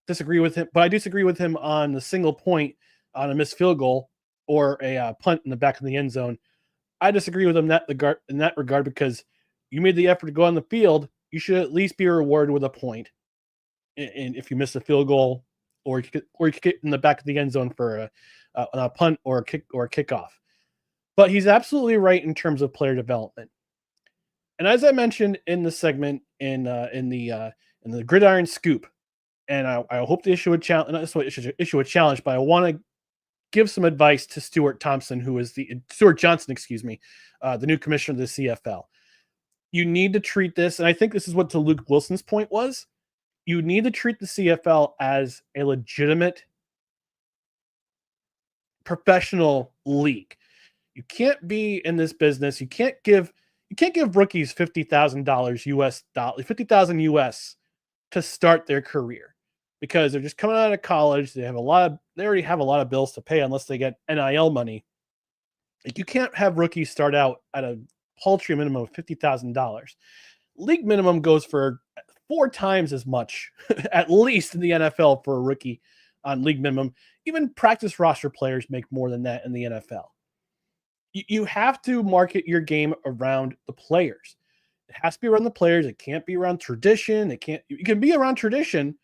S3: disagree with him, but I disagree with him on the single point on a missed field goal or a punt in the back of the end zone. I disagree with him in that regard because you made the effort to go on the field. You should at least be rewarded with a point. And if you miss a field goal or you get in the back of the end zone for a punt or a kickoff. But he's absolutely right in terms of player development. And as I mentioned in the segment in the Gridiron Scoop, and I hope to issue a challenge. Not necessarily issue a challenge, but I want to give some advice to Stuart Johnson, the new commissioner of the CFL. You need to treat this, and I think this is what to Luke Wilson's point was. You need to treat the CFL as a legitimate professional league. You can't be in this business. You can't give rookies $50,000 US to start their career because they're just coming out of college. They already have a lot of bills to pay unless they get NIL money. Like, you can't have rookies start out at a paltry minimum of $50,000. League minimum goes for 4 times as much, at least in the NFL, for a rookie on league minimum. Even practice roster players make more than that in the NFL. You have to market your game around the players. It has to be around the players. It can't be around tradition. It can be around tradition,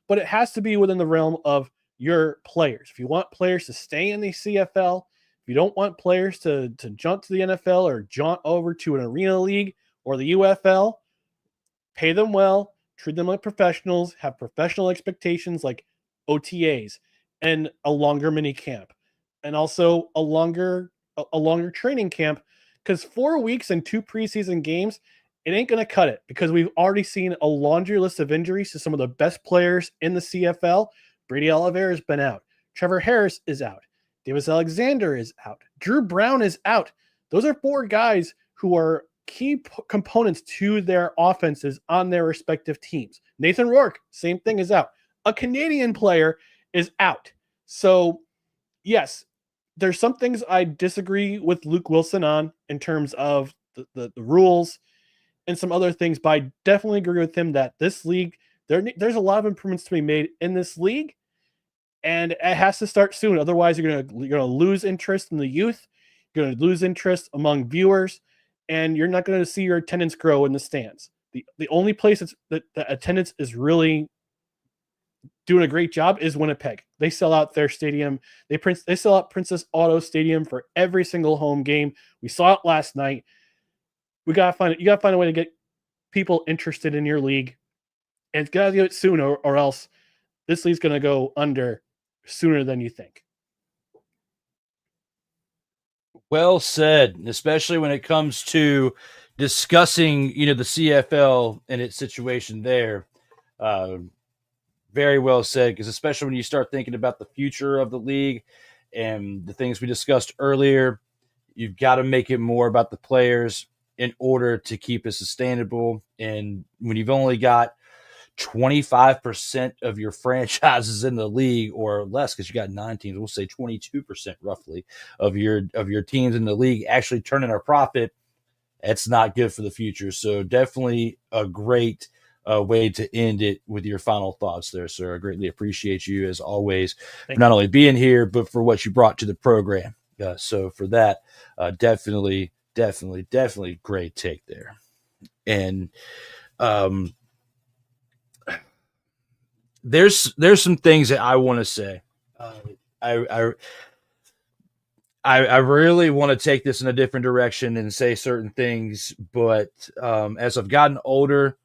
S3: but it has to be within the realm of your players. If you want players to stay in the CFL, if you don't want players to jump to the NFL or jaunt over to an arena league or the UFL, pay them well, treat them like professionals, have professional expectations like OTAs and a longer mini camp, and also a longer training camp, because 4 weeks and 2 preseason games, it ain't going to cut it, because we've already seen a laundry list of injuries to some of the best players in the CFL. Brady Oliveira has been out. Trevor Harris is out. Davis Alexander is out. Drew Brown is out. Those are 4 guys who are key components to their offenses on their respective teams. Nathan Rourke, same thing, is out. A Canadian player is out. So, yes, there's some things I disagree with Luke Wilson on in terms of the rules and some other things, but I definitely agree with him that this league, there's a lot of improvements to be made in this league, and it has to start soon. Otherwise, you're gonna lose interest in the youth, you're gonna lose interest among viewers, and you're not going to see your attendance grow in the stands. The only place that attendance is really doing a great job is Winnipeg. They sell out their stadium. They sell out Princess Auto Stadium for every single home game. We saw it last night. You got to find a way to get people interested in your league, and it's got to do it soon, or else this league's going to go under sooner than you think.
S2: Well said, especially when it comes to discussing, the CFL and its situation there. Very well said, because especially when you start thinking about the future of the league and the things we discussed earlier, you've got to make it more about the players in order to keep it sustainable. And when you've only got 25% of your franchises in the league, or less, because you got 9 teams, we'll say 22% roughly of your teams in the league actually turning a profit, it's not good for the future. So definitely a great way to end it with your final thoughts there, sir. I greatly appreciate you, as always, for not only being here, but for what you brought to the program. So for that, definitely great take there. And there's some things that I want to say. I really want to take this in a different direction and say certain things, but as I've gotten older,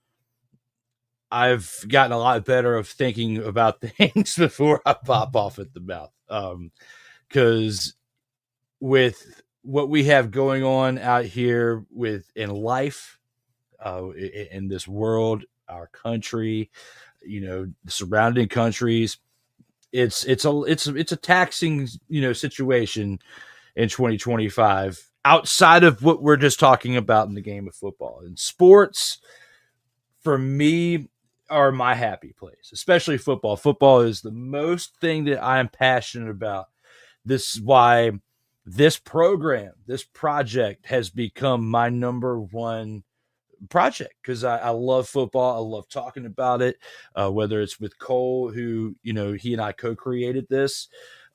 S2: I've gotten a lot better of thinking about things before I pop off at the mouth. Because with what we have going on out here in life, in this world, our country, the surrounding countries, it's a taxing, situation in 2025. outside of what we're just talking about in the game of football. And sports, for me, are my happy place, especially football. Football is the most thing that I am passionate about. This is why this program, this project has become my number one project, because I love football. I love talking about it, whether it's with Cole, who, he and I co-created this,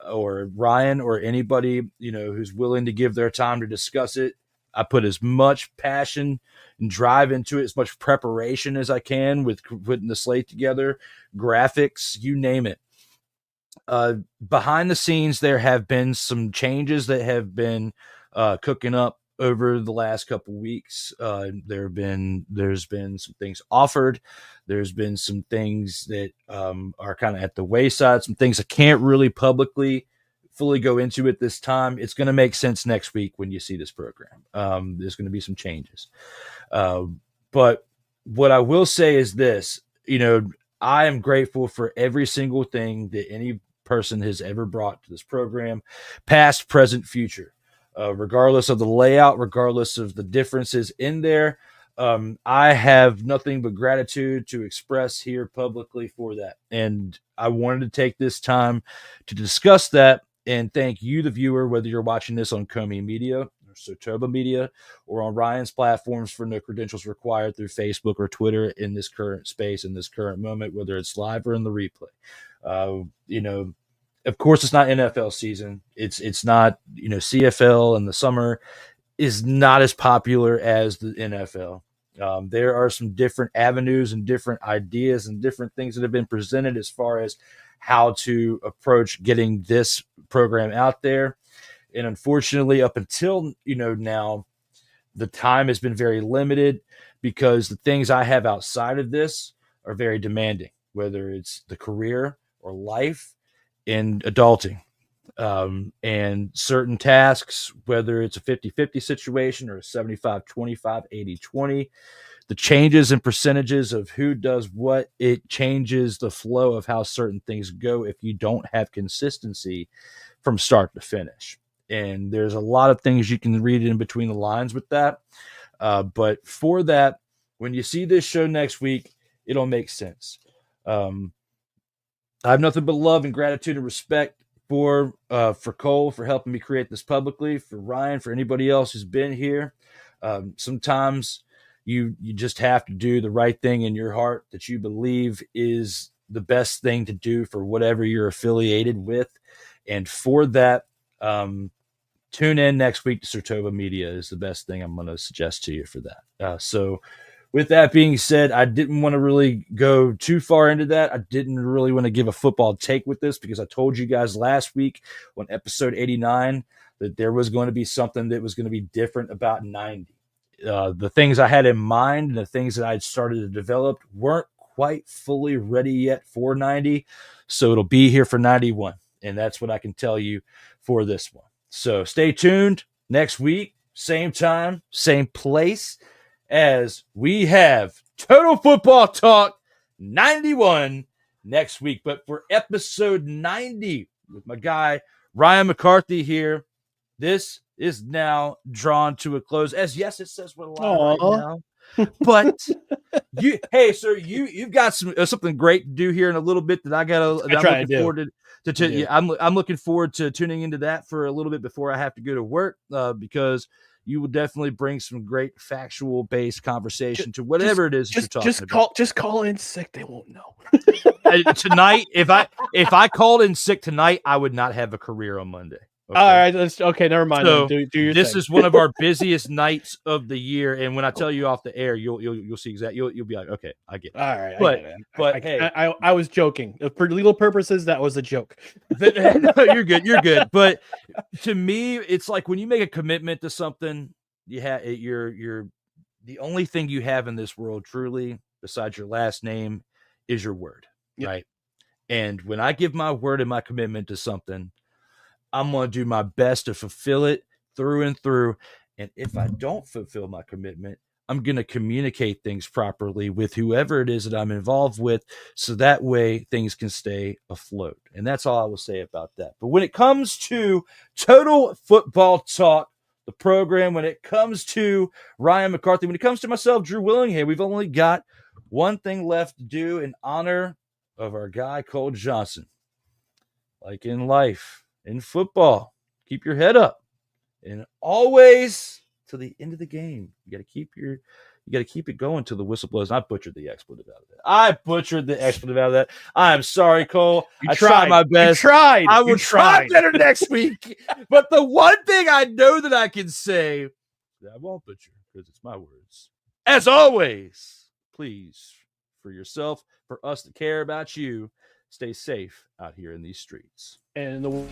S2: or Ryan, or anybody, who's willing to give their time to discuss it. I put as much passion and drive into it, as much preparation as I can with putting the slate together, graphics, you name it. Behind the scenes, there have been some changes that have been cooking up over the last couple weeks. There's been some things offered. There's been some things that are kind of at the wayside, some things I can't really publicly fully go into at this time. It's going to make sense next week when you see this program. There's going to be some changes. But what I will say is this, I am grateful for every single thing that any person has ever brought to this program, past, present, future, regardless of the layout, regardless of the differences in there. I have nothing but gratitude to express here publicly for that. And I wanted to take this time to discuss that and thank you, the viewer, whether you're watching this on Comey Media or Sotoba Media or on Ryan's platforms for no credentials required through Facebook or Twitter in this current space, in this current moment, whether it's live or in the replay. Of course, it's not NFL season. It's not, CFL in the summer is not as popular as the NFL. There are some different avenues and different ideas and different things that have been presented as far as how to approach getting this program out there. And unfortunately, up until, now, the time has been very limited because the things I have outside of this are very demanding, whether it's the career or life and adulting. And certain tasks, whether it's a 50-50 situation or a 75-25, 80-20, the changes and percentages of who does what, it changes the flow of how certain things go if you don't have consistency from start to finish. And there's a lot of things you can read in between the lines with that. But for that, when you see this show next week, it'll make sense. I have nothing but love and gratitude and respect for Cole for helping me create this publicly, for Ryan, for anybody else who's been here. Sometimes you just have to do the right thing in your heart that you believe is the best thing to do for whatever you're affiliated with. And for that, tune in next week to Sotoba Media is the best thing I'm going to suggest to you for that. So with that being said, I didn't want to really go too far into that. I didn't really want to give a football take with this because I told you guys last week on episode 89 that there was going to be something that was going to be different about 90. The things I had in mind and the things that I had started to develop weren't quite fully ready yet for 90. So it'll be here for 91. And that's what I can tell you for this one. So stay tuned next week, same time, same place, as we have Total Football Talk 91 next week. But for episode 90 with my guy, Ryan McCarthy here, this is now drawn to a close. As yes, it says we're live right now. But you've got something great to do here in a little bit that I'm looking forward to. Yeah, I'm looking forward to tuning into that for a little bit before I have to go to work, because you will definitely bring some great factual based conversation to whatever it is you're talking about.
S3: Just call in sick. They won't know.
S2: Tonight, if I called in sick tonight, I would not have a career on Monday.
S3: Okay. All right, okay, never mind.
S2: So
S3: do your
S2: this
S3: thing.
S2: is one of our busiest nights of the year, and when I tell you off the air, you'll see exactly. You'll be like, okay, I get it.
S3: All right,
S2: but hey,
S3: I was joking for legal purposes. That was a joke.
S2: No, you're good. But to me, it's like when you make a commitment to something, you're the only thing you have in this world, truly, besides your last name, is your word, right? And when I give my word and my commitment to something, I'm going to do my best to fulfill it through and through. And if I don't fulfill my commitment, I'm going to communicate things properly with whoever it is that I'm involved with, so that way things can stay afloat. And that's all I will say about that. But when it comes to Total Football Talk the program, when it comes to Ryan McCarthy, when it comes to myself, Drew Willingham, we've only got one thing left to do in honor of our guy, Cole Johnson. Like in life, in football, keep your head up. And always to the end of the game, you got to keep it going till the whistle blows. And I butchered the expletive out of that. I'm sorry, Cole. I tried my best.
S3: You tried.
S2: I will try better next week. But the one thing I know that I can say that I won't butcher because it's my words. As always, please, for yourself, for us to care about you, stay safe out here in these streets.
S3: And the